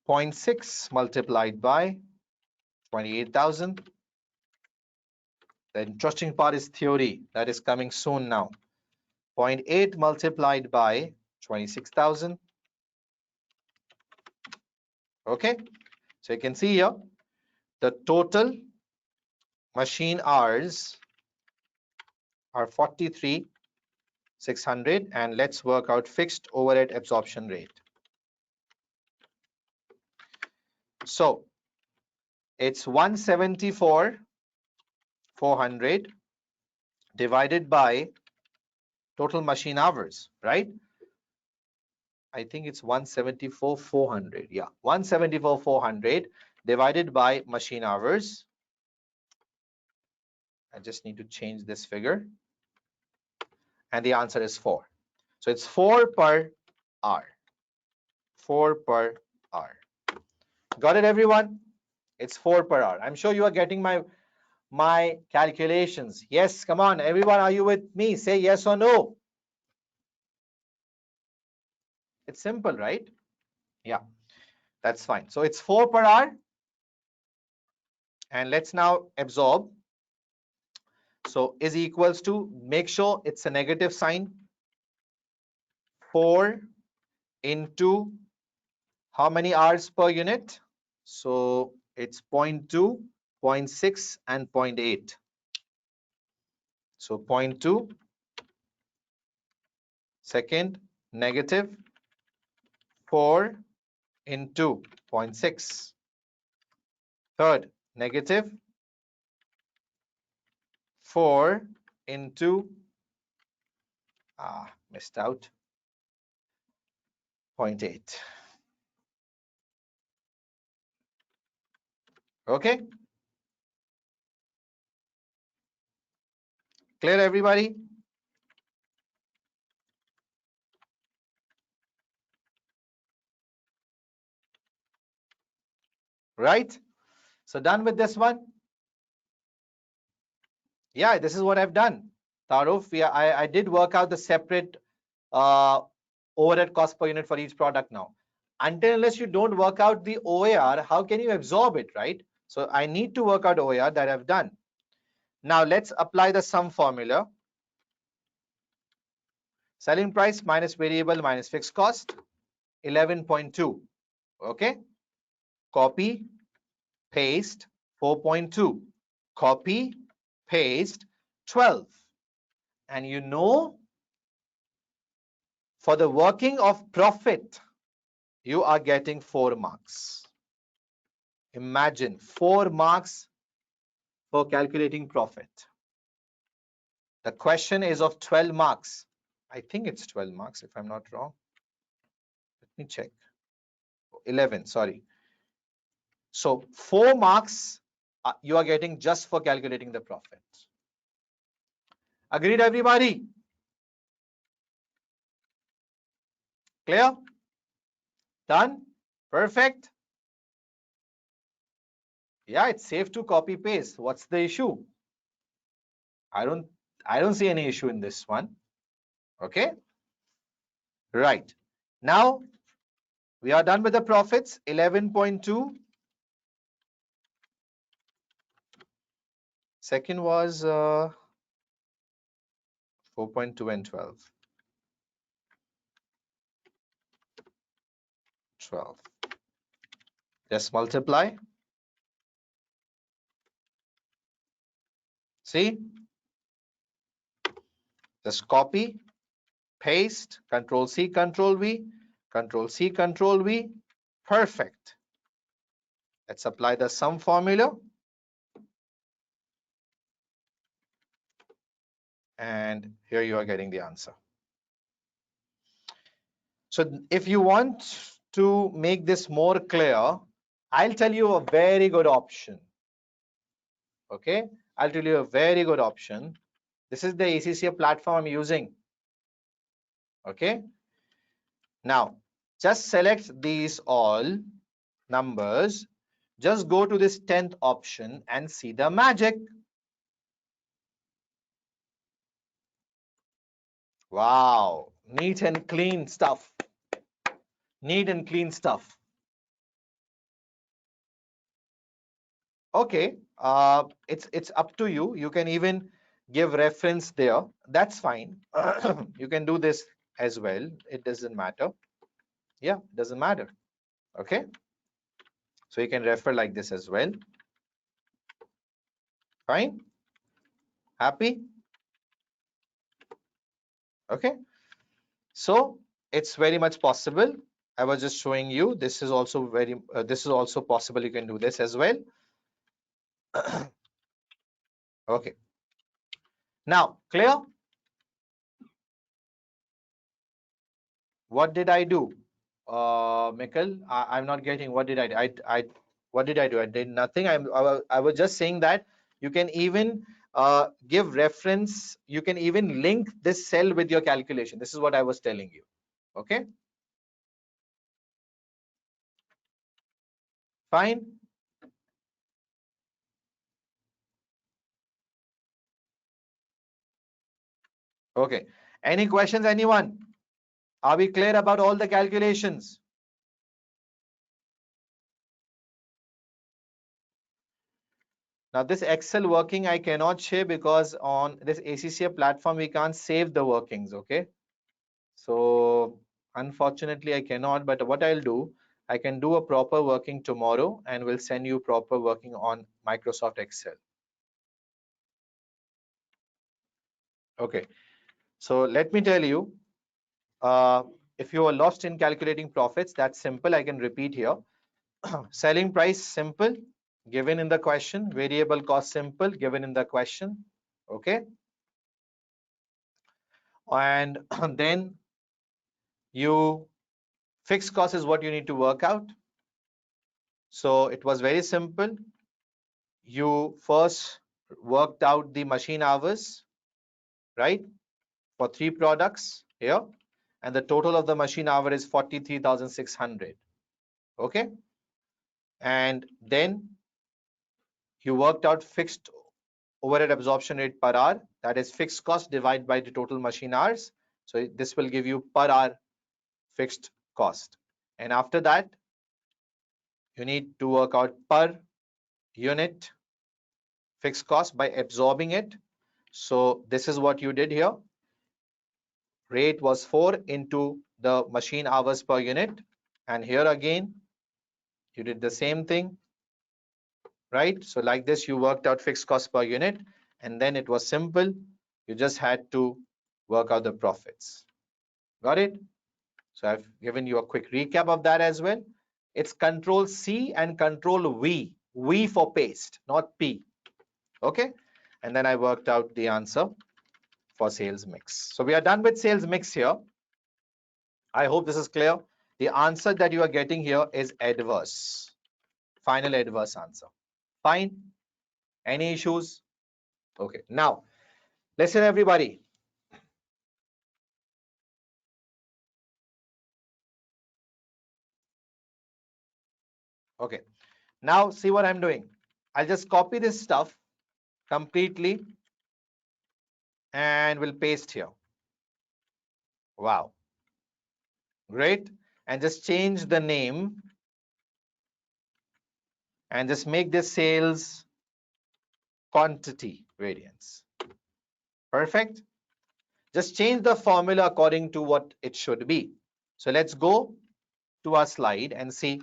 0.6 multiplied by 28,000. The interesting part is theory that is coming soon now. 0.8 multiplied by 26,000. Okay, so you can see here the total machine hours are 43,600, and let's work out fixed overhead absorption rate. So it's 174,400 divided by total machine hours, right? I think it's 174,400. Yeah, 174,400 divided by machine hours. I just need to change this figure. And the answer is 4. So it's 4 per hour. 4 per hour. Got it, everyone? It's 4 per hour. I'm sure you are getting my calculations. Yes, come on, everyone, are you with me? Say yes or no. It's simple, right? Yeah, that's fine. So it's 4 per hour. And let's now absorb. So is equals to, make sure it's a negative sign. 4 into how many hours per unit? So it's 0.2, 0.6, and 0.8. So 0.2, second, negative 4 into 0.6. Third, negative 4 into, missed out, 0.8. Okay? Clear, everybody? Right? So done with this one? Yeah, this is what I've done. Taruf, I did work out the separate overhead cost per unit for each product now. Until unless you don't work out the OAR, how can you absorb it, right? So I need to work out OAR, that I've done. Now let's apply the sum formula. Selling price minus variable minus fixed cost, 11.2. Okay. Copy, paste, 4.2. Copy, paste, 12. And you know, for the working of profit, you are getting 4 marks. Imagine 4 marks for calculating profit. The question is of 12 marks. I think it's 12 marks if I'm not wrong. Let me check. 11, sorry. So 4 marks you are getting just for calculating the profit. Agreed, everybody? Clear? Done? Perfect? Yeah, it's safe to copy paste. What's the issue? I don't see any issue in this one. Okay? Right. Now we are done with the profits. 11.2. Second was 4.2 and 12. 12. Just multiply. See? Just copy, paste, Control C, Control V, Control C, Control V. Perfect. Let's apply the sum formula. And here you are getting the answer. So if you want to make this more clear, I'll tell you a very good option. Okay, I'll tell you a very good option. This is the ACCA platform I'm using. Okay, now just select these all numbers. Just go to this 10th option and see the magic. Wow, neat and clean stuff. Neat and clean stuff. Okay, it's up to you. You can even give reference there. That's fine. You can do this as well. It doesn't matter. Yeah, it doesn't matter. Okay, so you can refer like this as well. Fine? Happy? Okay. So it's very much possible. I was just showing you. This is also this is also possible. You can do this as well. Okay. Now, clear? What did I do? Mikkel, I'm not getting. What did I do? What did I do? I did nothing. I was just saying that you can even give reference. You can even link this cell with your calculation. This is what I was telling you. Okay. Fine. Okay. Any questions, anyone? Are we clear about all the calculations? Now this Excel working I cannot share because on this ACCA platform we can't save the workings, okay? So unfortunately I cannot, but what I'll do, I can do a proper working tomorrow and will send you proper working on Microsoft Excel. Okay, so let me tell you, if you are lost in calculating profits, that's simple. I can repeat here. Selling price, simple, given in the question. Variable cost, simple, given in the question. Okay. And then you fixed cost is what you need to work out. So it was very simple. You first worked out the machine hours, right? For 3 products here. And the total of the machine hour is 43,600. Okay. And then you worked out fixed overhead absorption rate per hour. That is fixed cost divided by the total machine hours. So this will give you per hour fixed cost. And after that, you need to work out per unit fixed cost by absorbing it. So this is what you did here. Rate was 4 into the machine hours per unit. And here again, you did the same thing, right? So like this, you worked out fixed cost per unit, and then it was simple. You just had to work out the profits. Got it? So I've given you a quick recap of that as well. It's Control C and Control V. V for paste, not P. Okay? And then I worked out the answer for sales mix. So we are done with sales mix here. I hope this is clear. The answer that you are getting here is adverse. Final adverse answer. Fine. Any issues? Okay. Now, listen everybody. Okay. Now see what I'm doing. I'll just copy this stuff completely and we'll paste here. Wow. Great. And just change the name and just make this sales quantity variance. Perfect. Just change the formula according to what it should be. So let's go to our slide and see.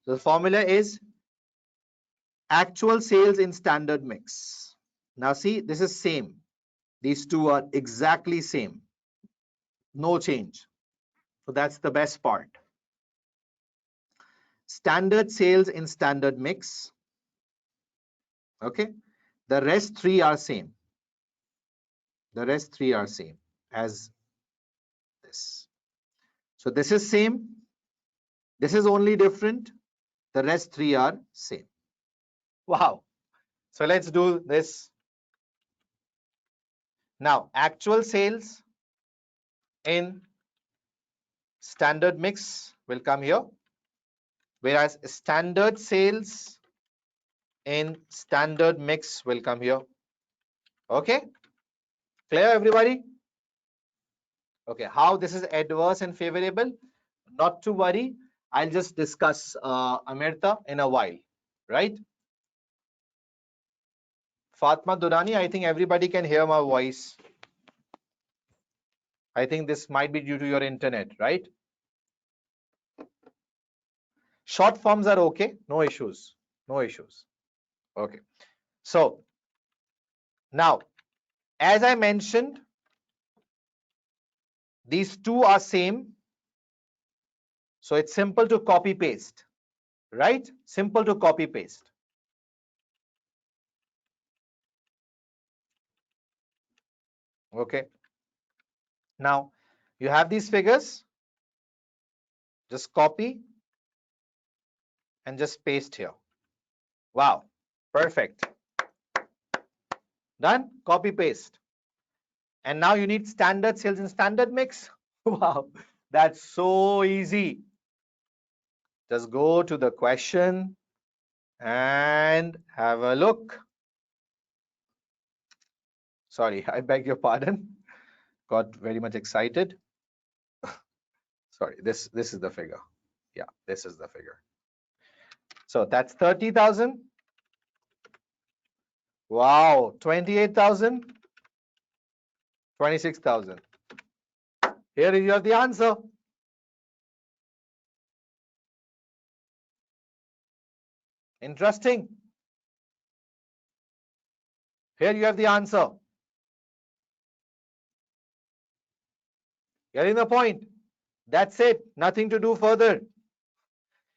So the formula is actual sales in standard mix. Now see, this is same. These two are exactly same. No change. So that's the best part. Standard sales in standard mix. Okay. The rest 3 are same. The rest 3 are same as this. So this is same. This is only different. The rest 3 are same. Wow. So let's do this. Now, actual sales in standard mix will come here, whereas standard sales in standard mix will come here. Okay? Clear, everybody? Okay, how this is adverse and favorable? Not to worry. I'll just discuss Amirta in a while, right? Fatma Durani, I think everybody can hear my voice. I think this might be due to your internet, right? Short forms are okay, no issues, no issues. Okay, so Now, as I mentioned, these two are same. So it's simple to copy paste, right? Simple to copy paste. Okay. Now, you have these figures, just copy and just paste here. Wow, perfect. Done, copy paste. And now you need standard sales and standard mix. Wow, that's so easy. Just go to the question and have a look. Sorry, I beg your pardon. Got very much excited. Sorry, this is the figure. Yeah, this is the figure. So that's 30,000. Wow, 28,000, 26,000. Here you have the answer. Interesting. Here you have the answer. Getting the point? That's it. Nothing to do further.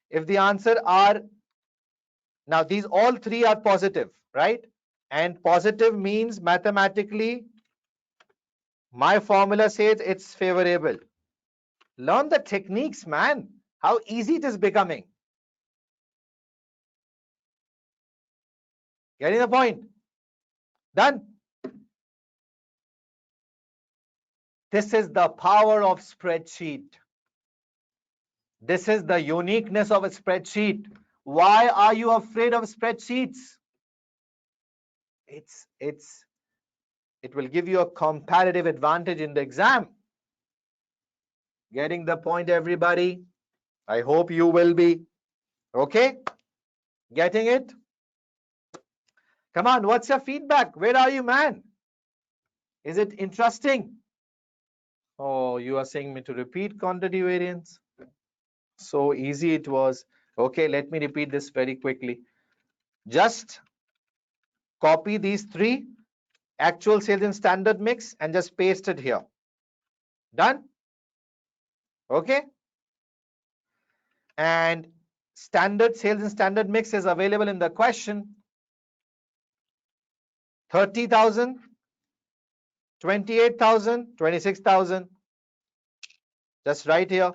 If the answer are, now these all three are positive, right? And positive means mathematically, my formula says it's favorable. Learn the techniques, man. How easy it is becoming. Getting the point? Done. This is the power of spreadsheet. This is the uniqueness of a spreadsheet. Why are you afraid of spreadsheets? It will give you a comparative advantage in the exam. Getting the point, everybody? I hope you will be. Okay? Getting it? Come on, what's your feedback? Where are you, man? Is it interesting? Oh, you are saying me to repeat quantity variance? So easy it was. Okay, let me repeat this very quickly. Just copy these three, actual sales and standard mix, and just paste it here. Done? Okay? And standard sales and standard mix is available in the question. 30,000, 28,000, 26,000. Just right here.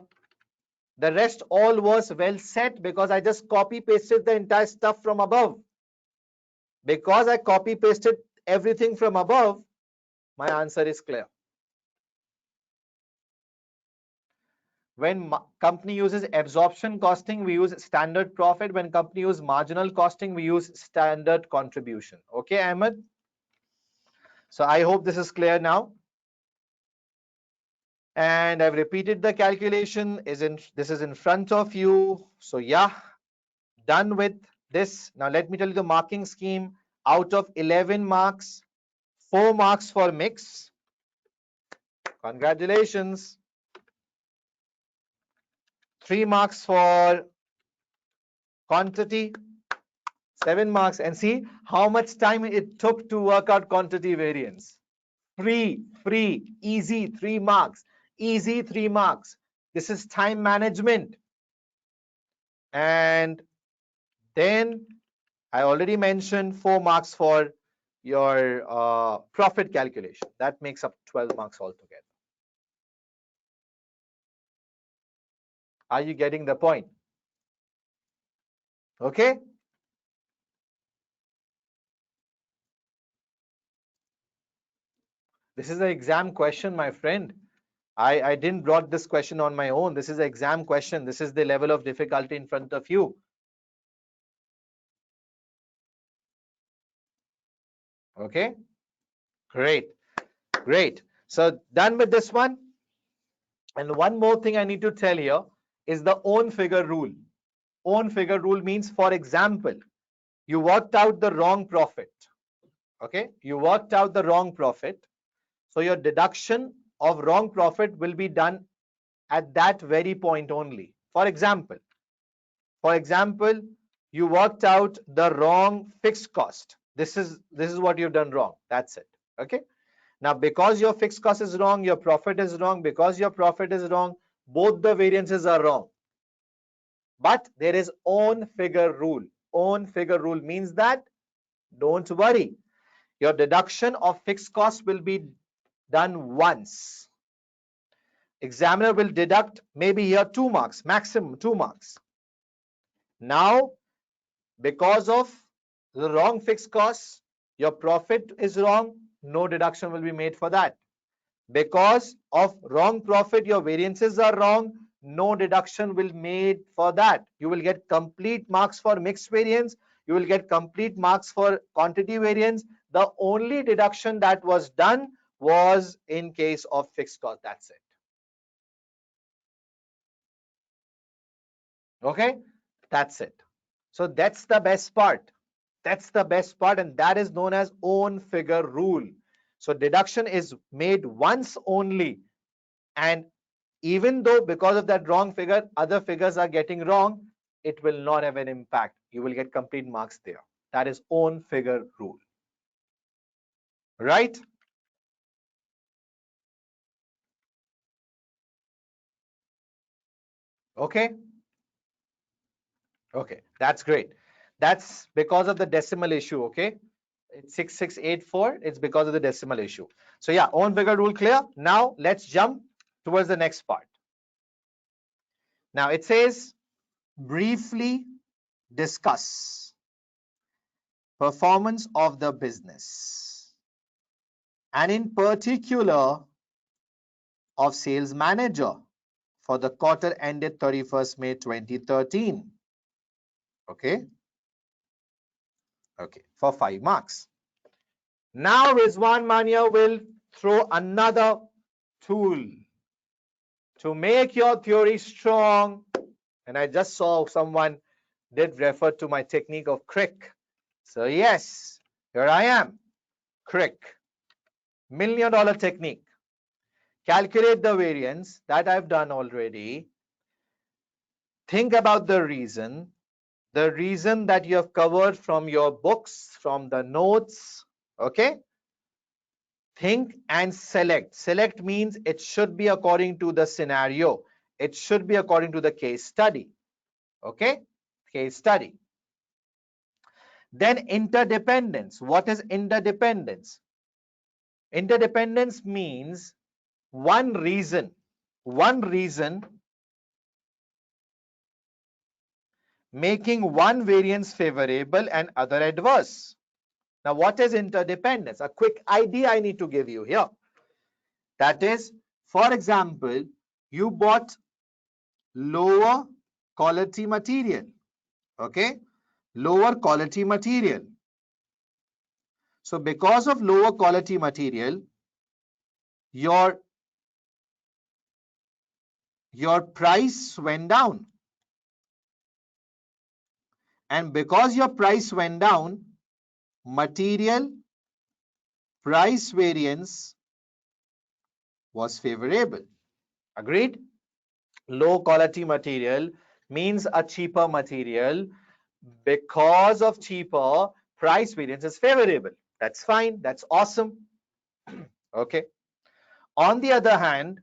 The rest all was well set because I just copy pasted the entire stuff from above. Because I copy pasted everything from above, my answer is clear. When company uses absorption costing, we use standard profit. When company use marginal costing, we use standard contribution. Okay, Ahmed? So I hope this is clear now. And I've repeated the calculation. This is in front of you. So yeah, done with this. Now let me tell you the marking scheme. Out of 11 marks, 4 marks for mix. Congratulations. 3 marks for quantity, 7 marks. And see how much time it took to work out quantity variance. Free, easy, 3 marks. Easy, 3 marks. This is time management. And then I already mentioned 4 marks for your profit calculation. That makes up 12 marks altogether. Are you getting the point? Okay. This is an exam question, my friend. I didn't brought this question on my own. This is an exam question. This is the level of difficulty in front of you. Okay. Great. Great. So done with this one. And one more thing I need to tell here is the own figure rule. Own figure rule means, for example, you worked out the wrong profit. Okay. You worked out the wrong profit. So your deduction of wrong profit will be done at that very point only. For example, you worked out the wrong fixed cost. This is what you've done wrong. That's it. Okay. Now, because your fixed cost is wrong, your profit is wrong. Because your profit is wrong, both the variances are wrong. But there is own figure rule. Own figure rule means that don't worry. Your deduction of fixed cost will be done once. Examiner will deduct maybe here 2 marks, maximum 2 marks. Now, because of the wrong fixed costs, your profit is wrong, no deduction will be made for that. Because of wrong profit, your variances are wrong, no deduction will be made for that. You will get complete marks for mixed variance, you will get complete marks for quantity variance. The only deduction that was done was in case of fixed cost. That's it. Okay, that's it. So that's the best part. That's the best part, and that is known as own figure rule. So deduction is made once only, and even though because of that wrong figure, other figures are getting wrong, it will not have an impact. You will get complete marks there. That is own figure rule. Right? Okay. Okay, that's great. That's because of the decimal issue. Okay, it's 6684. It's because of the decimal issue. So yeah, own figure rule clear. Now let's jump towards the next part. Now it says briefly discuss performance of the business, and in particular of sales manager for the quarter ended 31st May 2013. Okay. Okay, for 5 marks. Now Rizwan Mania will throw another tool to make your theory strong. And I just saw someone did refer to my technique of crick. So yes, here I am, crick, $1 million technique. Calculate the variance that I've done already. Think about the reason that you have covered from your books, from the notes. Okay. Think and select. Select means it should be according to the scenario. It should be according to the case study. Okay? Case study. Then interdependence. What is interdependence? Interdependence means one reason making one variance favorable and other adverse. Now, what is interdependence? A quick idea I need to give you here. That is, for example, you bought lower quality material. Okay, lower quality material. So because of lower quality material, your price went down. And because your price went down, material price variance was favorable. Agreed? Low quality material means a cheaper material. Because of cheaper, price variance is favorable. That's fine. That's awesome. Okay. On the other hand,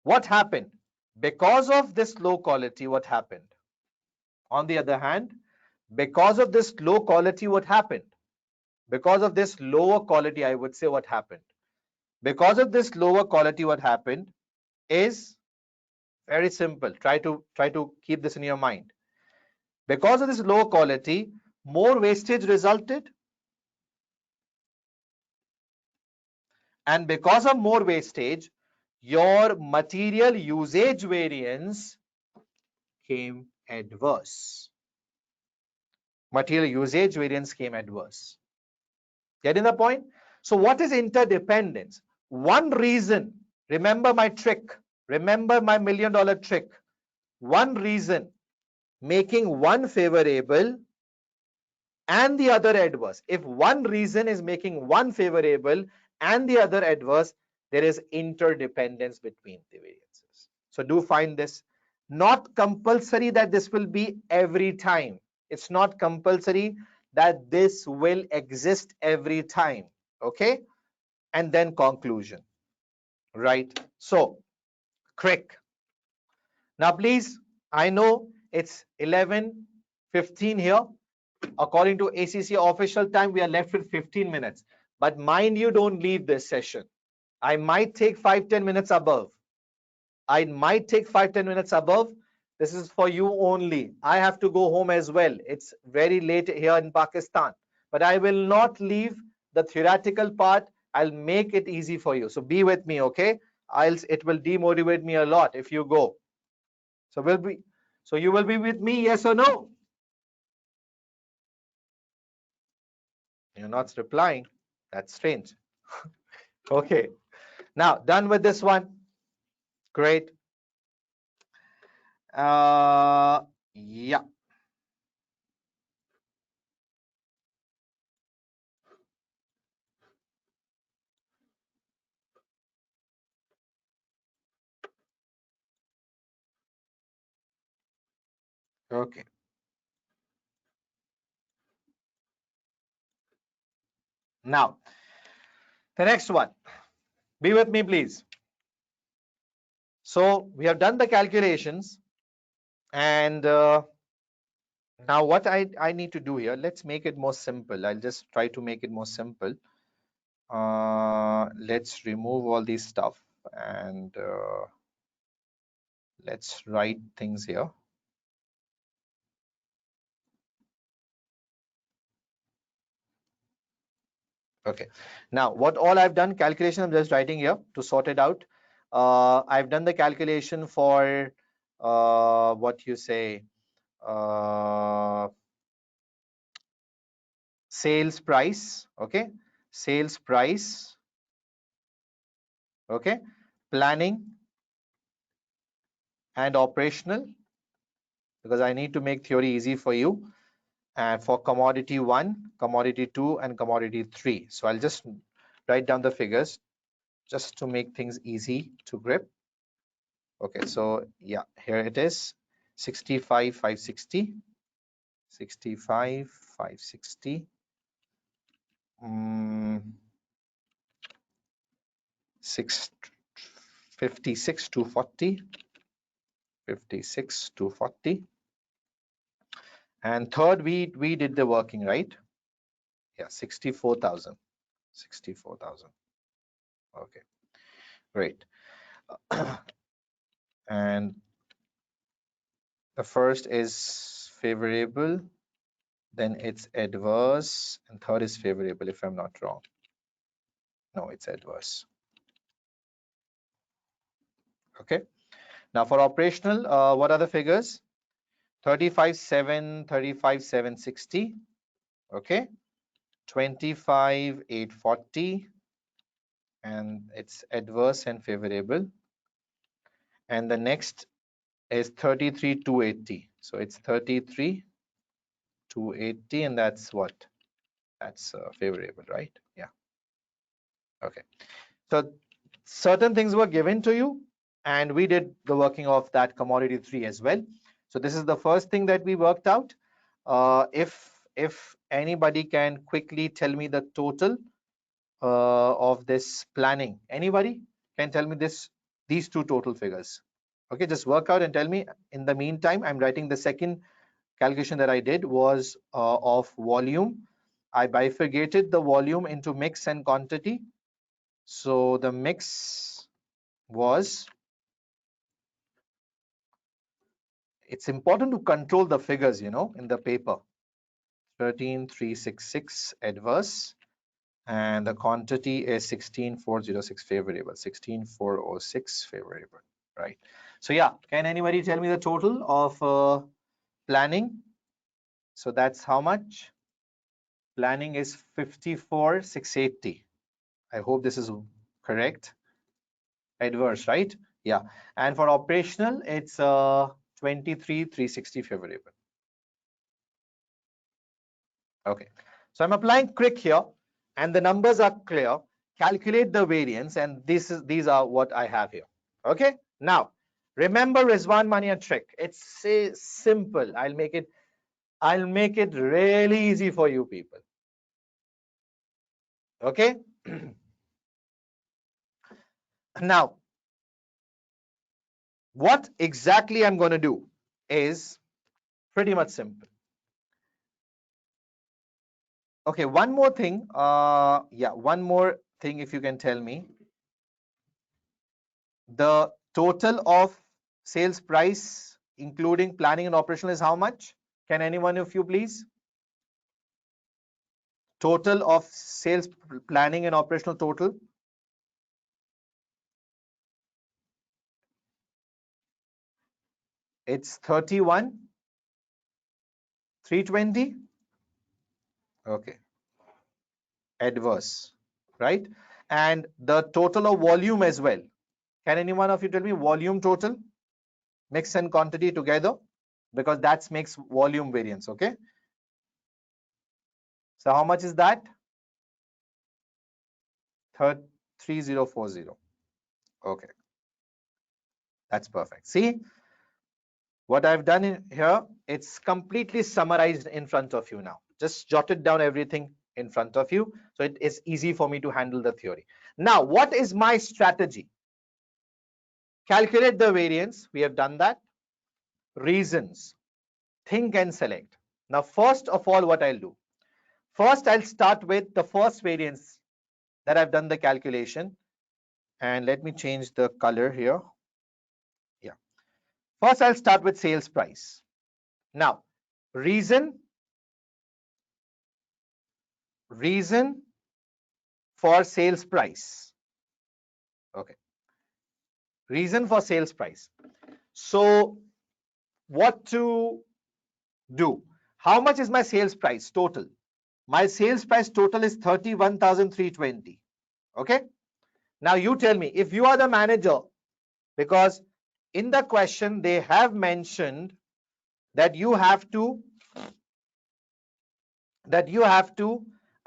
what happened? Because of this low quality, what happened? On the other hand, because of this low quality, what happened? Because of this lower quality, I would say what happened? Because of this lower quality, what happened is very simple. Try to keep this in your mind. Because of this low quality, more wastage resulted. And because of more wastage, your material usage variance came adverse. Material usage variance came adverse. Getting the point? So what is interdependence? One reason, remember my trick, remember my $1 million trick. One reason making one favorable and the other adverse. If one reason is making one favorable and the other adverse, there is interdependence between the variances. So do find this Not compulsory that this will be every time. It's not compulsory that this will exist every time. Okay, and then conclusion, right? So quick. Now please, I know it's 11:15 here. According to ACCA official time, we are left with 15 minutes. But mind you, don't leave this session. I might take 5-10 minutes above. I might take 5-10 minutes above. This is for you only. I have to go home as well. It's very late here in Pakistan. But I will not leave the theoretical part. I'll make it easy for you. So be with me, okay? Else it will demotivate me a lot if you go. So you will be with me, yes or no? You're not replying. That's strange. Okay. Now done with this one. Great. Yeah. Okay. Now the next one. Be with me, please. So we have done the calculations, and now what I need to do here, let's make it more simple. I'll just try to make it more simple. Let's remove all these stuff and let's write things here. Okay. Now what all I've done, calculation, I'm just writing here to sort it out. I've done the calculation for what you say, sales price. Okay, sales price. Okay, planning and operational, because I need to make theory easy for you, and for commodity 1, commodity 2, and commodity 3. So I'll just write down the figures just to make things easy to grip. Okay, so yeah, here it is. 65,560, 65,560, 56,240, 56,240, and third we did the working, right? Yeah, 64,000, 64,000. Okay, great. And the first is favorable, then it's adverse, and third is favorable, if I'm not wrong. No, it's adverse. Okay. Now for operational, what are the figures? 35,760. Okay. 25,840, and it's adverse and favorable. And the next is 33,280. So it's 33,280, and that's what? That's favorable, right? Yeah. Okay. So certain things were given to you, and we did the working of that commodity 3 as well. So this is the first thing that we worked out. If anybody can quickly tell me the total of this planning. Anybody can tell me these two total figures? Okay, just work out and tell me. In the meantime, I'm writing the second calculation that I did was of volume. I bifurcated the volume into mix and quantity. So the mix was, it's important to control the figures, you know, in the paper. 13,366 adverse, and the quantity is 16,406 favorable, 16,406 favorable, right? So yeah, can anybody tell me the total of planning? So that's how much? Planning is 54,680. I hope this is correct. Adverse, right? Yeah. And for operational, it's 23,360 favorable. Okay. So I'm applying quick here, and the numbers are clear. Calculate the variance, and these are what I have here. Okay. Now Remember Rizwan Mania trick. It's simple. I'll make it really easy for you people. Okay? Now, what exactly I'm going to do is pretty much simple. Okay, one more thing. One more thing, if you can tell me. The total of sales price, including planning and operational, is how much? Can any one of you please? Total of sales planning and operational total. It's 31,320. Okay. Adverse, right? And the total of volume as well. Can any one of you tell me volume total? Mix and quantity together, because that makes volume variance, okay? So how much is that? 3040. Okay, that's perfect. See what I've done in here? It's completely summarized in front of you now. Just jotted down everything in front of you, so it is easy for me to handle the theory. Now, what is my strategy? Calculate the variance. We have done that. Reasons. Think and select. Now, first of all, what I'll do? First, I'll start with the first variance that I've done the calculation. And let me change the color here. Yeah. First, I'll start with sales price. Now, reason for sales price. Okay. Reason for sales price. So, what to do? How much is my sales price total? My sales price total is 31,320. Okay. Now, you tell me, if you are the manager, because in the question they have mentioned that you have to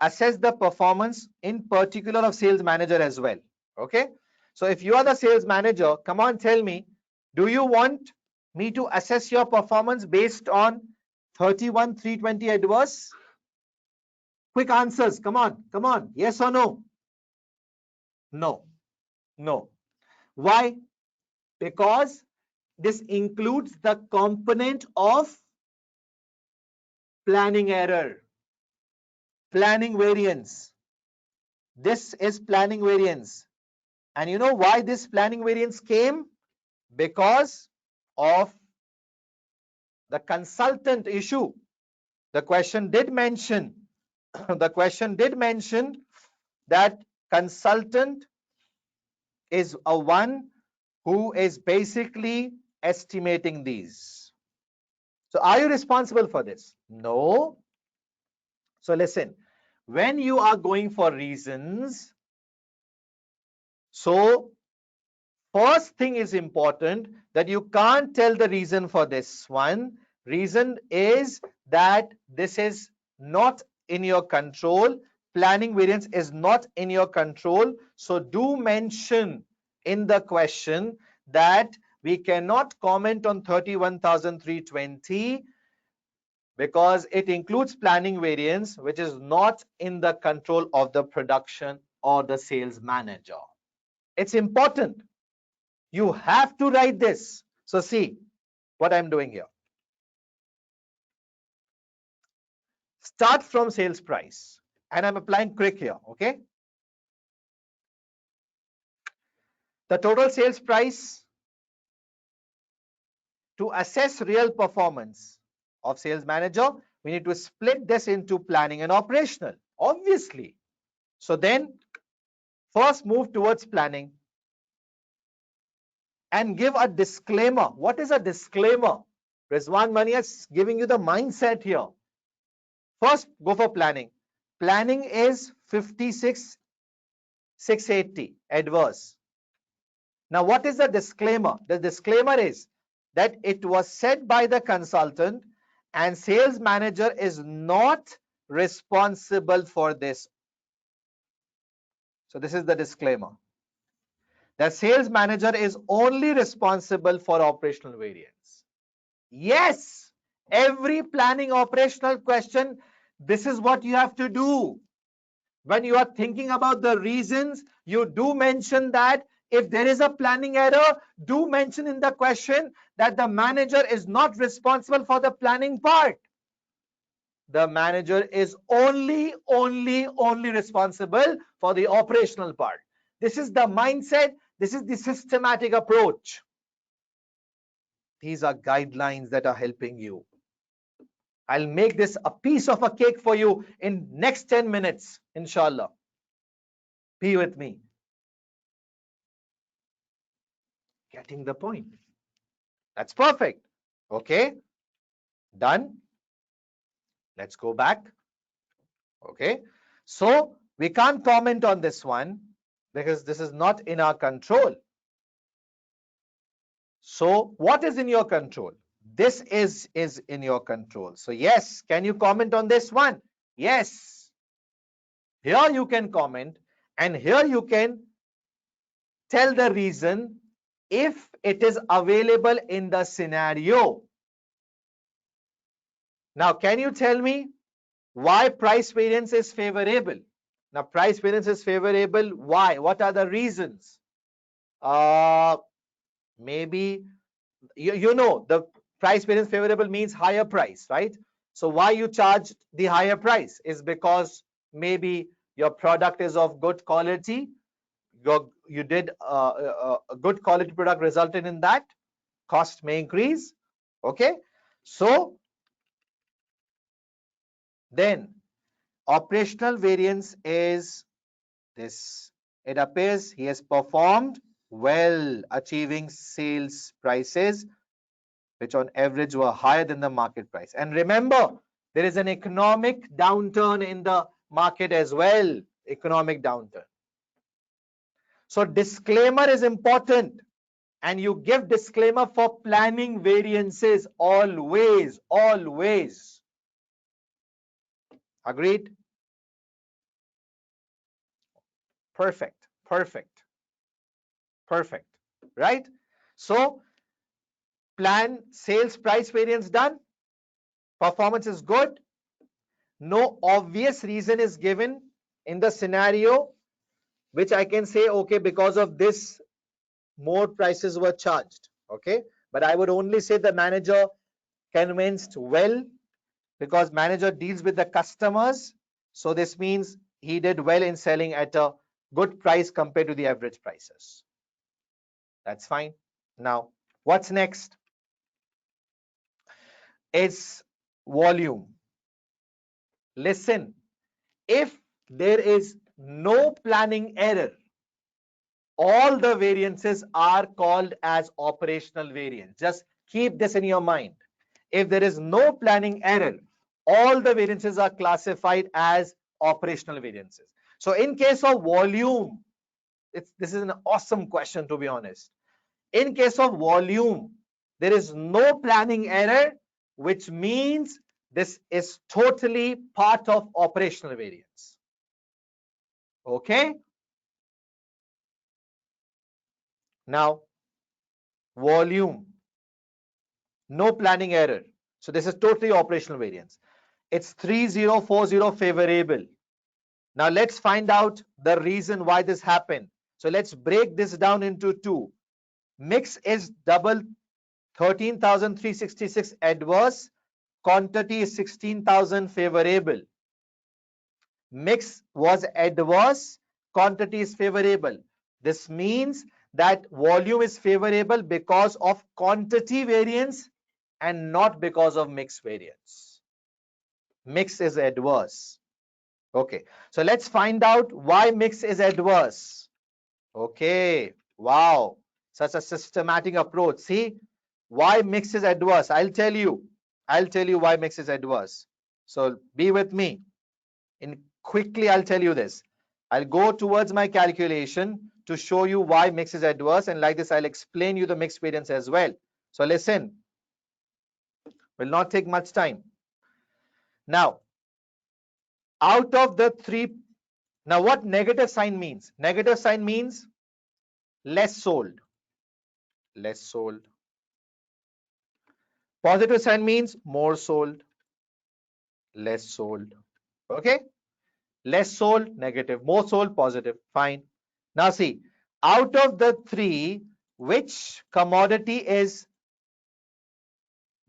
assess the performance in particular of sales manager as well. Okay, so if you are the sales manager, come on, tell me, do you want me to assess your performance based on 31,320 adverse? Quick answers. Come on, yes or no? No. Why? Because this includes the component of planning error, planning variance. This is planning variance. And you know why this planning variance came? Because of the consultant issue. The question did mention that consultant is a one who is basically estimating these. So are you responsible for this? No. So listen, when you are going for reasons, so first thing is important that you can't tell the reason for this one. Reason is that this is not in your control. Planning variance is not in your control. So do mention in the question that we cannot comment on 31,320 because it includes planning variance, which is not in the control of the production or the sales manager. It's important. You have to write this. So see what I'm doing here. Start from sales price. And I'm applying quick here, okay? The total sales price to assess real performance of sales manager, we need to split this into planning and operational, obviously. So then first move towards planning and give a disclaimer. What is a disclaimer? Rizwan Mania is giving you the mindset here. First, go for planning. Planning is 56,680 adverse. Now, what is the disclaimer? The disclaimer is that it was said by the consultant and sales manager is not responsible for this. So this is the disclaimer. The sales manager is only responsible for operational variance. Yes, every planning operational question, this is what you have to do. When you are thinking about the reasons, you do mention that. If there is a planning error, do mention in the question that the manager is not responsible for the planning part. The manager is only responsible for the operational part. This is the mindset. This is the systematic approach. These are guidelines that are helping you. I'll make this a piece of a cake for you in next 10 minutes, inshallah. Be with me. Getting the point. That's perfect. Okay. Done. Let's go back. Okay. So we can't comment on this one because this is not in our control. So what is in your control? This is in your control. So yes, can you comment on this one? Yes. Here you can comment, and here you can tell the reason if it is available in the scenario. Now, can you tell me why price variance is favorable? Now, price variance is favorable. Why? What are the reasons? Maybe you know the price variance favorable means higher price, right? So why you charge the higher price is because maybe your product is of good quality. You did a good quality product resulted in that. Cost may increase. Okay. So then operational variance is this. It appears he has performed well, achieving sales prices which on average were higher than the market price. And remember, there is an economic downturn in the market as well. Economic downturn. So disclaimer is important. And you give disclaimer for planning variances always. Agreed? Perfect. Right? So plan sales price variance done. Performance is good. No obvious reason is given in the scenario which I can say, okay, because of this more prices were charged. Okay, but I would only say the manager convinced well, because manager deals with the customers. So this means he did well in selling at a good price compared to the average prices. That's fine. Now, what's next? It's volume. Listen, if there is no planning error, all the variances are called as operational variance. Just keep this in your mind. If there is no planning error, all the variances are classified as operational variances. So in case of volume, this is an awesome question, to be honest. In case of volume, there is no planning error, which means this is totally part of operational variance. Okay? Now, volume, no planning error. So this is totally operational variance. It's 3040 favorable. Now let's find out the reason why this happened. So let's break this down into two. Mix is double 13,366 adverse. Quantity is 16,000 favorable. Mix was adverse. Quantity is favorable. This means that volume is favorable because of quantity variance and not because of mix variance. Mix is adverse. Okay, so let's find out why mix is adverse. Okay, wow, such a systematic approach. See, why mix is adverse? I'll tell you why mix is adverse. So be with me. Quickly, I'll tell you this. I'll go towards my calculation to show you why mix is adverse, and like this, I'll explain you the mix variance as well. So listen, will not take much time. Now, out of the three, now what negative sign means? Negative sign means less sold. Less sold. Positive sign means more sold. Less sold. Okay? Less sold, negative. More sold, positive. Fine. Now see, out of the three, which commodity is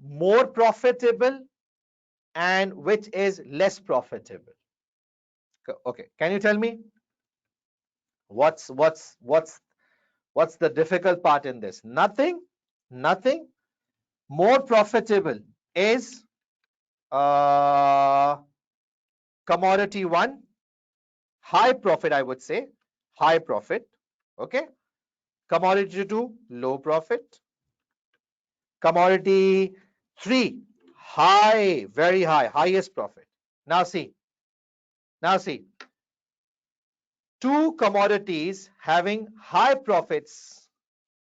more profitable and which is less profitable? Okay, can you tell me what's the difficult part in this? Nothing. Nothing. More profitable is commodity one. High profit, I would say. High profit. Okay. Commodity two, low profit. Commodity three, high, very high, highest profit. Now see, two commodities having high profits.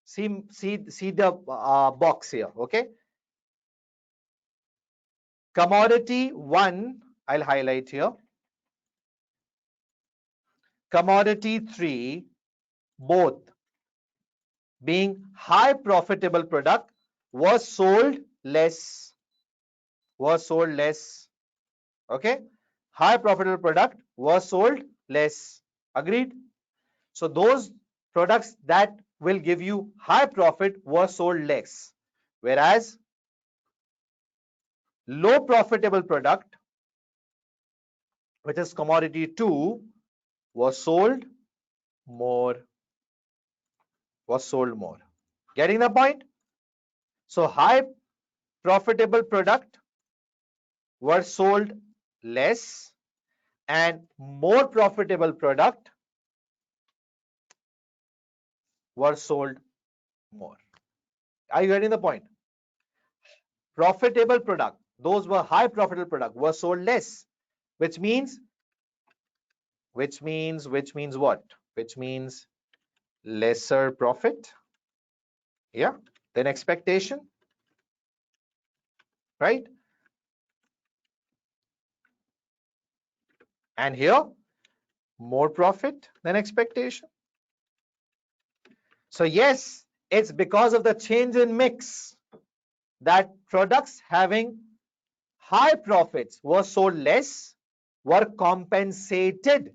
See the box here. Okay. Commodity one, I'll highlight here. Commodity three, both being high profitable product, was sold less. Okay. High profitable product was sold less. Agreed? So those products that will give you high profit were sold less. Whereas low profitable product, which is commodity two, was sold more. Getting the point? So high profitable product were sold less and more profitable product were sold more. Are you getting the point? Profitable product, those were high profitable product, were sold less, which means what? Which means lesser profit, yeah, than expectation, right? And here, more profit than expectation. So yes, it's because of the change in mix that products having high profits were sold less, were compensated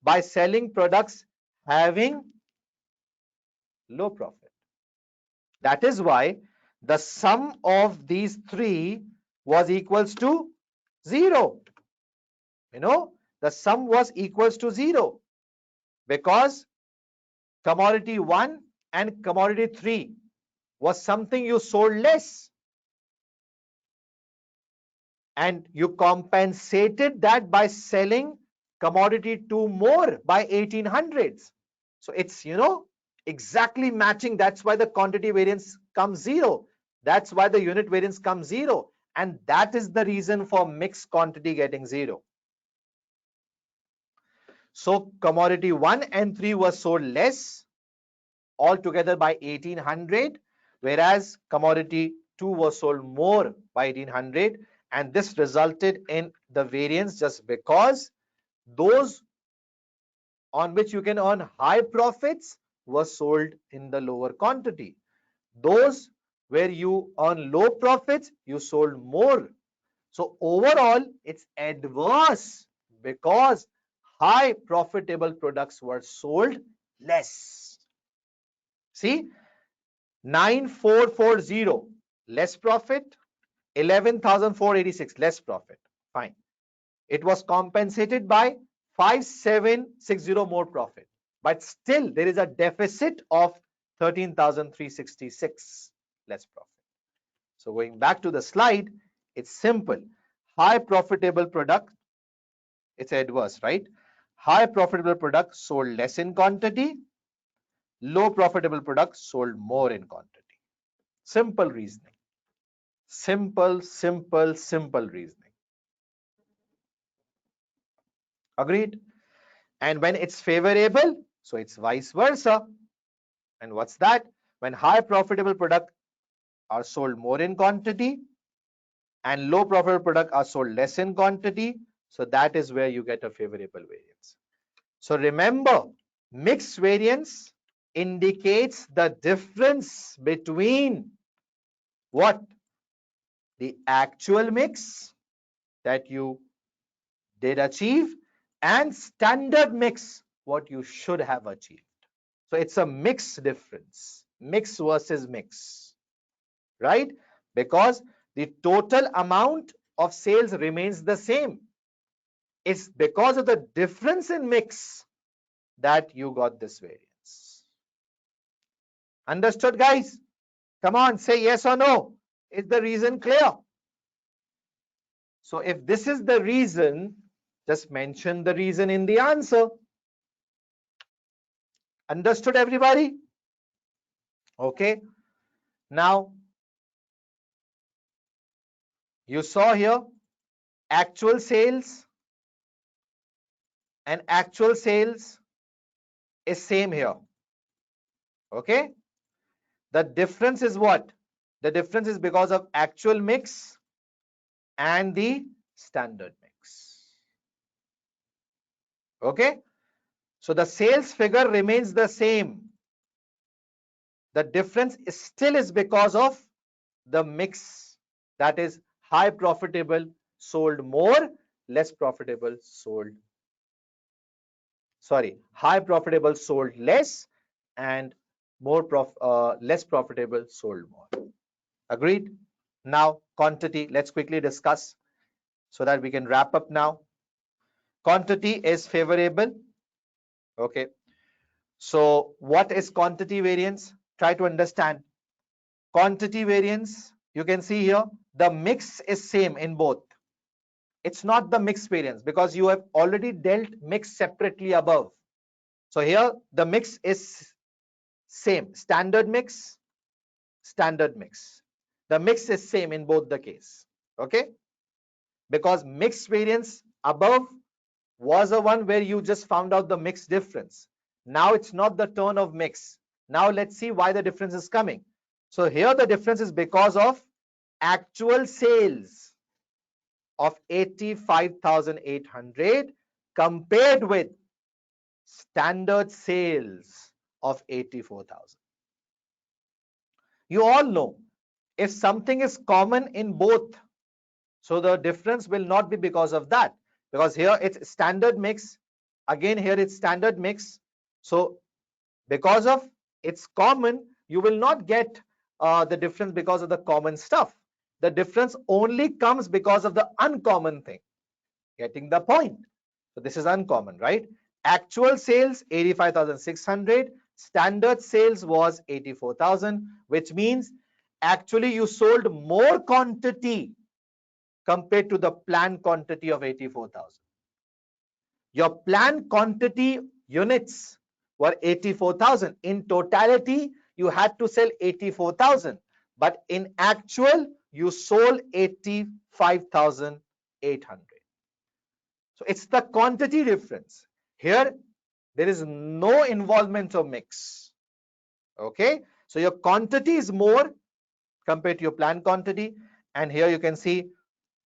by selling products having low profit. That is why the sum of these three was equals to 0. The sum was equals to 0 because commodity 1 and commodity 3 was something you sold less and you compensated that by selling commodity 2 more by 1800s. So it's, exactly matching. That's why the quantity variance comes 0. That's why the unit variance comes 0. And that is the reason for mixed quantity getting 0. So commodity 1 and 3 was sold less altogether by 1800, whereas commodity 2 was sold more by 1800. And this resulted in the variance just because those on which you can earn high profits were sold in the lower quantity. Those where you earn low profits, you sold more. So overall, it's adverse because high profitable products were sold less. See, 9440 less profit, 11,486 less profit. Fine. It was compensated by 5760 more profit. But still, there is a deficit of 13,366 less profit. So going back to the slide, it's simple. High profitable product, it's adverse, right? High profitable product sold less in quantity. Low profitable product sold more in quantity. Simple reasoning. Simple reasoning. Agreed? And when it's favorable, so it's vice versa. And what's that? When high profitable product are sold more in quantity and low profitable product are sold less in quantity, so that is where you get a favorable variance. So remember, Mix variance indicates the difference between what? The actual mix that you did achieve and standard mix, what you should have achieved. So it's a mix difference, mix versus mix, right? Because the total amount of sales remains the same. It's because of the difference in mix that you got this variance. Understood, guys? Come on, say yes or no. Is the reason clear? So if this is the reason, just mention the reason in the answer. Understood, everybody? Okay. Now, you saw here actual sales and actual sales is same here. Okay. The difference is what? The difference is because of actual mix and the standard mix. Okay. So the sales figure remains the same. The difference still is because of the mix, that is high profitable sold more, less profitable sold, high profitable sold less, and less profitable sold more. Agreed? Now quantity, let's quickly discuss so that we can wrap up now. Quantity is favorable. Okay, so what is quantity variance? Try to understand. Quantity variance, you can see here the mix is same in both. It's not the mix variance because you have already dealt mix separately above. So here the mix is same, standard mix, standard mix. The mix is same in both the case. Okay, because mix variance above was the one where you just found out the mix difference. Now it's not the turn of mix. Now let's see why the difference is coming. So here the difference is because of actual sales of 85,800 compared with standard sales of 84,000. You all know if something is common in both, so the difference will not be because of that, because here it's standard mix, again here it's standard mix. So because of it's common, you will not get the difference because of the common stuff. The difference only comes because of the uncommon thing. Getting the point? So this is uncommon, right? Actual sales 85,600, standard sales was 84,000, which means actually you sold more quantity compared to the planned quantity of 84,000. Your planned quantity units were 84,000. In totality, you had to sell 84,000, but in actual, you sold 85,800. So it's the quantity difference. Here, there is no involvement of mix. Okay, so your quantity is more compared to your planned quantity, and here you can see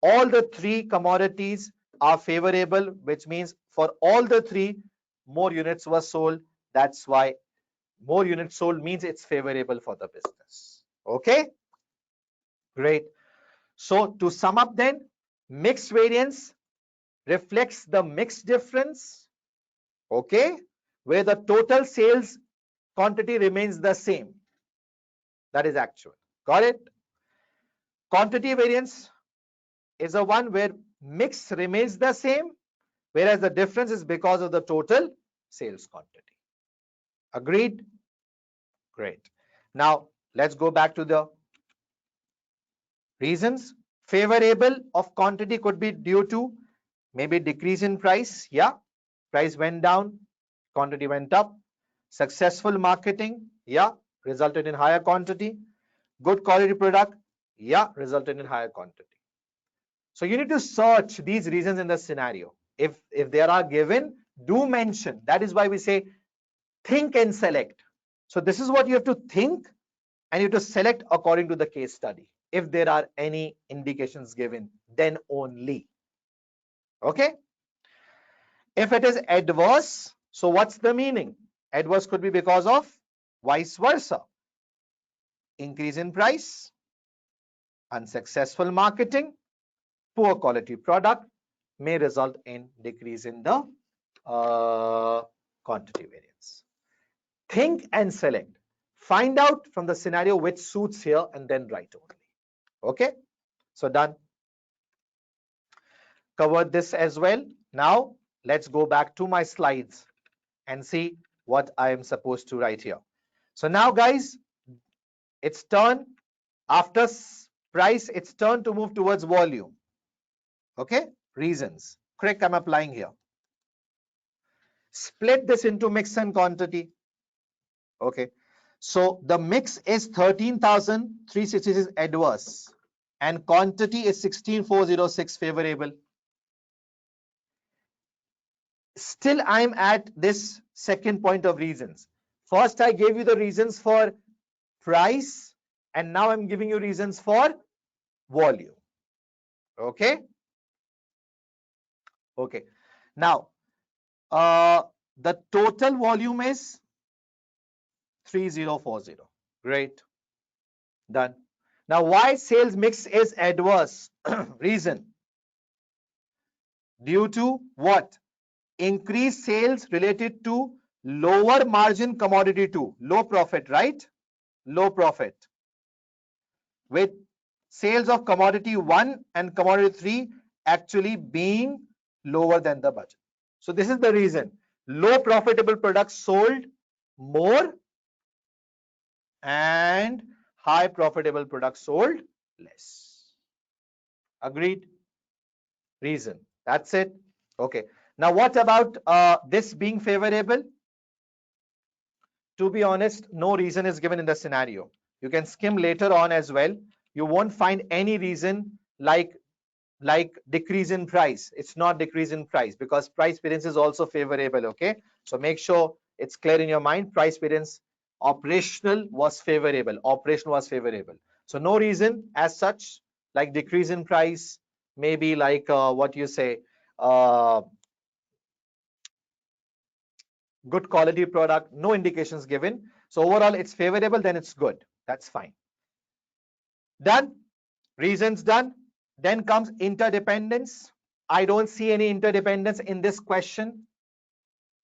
all the three commodities are favorable, which means for all the three, more units were sold. That's why more units sold means it's favorable for the business. Okay, great. So to sum up then, mix variance reflects the mix difference, okay, where the total sales quantity remains the same. That is actual. Got it? Quantity variance is the one where mix remains the same, whereas the difference is because of the total sales quantity. Agreed? Great. Now let's go back to the reasons. Favorable of quantity could be due to maybe decrease in price. Yeah, price went down, quantity went up. Successful marketing, yeah, resulted in higher quantity. Good quality product, yeah, resulted in higher quantity. So you need to search these reasons in the scenario. If there are given, do mention. That is why we say think and select. So this is what you have to think, and you have to select according to the case study. If there are any indications given, then only. Okay. If it is adverse, so what's the meaning? Adverse could be because of vice versa. Increase in price, unsuccessful marketing, poor quality product may result in decrease in the quantity variance. Think and select. Find out from the scenario which suits here and then write only. Okay, so done. Covered this as well. Now let's go back to my slides and see what I am supposed to write here. So now guys, it's turn after price, it's turn to move towards volume. Okay, reasons. Correct, I'm applying here. Split this into mix and quantity. Okay, so the mix is 13,366 adverse and quantity is 16,406 favorable. Still I'm at this second point of reasons. First I gave you the reasons for price and now I'm giving you reasons for volume. Okay, okay, now the total volume is 3040. Great, done. Now why sales mix is adverse? Reason, due to what? Increased sales related to lower margin commodity 2, low profit, right? Low profit, with sales of commodity 1 and commodity 3 actually being lower than the budget. So this is the reason. Low profitable products sold more and high profitable products sold less. Agreed? Reason. That's it. Okay. Now what about this being favorable? To be honest, no reason is given in the scenario. You can skim later on as well. You won't find any reason like decrease in price. It's not decrease in price because price variance is also favorable. Okay, so make sure it's clear in your mind. Price variance operational was favorable. Operation was favorable. So no reason as such like decrease in price, maybe like what you say, good quality product, no indications given. So overall it's favorable, then it's good. That's fine. Done. Reasons done. Then comes interdependence. I don't see any interdependence in this question.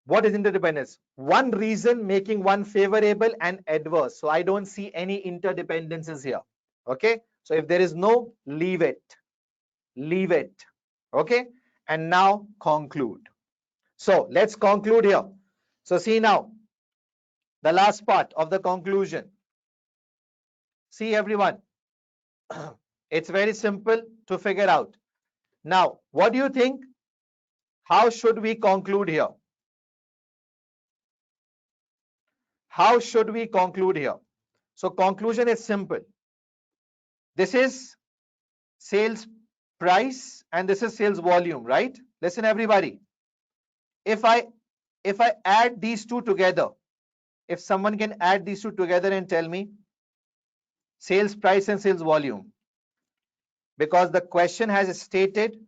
What is interdependence? One reason making one favorable and adverse. So I don't see any interdependences here. Okay. So if there is no, leave it. Leave it. Okay. And now conclude. So let's conclude here. So see now, the last part of the conclusion. See everyone, it's very simple to figure out. Now, what do you think? How should we conclude here? How should we conclude here? So conclusion is simple. This is sales price and this is sales volume, right? Listen everybody. If I add these two together, if someone can add these two together and tell me sales price and sales volume, because the question has stated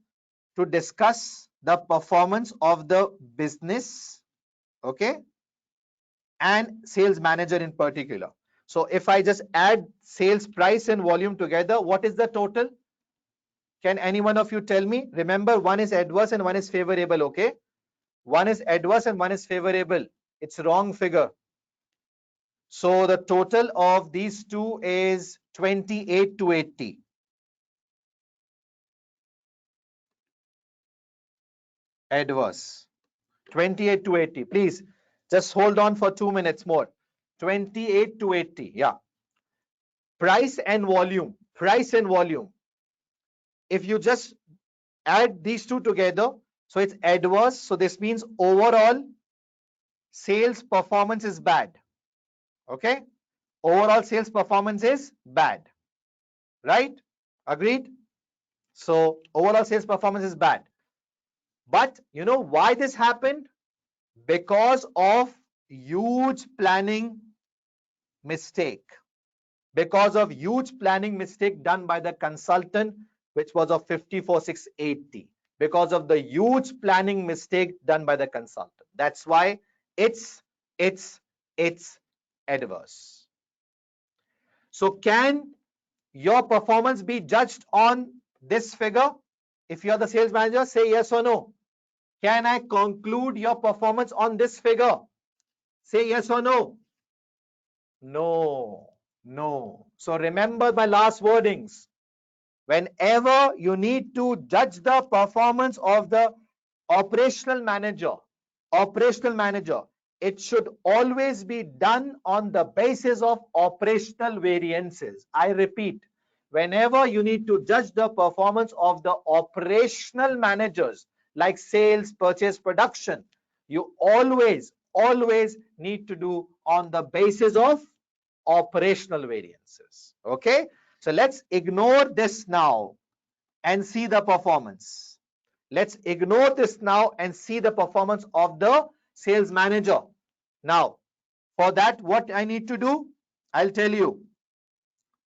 to discuss the performance of the business, okay, and sales manager in particular. So if I just add sales price and volume together, what is the total? Can any one of you tell me? Remember, one is adverse and one is favorable, okay? One is adverse and one is favorable. It's wrong figure. So the total of these two is 28 to 80. Adverse. 28 to 80. Please just hold on for 2 minutes more. 28 to 80. Yeah. Price and volume. Price and volume. If you just add these two together, so it's adverse. So this means overall sales performance is bad. Okay. Overall sales performance is bad. Right? Agreed? So overall sales performance is bad. But you know why this happened? Because of huge planning mistake. Because of huge planning mistake done by the consultant, which was of 54,680. Because of the huge planning mistake done by the consultant. That's why it's It's adverse. So can your performance be judged on this figure? If you're the sales manager, say yes or no. Can I conclude your performance on this figure? Say yes or no. No, no. So remember my last wordings. Whenever you need to judge the performance of the operational manager, it should always be done on the basis of operational variances. I repeat, whenever you need to judge the performance of the operational managers like sales, purchase, production, you always need to do on the basis of operational variances. Okay, so let's ignore this now and see the performance. Let's ignore this now and see the performance of the sales manager. Now, for that, what I need to do, I'll tell you.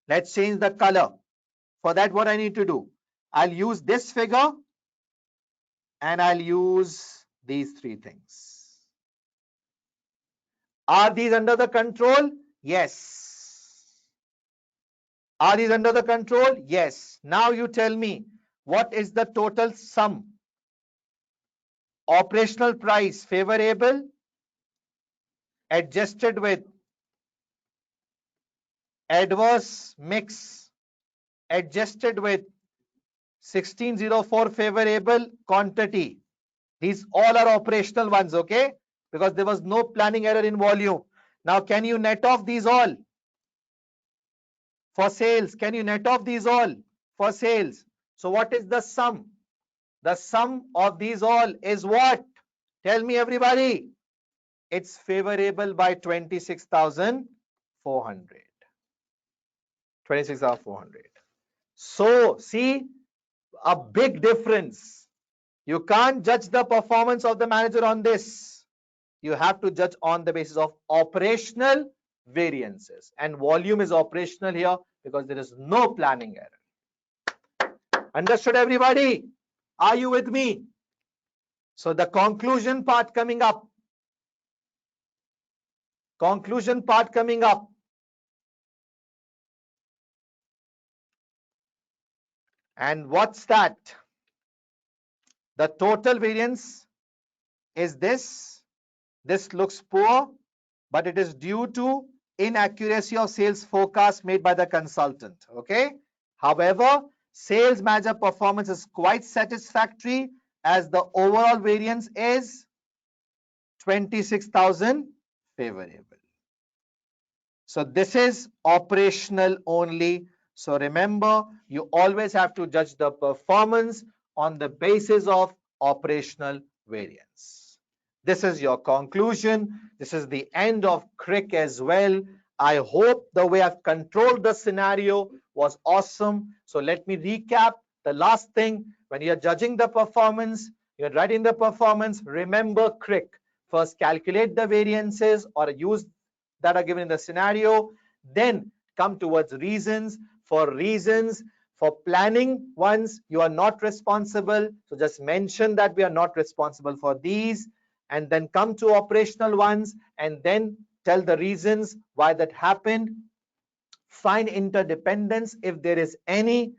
Let's change the color. For that, what I need to do, I'll use this figure and I'll use these three things. Are these under the control? Yes. Are these under the control? Yes. Now you tell me, what is the total sum? Operational price favorable, adjusted with adverse mix, adjusted with 1604 favorable quantity. These all are operational ones, okay? Because there was no planning error in volume. Now, can you net off these all for sales? Can you net off these all for sales? So what is the sum? The sum of these all is what? Tell me, everybody. It's favorable by 26,400. 26,400. So, see, a big difference. You can't judge the performance of the manager on this. You have to judge on the basis of operational variances. And volume is operational here because there is no planning error. Understood, everybody? Are you with me? So the conclusion part coming up. Conclusion part coming up. And what's that? The total variance is this. This looks poor, but it is due to inaccuracy of sales forecast made by the consultant. Okay. However, sales manager performance is quite satisfactory as the overall variance is 26,000 favorable. So this is operational only. So remember, you always have to judge the performance on the basis of operational variance. This is your conclusion. This is the end of CRIC as well. I hope the way I've controlled the scenario was awesome. So let me recap the last thing. When you're judging the performance, you're writing the performance, remember CRIC. First, calculate the variances or use that are given in the scenario, then come towards reasons. For planning ones, you are not responsible, so just mention that we are not responsible for these, and then come to operational ones and then tell the reasons why that happened. Find interdependence if there is any,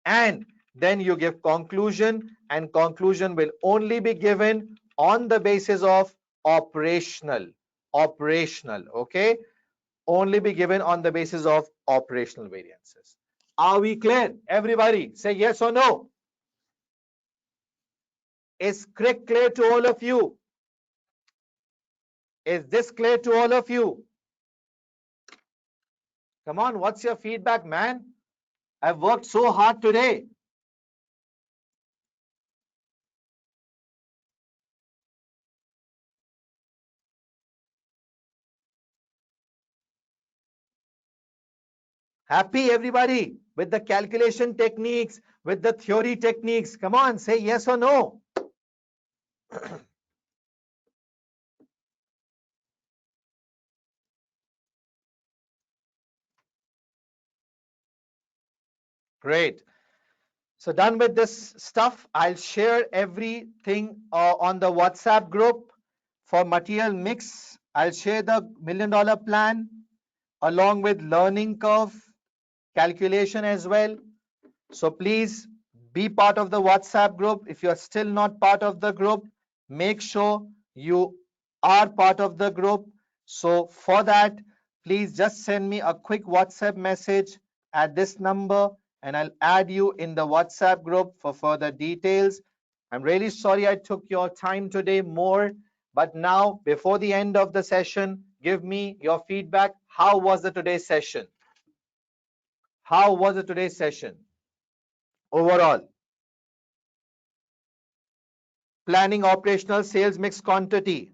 and then you give conclusion, and conclusion will only be given on the basis of operational, okay, only be given on the basis of operational variances. Are we clear? Everybody say yes or no. Is CRIC clear to all of you? Is this clear to all of you? Come on, what's your feedback, man? I've worked so hard today. Happy, everybody, with the calculation techniques, with the theory techniques? Come on, say yes or no. Great. So done with this stuff. I'll share everything on the WhatsApp group For material mix, I'll share the $1,000,000 plan along with learning curve calculation as well. So please be part of the WhatsApp group. If you are still not part of the group, make sure you are part of the group. So for that, please just send me a quick WhatsApp message at this number and I'll add you in the WhatsApp group for further details. I'm really sorry I took your time today more, but now before the end of the session, give me your feedback. How was the today's session? How was the today's session overall? Planning operational sales mix quantity.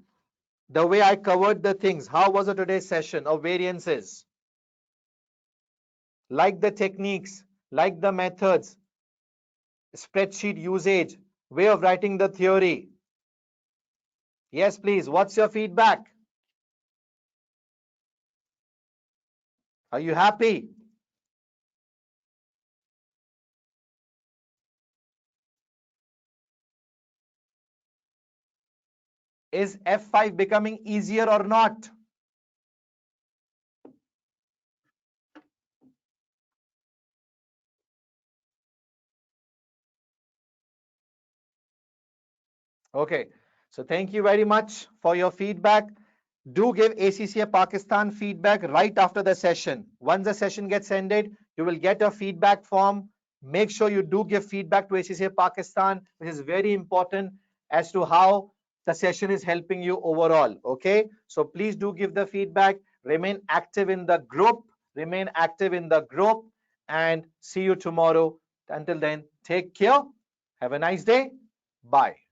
The way I covered the things. How was the today's session of variances? Like the techniques, like the methods, spreadsheet usage, way of writing the theory. Yes, please. What's your feedback? Are you happy? Is F5 becoming easier or not? Okay, so thank you very much for your feedback. Do give ACCA Pakistan feedback right after the session. Once the session gets ended, you will get a feedback form. Make sure you do give feedback to ACCA Pakistan, which is very important as to how the session is helping you overall. Okay, so please do give the feedback. Remain active in the group. Remain active in the group, and see you tomorrow. Until then, take care. Have a nice day. Bye.